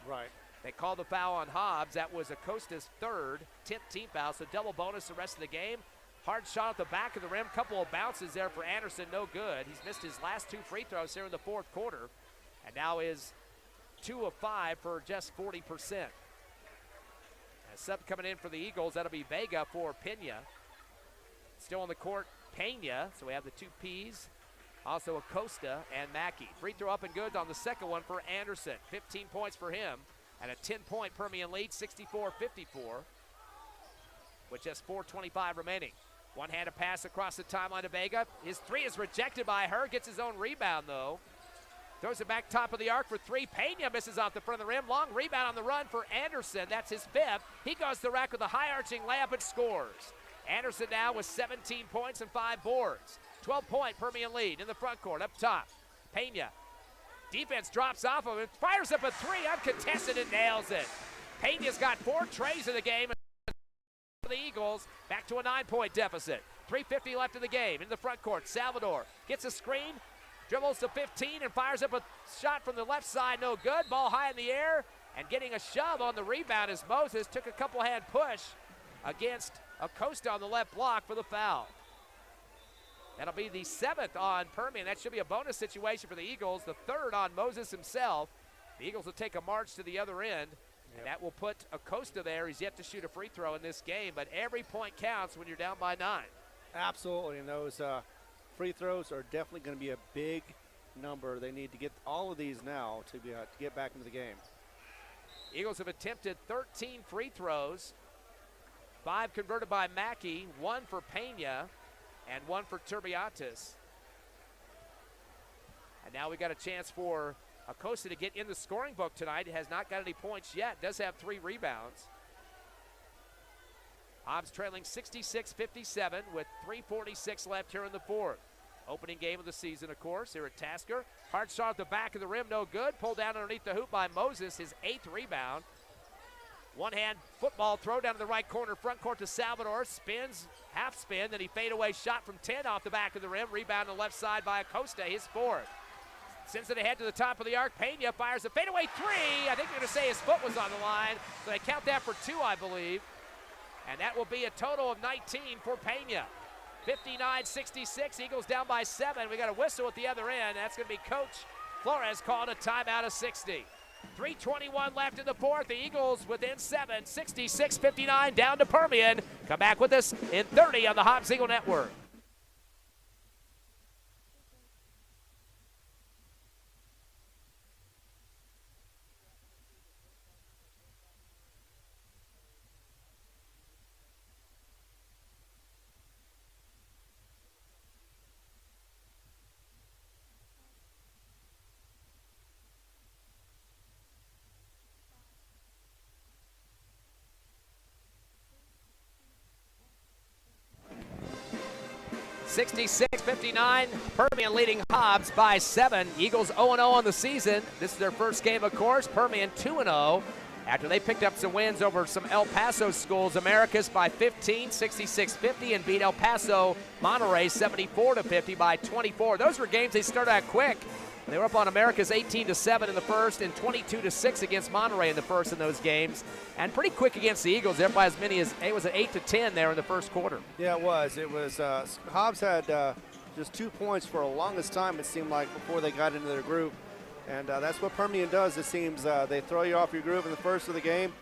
Right. They called the foul on Hobbs. That was Acosta's 3rd, 10th team foul, so double bonus the rest of the game. Hard shot at the back of the rim. Couple of bounces there for Anderson, no good. He's missed his last 2 free throws here in the 4th quarter, and now is 2 of 5 for just 40%. A sub coming in for the Eagles, that'll be Vega for Pena. Still on the court, Pena, so we have the 2 Ps. Also Acosta and Mackey. Free throw up and good on the second one for Anderson. 15 points for him, and a 10-point Permian lead, 64-54, with just 4:25 remaining. One-handed pass across the timeline to Vega. His 3 is rejected by her, gets his own rebound though. Throws it back top of the arc for 3. Pena misses off the front of the rim. Long rebound on the run for Anderson. That's his 5th. He goes to the rack with a high-arching layup and scores. Anderson now with 17 points and 5 boards. 12-point Permian lead in the front court up top. Pena. Defense drops off of him. Fires up a 3 uncontested and nails it. Pena's got 4 trays in the game. For the Eagles, back to a 9-point deficit. 3:50 left in the game in the front court. Salvador gets a screen. Dribbles to 15 and fires up a shot from the left side, no good. Ball high in the air, and getting a shove on the rebound as Moses took a couple-hand push against Acosta on the left block for the foul. That'll be the 7th on Permian. That should be a bonus situation for the Eagles. The 3rd on Moses himself. The Eagles will take a march to the other end, and that will put Acosta there. He's yet to shoot a free throw in this game, but every point counts when you're down by 9. Absolutely, and those free throws are definitely going to be a big number. They need to get all of these now to get back into the game. Eagles have attempted 13 free throws, 5 converted by Mackey, 1 for Pena, and 1 for Turbiatis. And now we got a chance for Acosta to get in the scoring book tonight. He has not got any points yet, does have 3 rebounds. Hobbs trailing 66-57 with 3:46 left here in the 4th. Opening game of the season, of course, here at Tasker. Hard shot at the back of the rim, no good. Pulled down underneath the hoop by Moses, his 8th rebound. One-hand football throw down to the right corner, front court to Salvador. Spins, half spin, then he fadeaway shot from 10 off the back of the rim. Rebound on the left side by Acosta, his 4th. Sends it ahead to the top of the arc. Pena fires a fadeaway 3. I think they're going to say his foot was on the line, so they count that for 2, I believe. And that will be a total of 19 for Pena. 59-66, Eagles down by 7. We got a whistle at the other end. That's going to be Coach Flores calling a timeout of 60. 3:21 left in the 4th. The Eagles within 7, 66-59 down to Permian. Come back with us in 30 on the Hobbs Eagle Network. (66-59), Permian leading Hobbs by 7. Eagles 0-0 on the season. This is their first game, of course. Permian 2-0 after they picked up some wins over some El Paso schools. Americas by 15, 66-50, and beat El Paso Monterey 74-50 by 24. Those were games they started out quick. They were up on Americas 18-7 in the first and 22-6 against Monterey in the first in those games. And pretty quick against the Eagles. They're by as many as, it was an 8-10 there in the first quarter. Yeah, it was. Hobbs had just 2 points for the longest time, it seemed like, before they got into their group. And that's what Permian does, it seems. They throw you off your groove in the first of the game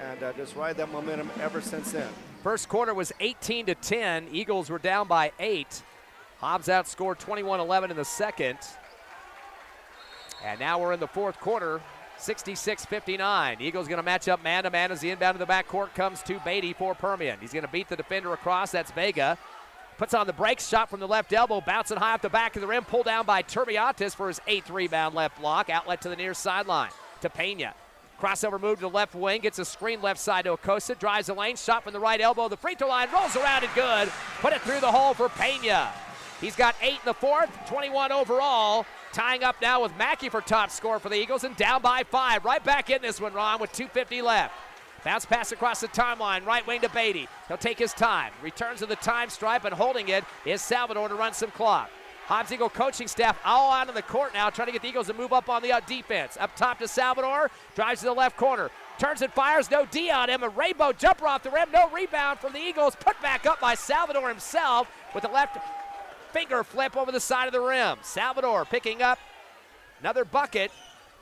and just ride that momentum ever since then. First quarter was 18-10. Eagles were down by 8. Hobbs outscored 21-11 in the second. And now we're in the fourth quarter, 66-59. Eagles going to match up man-to-man as the inbound to the backcourt comes to Beatty for Permian. He's going to beat the defender across. That's Vega. Puts on the brakes, shot from the left elbow, bouncing high off the back of the rim, pulled down by Turbiatis for his 8th rebound left block. Outlet to the near sideline to Pena. Crossover move to the left wing, gets a screen left side to Acosta, drives the lane, shot from the right elbow, the free throw line, rolls around and good. Put it through the hole for Pena. He's got 8 in the fourth, 21 overall. Tying up now with Mackey for top scorer for the Eagles and down by 5. Right back in this one, Ron, with 2:50 left. Bounce pass across the timeline, right wing to Beatty. He'll take his time. Returns to the time stripe, and holding it is Salvador to run some clock. Hobbs Eagle coaching staff all out on the court now, trying to get the Eagles to move up on the defense. Up top to Salvador, drives to the left corner. Turns and fires, no D on him. A rainbow jumper off the rim, no rebound from the Eagles. Put back up by Salvador himself with the left finger flip over the side of the rim. Salvador picking up another bucket.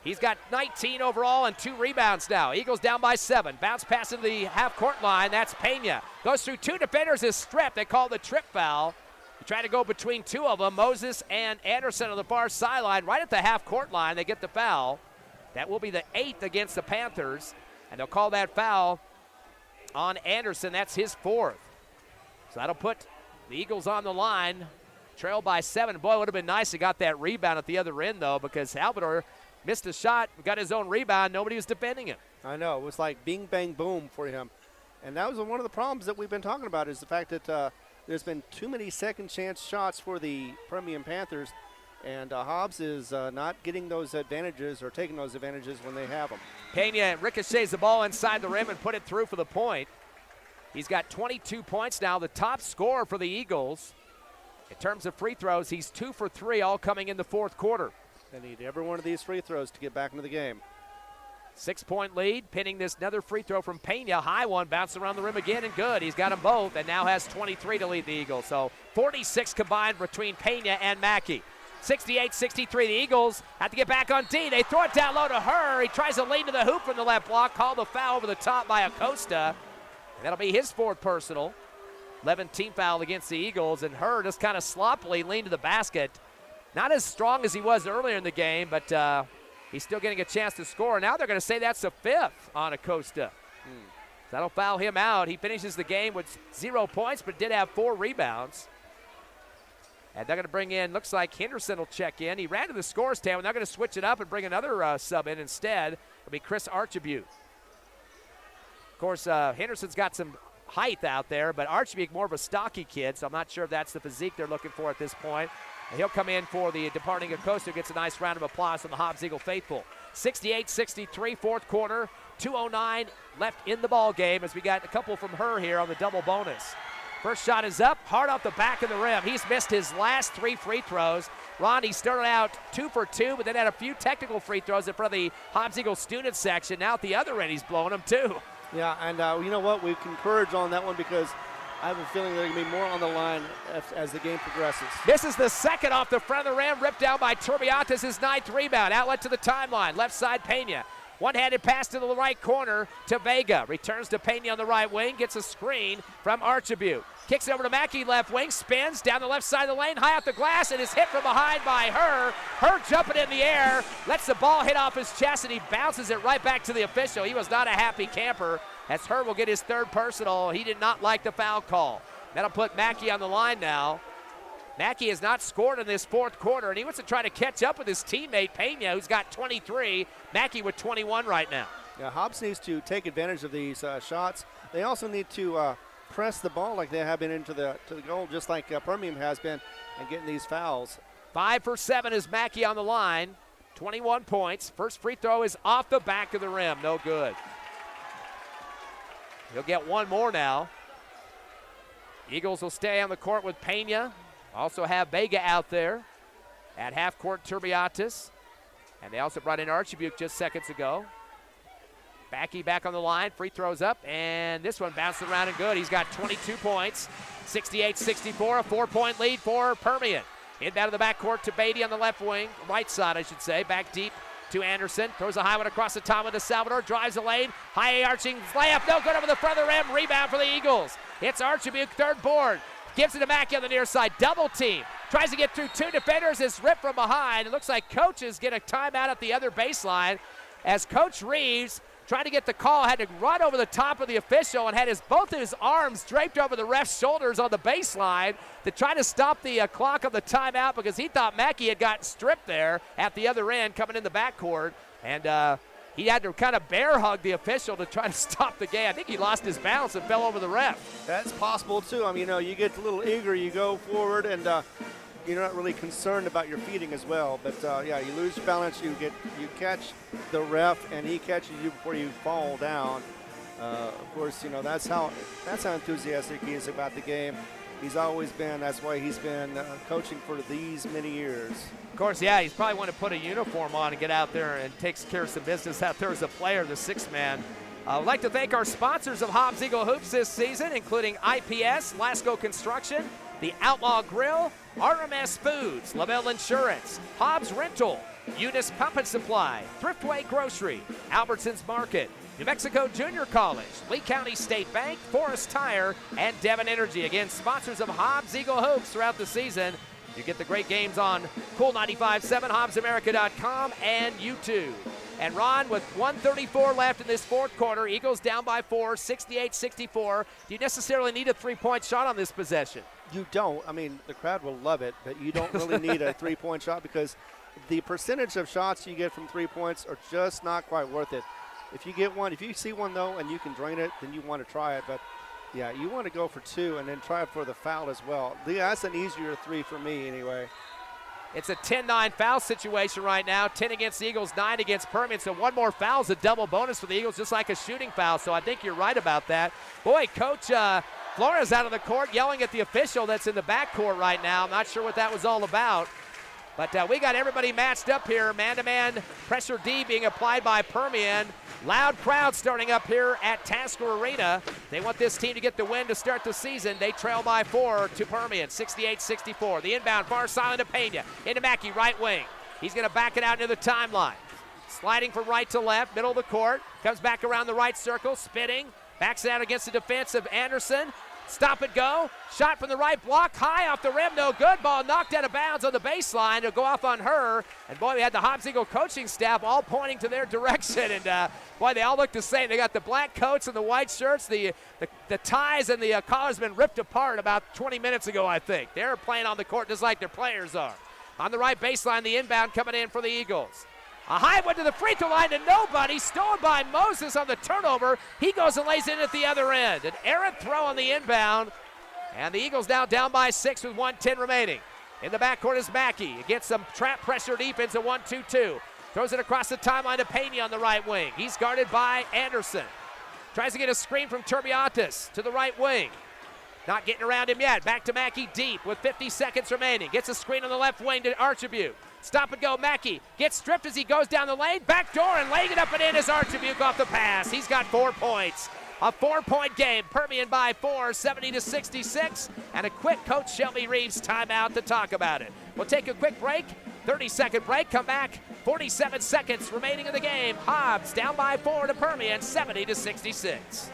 He's got 19 overall and 2 rebounds now. Eagles down by 7. Bounce pass into the half-court line. That's Pena. Goes through 2 defenders, is stripped. They call the trip foul. He tried to go between 2 of them, Moses and Anderson on the far sideline. Right at the half-court line, they get the foul. That will be the 8th against the Panthers, and they'll call that foul on Anderson. That's his 4th. So that'll put the Eagles on the line. Trail by 7. Boy, it would have been nice to got that rebound at the other end, though, because Salvador missed a shot, got his own rebound. Nobody was defending him. I know. It was like bing, bang, boom for him. And that was one of the problems that we've been talking about is the fact that there's been too many second chance shots for the Permian Panthers, and Hobbs is not getting those advantages or taking those advantages when they have them. Pena ricochets the ball inside the rim and put it through for the point. He's got 22 points now, the top scorer for the Eagles. In terms of free throws, he's 2 for 3, all coming in the fourth quarter. They need every one of these free throws to get back into the game. 6-point lead, pinning this another free throw from Pena. High one, bounced around the rim again and good. He's got them both and now has 23 to lead the Eagles. So 46 combined between Pena and Mackey. 68-63, the Eagles have to get back on D. They throw it down low to her. He tries to lean to the hoop from the left block. Called the foul over the top by Acosta. And that'll be his 4th personal. 11th team foul against the Eagles, and Herr just kind of sloppily leaned to the basket. Not as strong as he was earlier in the game, but he's still getting a chance to score. Now they're going to say that's the 5th on Acosta. So that'll foul him out. He finishes the game with 0 points, but did have 4 rebounds. And they're going to bring in, looks like Henderson will check in. He ran to the scores table, and they're going to switch it up and bring another sub in instead. It'll be Chris Archibald. Of course, Henderson's got some height out there, but Archibald more of a stocky kid, so I'm not sure if that's the physique they're looking for at this point. And he'll come in for the departing Acosta, gets a nice round of applause from the Hobbs Eagle faithful. 68-63, fourth quarter, 2:09 left in the ball game as we got a couple from Herr here on the double bonus. First shot is up, hard off the back of the rim. He's missed his last 3 free throws. Ron, he started out 2 for 2, but then had a few technical free throws in front of the Hobbs Eagle student section. Now at the other end, he's blowing them too. Yeah, and you know what? We can encourage on that one because I have a feeling there's going to be more on the line as the game progresses. This is the second off the front of the rim, ripped down by Turbiatis, his 9th rebound. Outlet to the timeline, left side Pena. One-handed pass to the right corner to Vega. Returns to Pena on the right wing, gets a screen from Archibald. Kicks it over to Mackey, left wing, spins down the left side of the lane, high off the glass, and is hit from behind by Herr. Herr jumping in the air, lets the ball hit off his chest, and he bounces it right back to the official. He was not a happy camper, as Herr will get his 3rd personal. He did not like the foul call. That'll put Mackey on the line now. Mackey has not scored in this fourth quarter, and he wants to try to catch up with his teammate Pena, who's got 23. Mackey with 21 right now. Yeah, Hobbs needs to take advantage of these shots. They also need to press the ball like they have been into the goal, just like Permian has been, and getting these fouls. 5 for 7 is Mackey on the line. 21 points. First free throw is off the back of the rim. No good. He'll get one more now. Eagles will stay on the court with Pena. Also have Vega out there at half court, Turbiatis. And they also brought in Archibald just seconds ago. Mackey back on the line, free throws up, and this one bounced around and good. He's got 22 points, 68-64, a 4-point lead for Permian. Inbound to the backcourt to Beatty on the left wing, right side I should say, back deep to Anderson. Throws a high one across the top to Salvador. Drives the lane. High arching layup. No good over the further rim. Rebound for the Eagles. It's Archibald, third board. Gives it to Mackey on the near side. Double team. Tries to get through two defenders. It's ripped from behind. It looks like coaches get a timeout at the other baseline as Coach Reeves, trying to get the call, had to run over the top of the official and had both of his arms draped over the ref's shoulders on the baseline to try to stop the clock of the timeout because he thought Mackey had gotten stripped there at the other end coming in the backcourt. And he had to kind of bear hug the official to try to stop the game. I think he lost his balance and fell over the ref. That's possible too. I mean, you get a little eager, you go forward, and you're not really concerned about your feeding as well. But yeah, you lose your balance, you catch the ref, and he catches you before you fall down. Of course, that's how enthusiastic he is about the game. He's always been. That's why he's been coaching for these many years. Of course, yeah, he's probably want to put a uniform on and get out there and takes care of some business out there as a player, the sixth man. I'd like to thank our sponsors of Hobbs Eagle Hoops this season, including IPS, Lasco Construction, the Outlaw Grill, RMS Foods, LaBelle Insurance, Hobbs Rental, Eunice Pump and Supply, Thriftway Grocery, Albertsons Market, New Mexico Junior College, Lee County State Bank, Forest Tire, and Devon Energy. Again, sponsors of Hobbs Eagle Hoops throughout the season. You get the great games on Cool 95.7, HobbsAmerica.com, and YouTube. And Ron, with 1:34 left in this fourth quarter, Eagles down by 4, 68-64. Do you necessarily need a three-point shot on this possession? You don't. I mean, the crowd will love it, but you don't really need a three-point shot because the percentage of shots you get from 3 points are just not quite worth it. If you get one, if you see one, though, and you can drain it, then you want to try it. But, yeah, you want to go for two and then try it for the foul as well. Yeah, that's an easier three for me anyway. It's a 10-9 foul situation right now. 10 against the Eagles, 9 against Permian. So one more foul is a double bonus for the Eagles, just like a shooting foul. So I think you're right about that. Boy, Coach Flores out of the court yelling at the official that's in the backcourt right now. I'm not sure what that was all about. But we got everybody matched up here. Man-to-man pressure D being applied by Permian. Loud crowd starting up here at Tasker Arena. They want this team to get the win to start the season. They trail by 4 to Permian, 68-64. The inbound far side to Pena. Into Mackey, right wing. He's going to back it out into the timeline. Sliding from right to left, middle of the court. Comes back around the right circle, spinning. Backs it out against the defense of Anderson. Stop and go. Shot from the right block. High off the rim. No good. Ball knocked out of bounds on the baseline. It'll go off on her. And, boy, we had the Hobbs Eagle coaching staff all pointing to their direction. And, boy, they all look the same. They got the black coats and the white shirts. The ties and the collars been ripped apart about 20 minutes ago, I think. They're playing on the court just like their players are. On the right baseline, the inbound coming in for the Eagles. A high one to the free throw line to nobody. Stolen by Moses on the turnover. He goes and lays it in at the other end. An errant throw on the inbound. And the Eagles now down by 6 with 1:10 remaining. In the backcourt is Mackey. Against some trap pressure defense, a 1-2-2. Throws it across the timeline to Pena on the right wing. He's guarded by Anderson. Tries to get a screen from Turbiatis to the right wing. Not getting around him yet. Back to Mackey deep with 50 seconds remaining. Gets a screen on the left wing to Archibald. Stop and go, Mackey gets stripped as he goes down the lane. Back door and laying it up and in is Archibald off the pass. He's got 4 points. A 4-point game. Permian by 4, 70-66. And a quick Coach Shelby Reeves timeout to talk about it. We'll take a quick break. 30-second break. Come back. 47 seconds remaining in the game. Hobbs down by 4 to Permian, 70-66.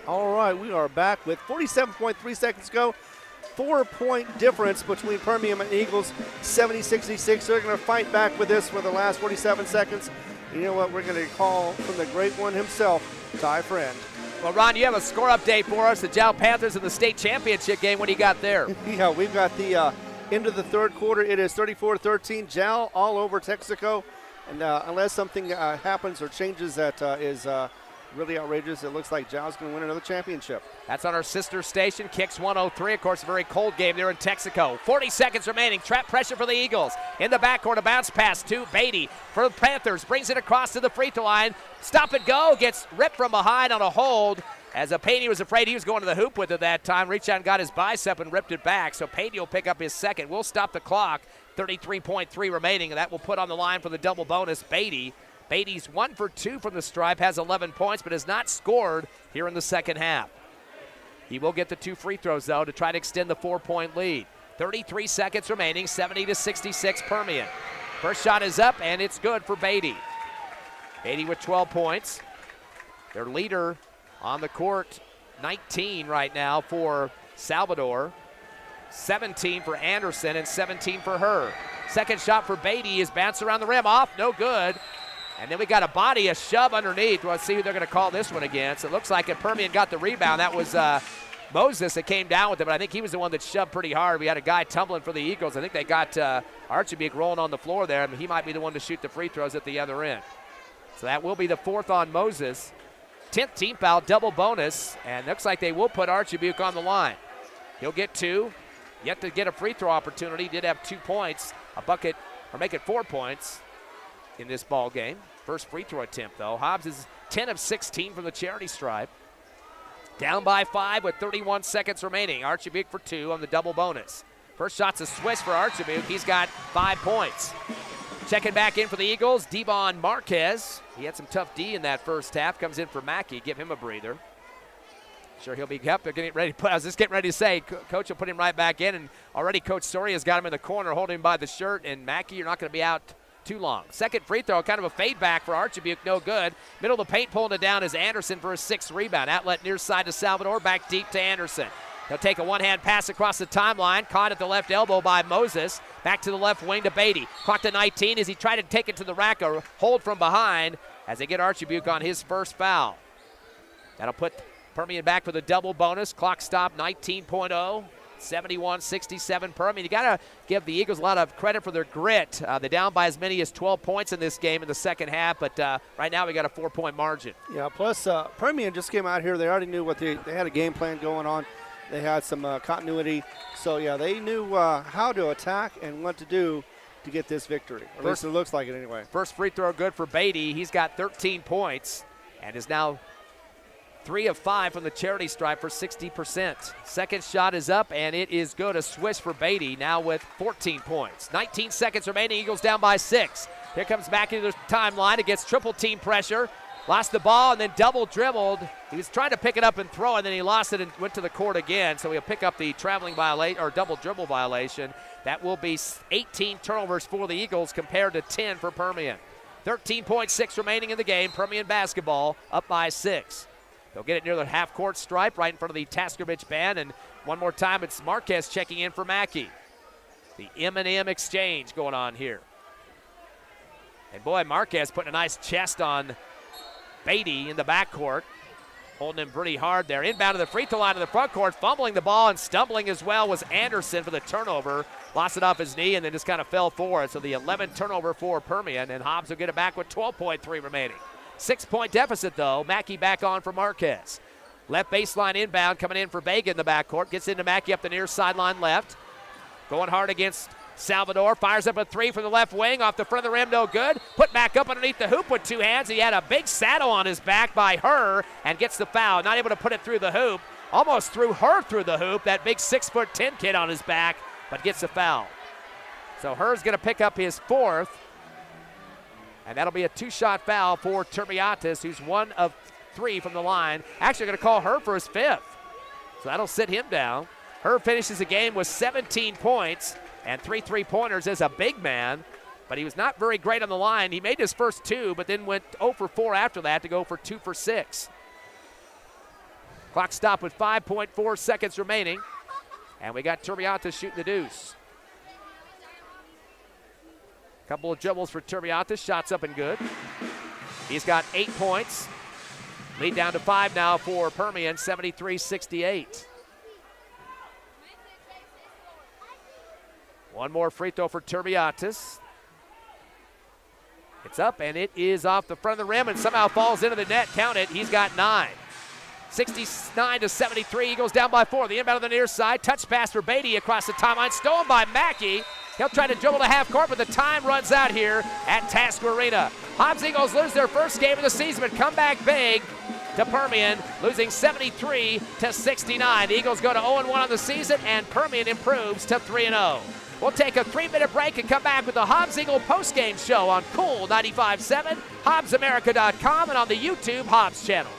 All right, we are back with 47.3 seconds to go. 4-point difference between Permian and Eagles, 70-66. They're going to fight back with this for the last 47 seconds. You know what? We're going to call from the great one himself, Ty Friend. Well, Ron, you have a score update for us. The Jal Panthers in the state championship game. What do you got there? Yeah, we've got the end of the third quarter. It is 34-13. Jal all over Texaco. And unless something happens or changes that is really outrageous. It looks like Giles going to win another championship. That's on our sister station, Kicks 103. Of course, a very cold game there in Texaco. 40 seconds remaining. Trap pressure for the Eagles. In the backcourt, a bounce pass to Beatty for the Panthers. Brings it across to the free throw line. Stop and go. Gets ripped from behind on a hold. As Payne was afraid he was going to the hoop with it that time. Reached out and got his bicep and ripped it back. So Payne will pick up his second. We'll stop the clock. 33.3 remaining, and that will put on the line for the double bonus Beatty. Beatty's 1 for 2 from the stripe, has 11 points, but has not scored here in the second half. He will get the 2 free throws, though, to try to extend the 4-point lead. 33 seconds remaining, 70-66 Permian. First shot is up, and it's good for Beatty. Beatty with 12 points. Their leader on the court, 19 right now for Salvador. 17 for Anderson and 17 for her. Second shot for Beatty is bounced around the rim, off, no good. And then we got a shove underneath. We'll see who they're going to call this one against. It looks like Permian got the rebound. That was Moses that came down with it, but I think he was the one that shoved pretty hard. We had a guy tumbling for the Eagles. I think they got Archibald rolling on the floor there. I mean, he might be the one to shoot the free throws at the other end. So that will be the 4th on Moses. 10th team foul, double bonus, and looks like they will put Archibald on the line. He'll get 2. Yet to get a free throw opportunity. Did have 2 points, a bucket, or make it 4 points in this ball game. First free throw attempt, though. Hobbs is 10 of 16 from the charity stripe. Down by 5 with 31 seconds remaining. Archibald for 2 on the double bonus. First shot's a swish for Archibald. He's got 5 points. Checking back in for the Eagles, Devon Marquez. He had some tough D in that first half. Comes in for Mackey. Give him a breather. Sure, he'll be up. They're getting ready. I was just getting ready to say, Coach will put him right back in, and already Coach Soria's got him in the corner, holding him by the shirt. And Mackey, you're not going to be out too long. Second free throw, kind of a fade back for Archibald, no good. Middle of the paint, pulling it down is Anderson for a 6th rebound. Outlet near side to Salvador, back deep to Anderson. He'll take a one-hand pass across the timeline, caught at the left elbow by Moses. Back to the left wing to Beatty. Clock to 19 as he tried to take it to the rack, a hold from behind as they get Archibald on his first foul. That'll put Permian back for the double bonus. Clock stop 19.0. 71-67 Permian. You got to give the Eagles a lot of credit for their grit. They're down by as many as 12 points in this game in the second half, but right now we got a 4-point margin. Yeah, plus Permian just came out here. They already knew what they had a game plan going on. They had some continuity. So, yeah, they knew how to attack and what to do to get this victory. At least it looks like it anyway. First free throw good for Beatty. He's got 13 points and is now 3 of 5 from the charity stripe for 60%. Second shot is up, and it is good. A swish for Beatty, now with 14 points. 19 seconds remaining. Eagles down by 6. Here comes back into the timeline. It gets triple team pressure. Lost the ball and then double dribbled. He was trying to pick it up and throw, and then he lost it and went to the court again. So he'll pick up the traveling violation or double dribble violation. That will be 18 turnovers for the Eagles compared to 10 for Permian. 13.6 remaining in the game. Permian basketball up by 6. They'll get it near the half-court stripe right in front of the Taskovich band. And one more time, it's Marquez checking in for Mackey. The M&M exchange going on here. And boy, Marquez putting a nice chest on Beatty in the backcourt. Holding him pretty hard there. Inbound to the free throw line to the front court. Fumbling the ball and stumbling as well was Anderson for the turnover. Lost it off his knee and then just kind of fell for it. So the 11th turnover for Permian. And Hobbs will get it back with 12.3 remaining. 6-point deficit, though. Mackey back on for Marquez. Left baseline inbound coming in for Vega in the backcourt. Gets into Mackey up the near sideline left. Going hard against Salvador. Fires up a 3 from the left wing. Off the front of the rim, no good. Put back up underneath the hoop with 2 hands. He had a big saddle on his back by her and gets the foul. Not able to put it through the hoop. Almost threw her through the hoop. That big 6'10" kid on his back, but gets the foul. So Her's going to pick up his 4th. And that'll be a 2-shot foul for Turbiatis, who's 1 of 3 from the line. Actually going to call Her for his 5th. So that'll sit him down. Her finishes the game with 17 points and 3 3-pointers as a big man. But he was not very great on the line. He made his first 2, but then went 0 for 4 after that to go for 2 for 6. Clock stop with 5.4 seconds remaining. And we got Turbiatis shooting the deuce. Couple of dribbles for Turbiatis. Shots up and good. He's got 8 points. Lead down to 5 now for Permian, 73-68. One more free throw for Turbiatis. It's up, and it is off the front of the rim and somehow falls into the net. Count it. He's got 9. 69-73. Eagles down by 4. The inbound on the near side. Touch pass for Beatty across the timeline. Stolen by Mackey. He'll try to dribble to half court, but the time runs out here at Tasker Arena. Hobbs Eagles lose their first game of the season, but come back big to Permian, losing 73-69. The Eagles go to 0-1 on the season, and Permian improves to 3-0. We'll take a 3-minute break and come back with the Hobbs Eagle postgame show on Cool 95.7, HobbsAmerica.com, and on the YouTube Hobbs channel.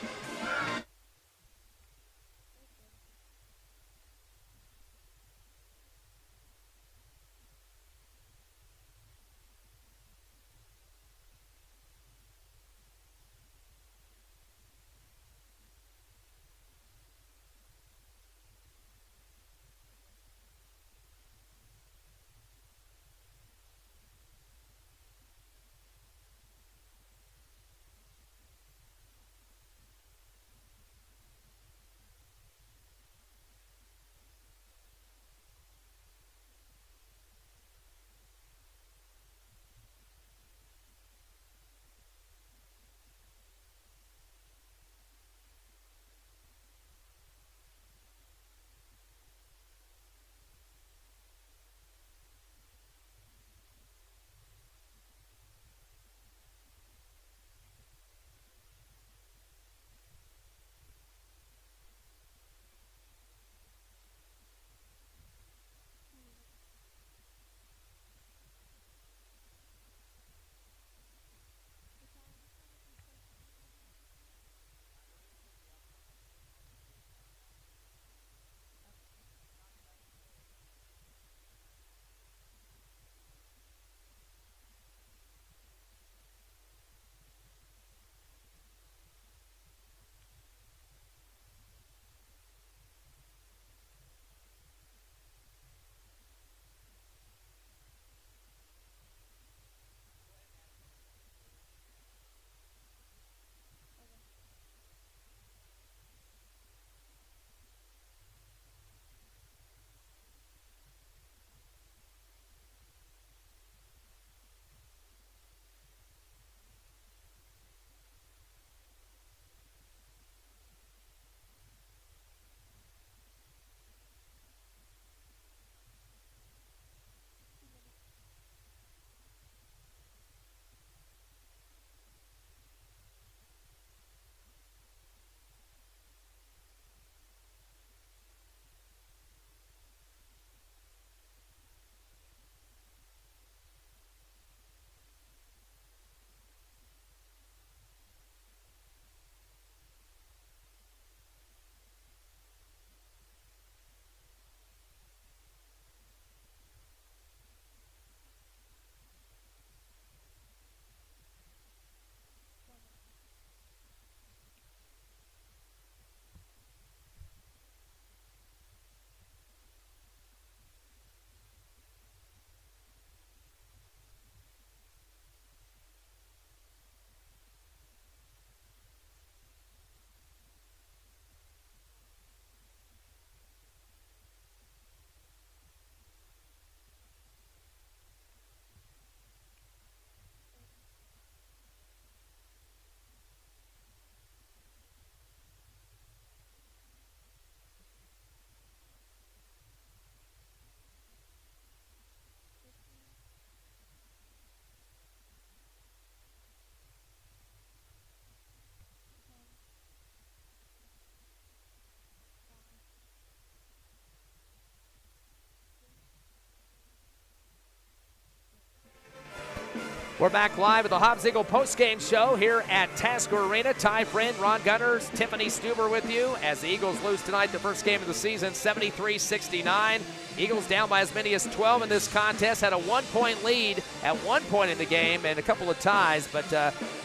We're back live at the Hobbs Eagle postgame show here at Tasker Arena. Ty Friend, Ron Gunners, Tiffany Stuber with you as the Eagles lose tonight, the first game of the season, 73-69. Eagles down by as many as 12 in this contest. Had a 1-point lead at one point in the game and a couple of ties, but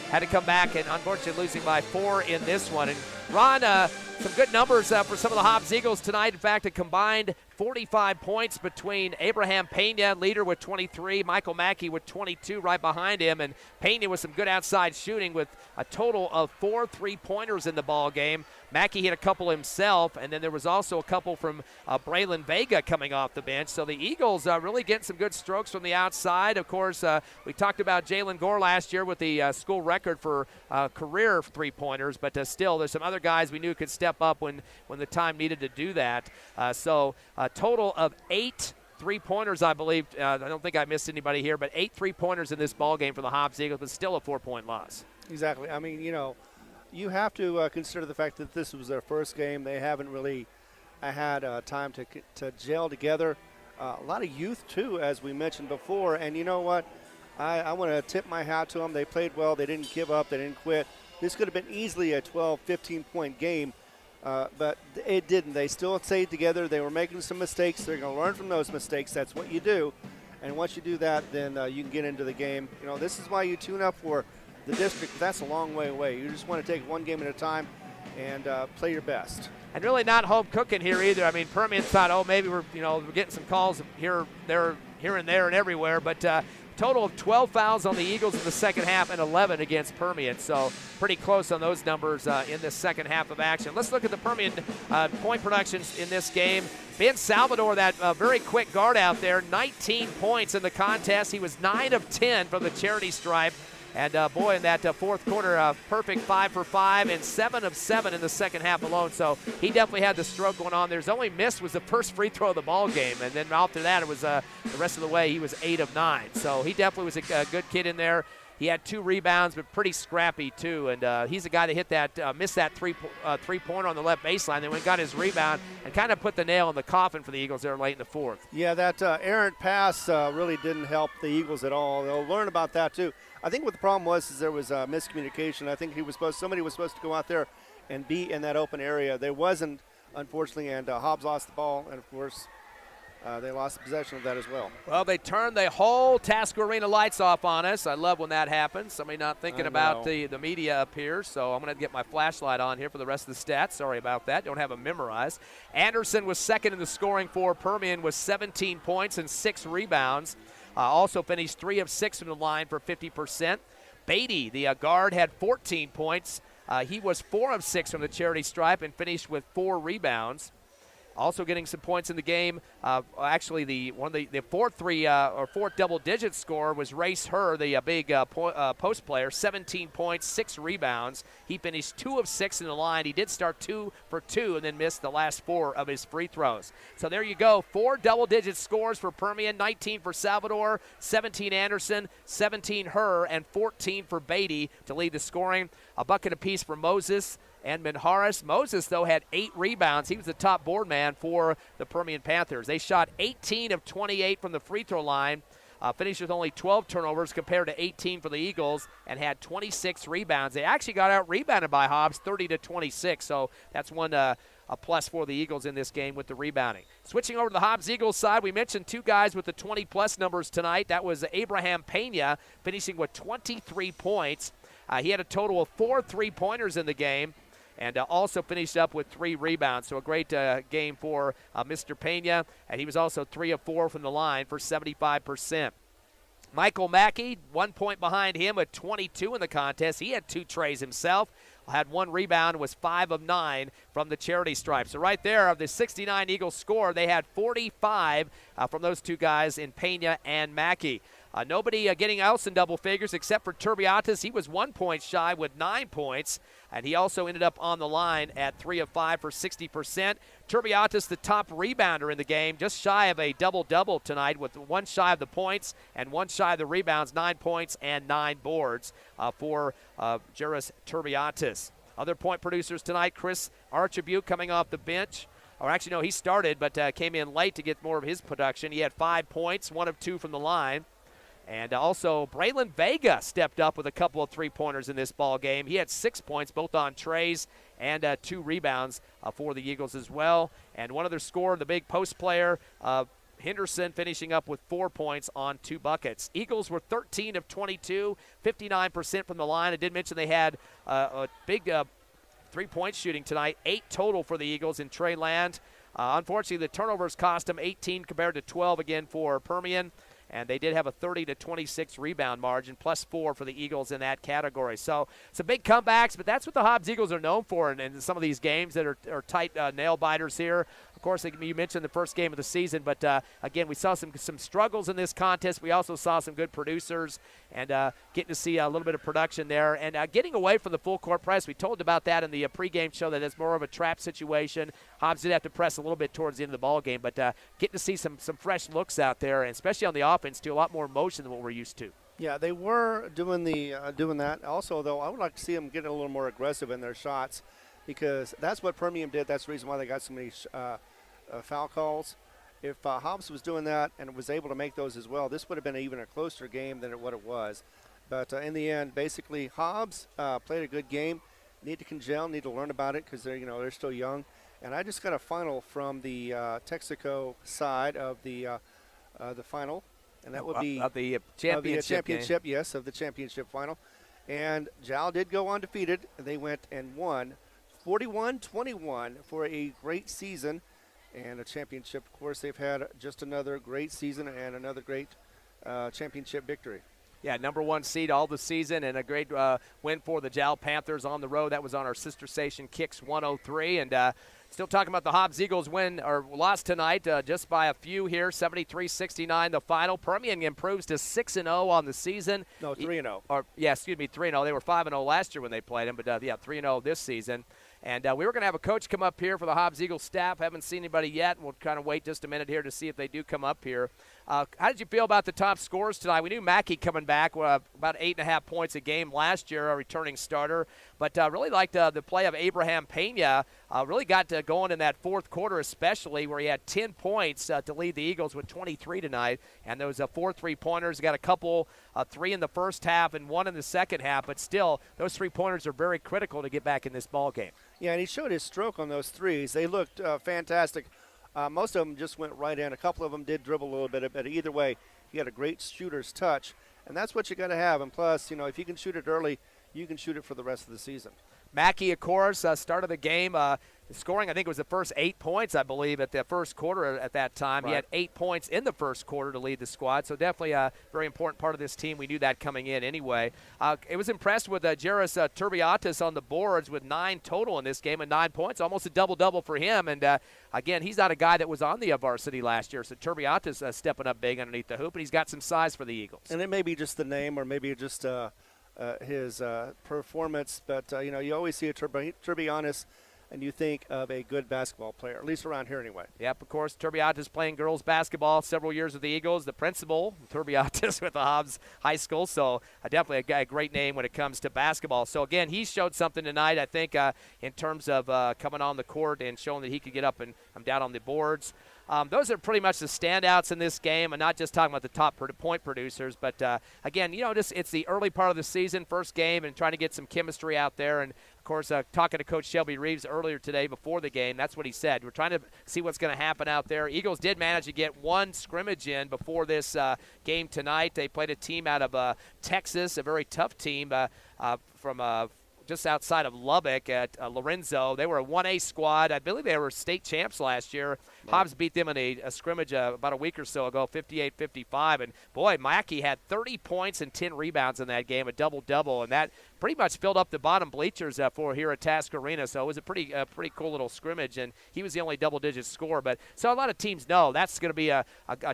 had to come back and unfortunately losing by 4 in this one. And Ron, some good numbers for some of the Hobbs Eagles tonight. In fact, a combined 45 points between Abraham Pena, leader with 23, Michael Mackey with 22 right behind him, and Pena with some good outside shooting with a total of 4 3-pointers in the ball game. Mackey hit a couple himself, and then there was also a couple from Braylon Vega coming off the bench. So the Eagles really getting some good strokes from the outside. Of course, we talked about Jalen Gore last year with the school record for career three-pointers, but still there's some other guys we knew could step up when the time needed to do that. So a total of 8 three-pointers, I believe. I don't think I missed anybody here, but 8 three-pointers in this ball game for the Hobbs Eagles, but still a 4-point loss. Exactly. I mean, you have to consider the fact that this was their first game. They haven't really had time to gel together. A lot of youth, too, as we mentioned before. And you know what? I want to tip my hat to them. They played well. They didn't give up. They didn't quit. This could have been easily a 12, 15-point game. But it didn't. They still stayed together. They were making some mistakes. They're going to learn from those mistakes. That's what you do. And once you do that, then you can get into the game. This is why you tune up for the district. That's a long way away. You just want to take one game at a time and play your best. And really not home cooking here either. I mean, Permian thought, maybe we're getting some calls here and there and everywhere. But total of 12 fouls on the Eagles in the second half and 11 against Permian. So pretty close on those numbers in the second half of action. Let's look at the Permian point productions in this game. Ben Salvador, that very quick guard out there, 19 points in the contest. He was 9 of 10 from the charity stripe. And, boy, in that fourth quarter, perfect 5 for 5 and 7 of 7 in the second half alone. So he definitely had the stroke going on. There's only missed was the first free throw of the ball game. And then after that, it was the rest of the way, he was 8 of 9. So he definitely was a good kid in there. He had 2 rebounds, but pretty scrappy, too. And he's a guy that hit that, missed that three-pointer on the left baseline. Then went and got his rebound and kind of put the nail in the coffin for the Eagles there late in the fourth. Yeah, that errant pass really didn't help the Eagles at all. They'll learn about that, too. I think what the problem was is there was miscommunication. I think somebody was supposed to go out there and be in that open area. There wasn't, unfortunately, and Hobbs lost the ball. And, of course, they lost possession of that as well. Well, they turned the whole Tasker Arena lights off on us. I love when that happens. Somebody not thinking about the media up here, so I'm going to get my flashlight on here for the rest of the stats. Sorry about that. Don't have them memorized. Anderson was second in the scoring for Permian with 17 points and 6 rebounds. Also finished 3 of 6 from the line for 50%. Beatty, the guard, had 14 points. He was 4 of 6 from the charity stripe and finished with 4 rebounds. Also getting some points in the game. Actually, the fourth double-digit scorer was Race Herr, the big post player. 17 points, 6 rebounds. He finished 2 of 6 in the line. He did start 2 for 2 and then missed the last 4 of his free throws. So there you go. 4 double-digit scores for Permian. 19 for Salvador, 17 Anderson, 17 Herr, and 14 for Beatty to lead the scoring. A bucket apiece for Moses and Minharis. Moses, though, had 8 rebounds. He was the top board man for the Permian Panthers. They shot 18 of 28 from the free throw line, finished with only 12 turnovers compared to 18 for the Eagles, and had 26 rebounds. They actually got out-rebounded by Hobbs 30-26, so that's one a plus for the Eagles in this game with the rebounding. Switching over to the Hobbs Eagles side, we mentioned 2 guys with the 20-plus numbers tonight. That was Abraham Pena, finishing with 23 points. He had a total of 4 three-pointers in the game, and also finished up with 3 rebounds. So a great game for Mr. Pena. And he was also 3 of 4 from the line for 75%. Michael Mackey, 1 point behind him at 22 in the contest. He had 2 trays himself. Had 1 rebound, was 5 of 9 from the charity stripe. So right there, of the 69 Eagles score, they had 45 from those 2 guys in Pena and Mackey. Nobody getting else in double figures except for Turbiatis. He was 1 point shy with 9 points, and he also ended up on the line at 3 of 5 for 60%. Turbiatis, the top rebounder in the game, just shy of a double-double tonight with 1 shy of the points and 1 shy of the rebounds, 9 points and 9 boards for Juris Turbiatis. Other point producers tonight, Chris Archibute coming off the bench. Or actually, no, he started but came in late to get more of his production. He had 5 points, 1 of 2 from the line. And also, Braylon Vega stepped up with a couple of three-pointers in this ball game. He had 6 points, both on trays, and 2 rebounds for the Eagles as well. And one other scorer, the big post player, Henderson, finishing up with 4 points on 2 buckets. Eagles were 13 of 22, 59% from the line. I did mention they had a big three-point shooting tonight, 8 total for the Eagles in Trey Land. Unfortunately, the turnovers cost them 18 compared to 12 again for Permian. and they did have a 30-26 rebound margin, +4 for the Eagles in that category. So some big comebacks, but that's what the Hobbs Eagles are known for in some of these games that are tight nail-biters here. Of course, you mentioned the first game of the season, but again, we saw some struggles in this contest. We also saw some good producers, and getting to see a little bit of production there, and getting away from the full-court press. We told about that in the pregame show, that it's more of a trap situation. Hobbs did have to press a little bit towards the end of the ball game, but getting to see some fresh looks out there, and especially on the offense, too, a lot more motion than what we're used to. Yeah, they were doing that. Also, though, I would like to see them get a little more aggressive in their shots, because that's what Permian did. That's the reason why they got so many foul calls. If Hobbs was doing that and was able to make those as well, this would have been even a closer game than what it was. But in the end, basically, Hobbs played a good game. Need to congeal, need to learn about it, because they're still young. And I just got a final from the Texaco side of the final, and that would be of the championship game. Yes, of the championship final. And Jal did go undefeated. They went and won 41-21 for a great season and a championship. Of course, they've had just another great season and another great championship victory. Yeah, #1 seed all the season, and a great win for the Jal Panthers on the road. That was on our sister station, Kicks 103. And still talking about the Hobbs Eagles win or loss tonight, just by a few here, 73-69 the final. Permian improves to 6-0 on the season. No, 3-0. 3-0. They were 5-0 last year when they played them, but 3-0 this season. And we were going to have a coach come up here for the Hobbs Eagles staff. Haven't seen anybody yet, and we'll kind of wait just a minute here to see if they do come up here. How did you feel about the top scorers tonight? We knew Mackey coming back, about 8.5 points a game last year, a returning starter. But really liked the play of Abraham Pena. Really got going in that fourth quarter especially, where he had 10 points to lead the Eagles with 23 tonight. And those 4 3-pointers, got a couple, 3 in the first half and 1 in the second half. But still, those 3-pointers are very critical to get back in this ball game. Yeah, and he showed his stroke on those threes. They looked fantastic. Most of them just went right in. A couple of them did dribble a little bit, but either way, he had a great shooter's touch. And that's what you got to have. And plus, if you can shoot it early, you can shoot it for the rest of the season. Mackey, of course, started the game scoring, I think it was the first 8 points, I believe, at the first quarter at that time. Right. He had 8 points in the first quarter to lead the squad, so definitely a very important part of this team. We knew that coming in anyway. It was impressed with Jairus Turbiatis on the boards with 9 total in this game and 9 points, almost a double-double for him. And, again, he's not a guy that was on the varsity last year, so Turbiatis stepping up big underneath the hoop, and he's got some size for the Eagles. And it may be just the name or maybe just his performance, but, you always see a Turbiatis and you think of a good basketball player, at least around here anyway. Yep, of course, Turbiatis playing girls basketball several years with the Eagles. The principal, Turbiatis, with the Hobbs High School, so definitely a great name when it comes to basketball. So, again, he showed something tonight, I think, in terms of coming on the court and showing that he could get up and come down on the boards. Those are pretty much the standouts in this game, and not just talking about the top point producers. But, again, it's the early part of the season, first game, and trying to get some chemistry out there. And, of course, talking to Coach Shelby Reeves earlier today before the game, that's what he said. We're trying to see what's going to happen out there. Eagles did manage to get one scrimmage in before this game tonight. They played a team out of Texas, a very tough team from just outside of Lubbock at Lorenzo. They were a 1A squad. I believe they were state champs last year. Yeah. Hobbs beat them in a scrimmage about a week or so ago, 58-55. And, boy, Mackey had 30 points and 10 rebounds in that game, a double-double. And that pretty much filled up the bottom bleachers for here at Task Arena. So it was a pretty cool little scrimmage. And he was the only double-digit scorer. But so a lot of teams know that's going to be a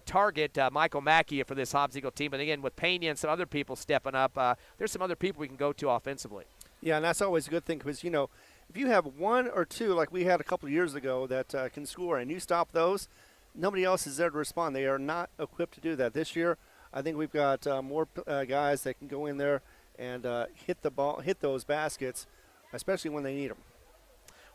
target, Michael Mackey, for this Hobbs Eagle team. And, again, with Pena and some other people stepping up, there's some other people we can go to offensively. Yeah, and that's always a good thing because, if you have one or two like we had a couple of years ago that can score and you stop those, nobody else is there to respond. They are not equipped to do that. This year, I think we've got more guys that can go in there and hit the ball, hit those baskets, especially when they need them.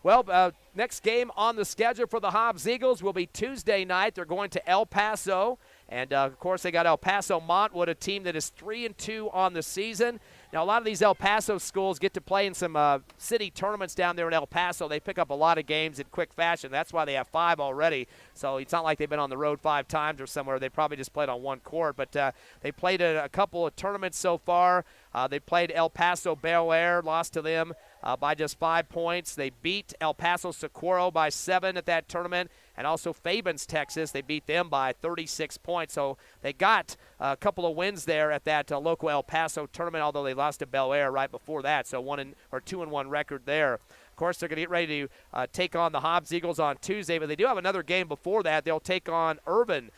Well, next game on the schedule for the Hobbs Eagles will be Tuesday night. They're going to El Paso. And, of course, they got El Paso Montwood, a team that is 3-2 on the season. Now, a lot of these El Paso schools get to play in some city tournaments down there in El Paso. They pick up a lot of games in quick fashion. That's why they have 5 already. So it's not like they've been on the road 5 times or somewhere. They probably just played on one court. But they played a couple of tournaments so far. They played El Paso Bel Air, lost to them by just 5 points. They beat El Paso Socorro by 7 at that tournament. And also Fabens, Texas, they beat them by 36 points. So they got a couple of wins there at that local El Paso tournament, although they lost to Bel Air right before that. So 2-1 record there. Of course, they're going to get ready to take on the Hobbs Eagles on Tuesday, but they do have another game before that. They'll take on Irvin,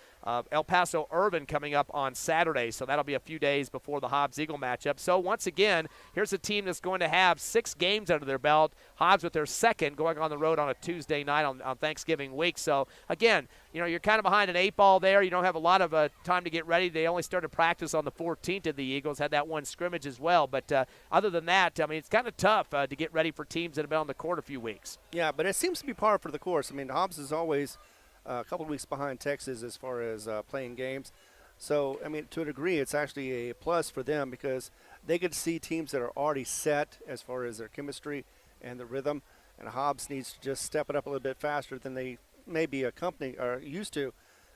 El Paso Irvin, coming up on Saturday. So that'll be a few days before the Hobbs Eagle matchup. So once again, here's a team that's going to have 6 games under their belt. Hobbs with their second, going on the road on a Tuesday night on Thanksgiving week. So again, you're kind of behind an 8 ball there. You don't have a lot of time to get ready. They only started practice on the 14th of the Eagles, had that one scrimmage as well. But other than that, it's kind of tough to get ready for teams that have been on the court a few weeks. Yeah, but it seems to be par for the course. Hobbs is always a couple of weeks behind Texas as far as playing games. So, to a degree, it's actually a plus for them because they get to see teams that are already set as far as their chemistry and the rhythm. And Hobbs needs to just step it up a little bit faster than they maybe a company are used to.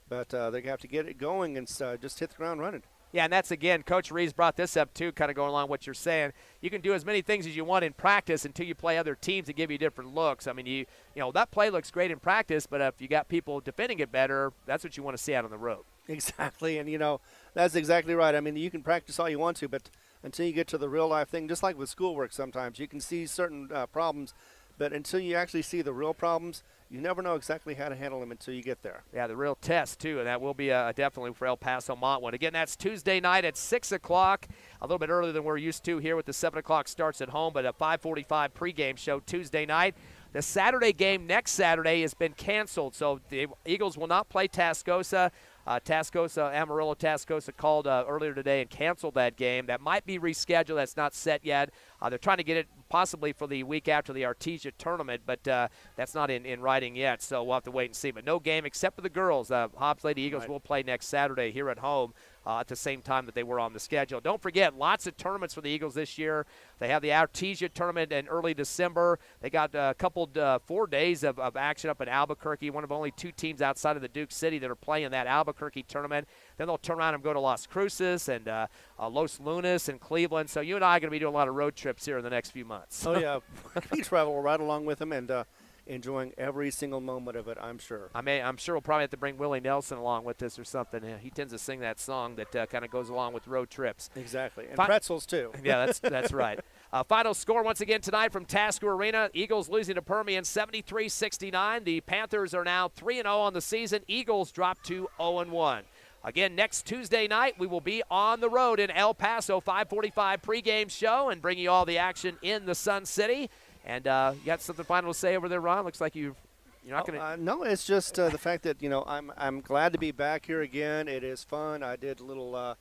But they have to get it going and just hit the ground running. Yeah, and that's, again, Coach Reeves brought this up, too, kind of going along with what you're saying. You can do as many things as you want in practice until you play other teams that give you different looks. That play looks great in practice, but if you got people defending it better, that's what you want to see out on the road. Exactly, and, that's exactly right. You can practice all you want to, but until you get to the real-life thing, just like with schoolwork sometimes, you can see certain problems, but until you actually see the real problems, you never know exactly how to handle them until you get there. Yeah, the real test, too, and that will be definitely for El Paso Montwood. Again, that's Tuesday night at 6 o'clock, a little bit earlier than we're used to here with the 7 o'clock starts at home, but a 5:45 pregame show Tuesday night. The Saturday game next Saturday has been canceled, so the Eagles will not play Tascosa. Amarillo Tascosa called earlier today and canceled that game. That might be rescheduled. That's not set yet. They're trying to get it possibly for the week after the Artesia tournament, but that's not in writing yet, so we'll have to wait and see. But no game except for the girls. Hobbs Lady Eagles will play next Saturday here at home at the same time that they were on the schedule. Don't forget, lots of tournaments for the Eagles this year. They have the Artesia tournament in early December. They got a couple 4 days of action up in Albuquerque, one of only 2 teams outside of the Duke City that are playing that Albuquerque tournament. Then they'll turn around and go to Las Cruces and Los Lunas and Cleveland. So you and I are going to be doing a lot of road trips here in the next few months. Oh, yeah. We travel right along with them and enjoying every single moment of it, I'm sure. I'm sure we'll probably have to bring Willie Nelson along with us or something. He tends to sing that song that kind of goes along with road trips. Exactly. And pretzels, too. Yeah, that's right. Final score once again tonight from Tasker Arena. Eagles losing to Permian 73-69. The Panthers are now 3-0 on the season. Eagles drop to 0-1. Again, next Tuesday night, we will be on the road in El Paso, 5:45 pregame show, and bring you all the action in the Sun City. And you got something final to say over there, Ron? Looks like you're not going to. No, it's just the fact that I'm glad to be back here again. It is fun. I did a little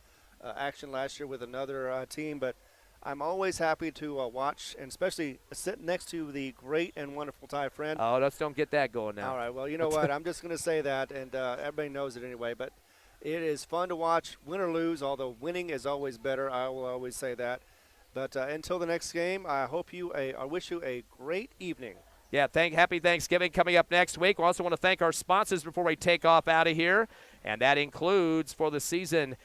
action last year with another team, but I'm always happy to watch, and especially sit next to the great and wonderful Ty Friend. Oh, let's don't get that going now. All right. Well, you know what? I'm just going to say that, and everybody knows it anyway. But it is fun to watch, win or lose. Although winning is always better. I will always say that. But until the next game, I wish you a great evening. Yeah, happy Thanksgiving coming up next week. We also want to thank our sponsors before we take off out of here, and that includes for the season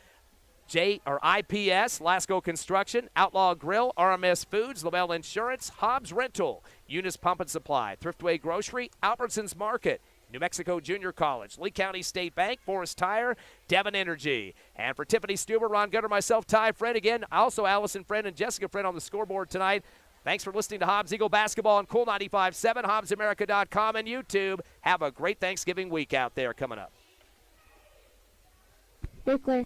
IPS, Lasco Construction, Outlaw Grill, RMS Foods, LaBelle Insurance, Hobbs Rental, Eunice Pump and Supply, Thriftway Grocery, Albertsons Market, New Mexico Junior College, Lee County State Bank, Forest Tire, Devon Energy. And for Tiffany Stuber, Ron Gutter, myself, Ty Friend, again, also Allison Friend and Jessica Friend on the scoreboard tonight. Thanks for listening to Hobbs Eagle Basketball on Cool 95.7, HobbsAmerica.com, and YouTube. Have a great Thanksgiving week out there coming up. Buchler.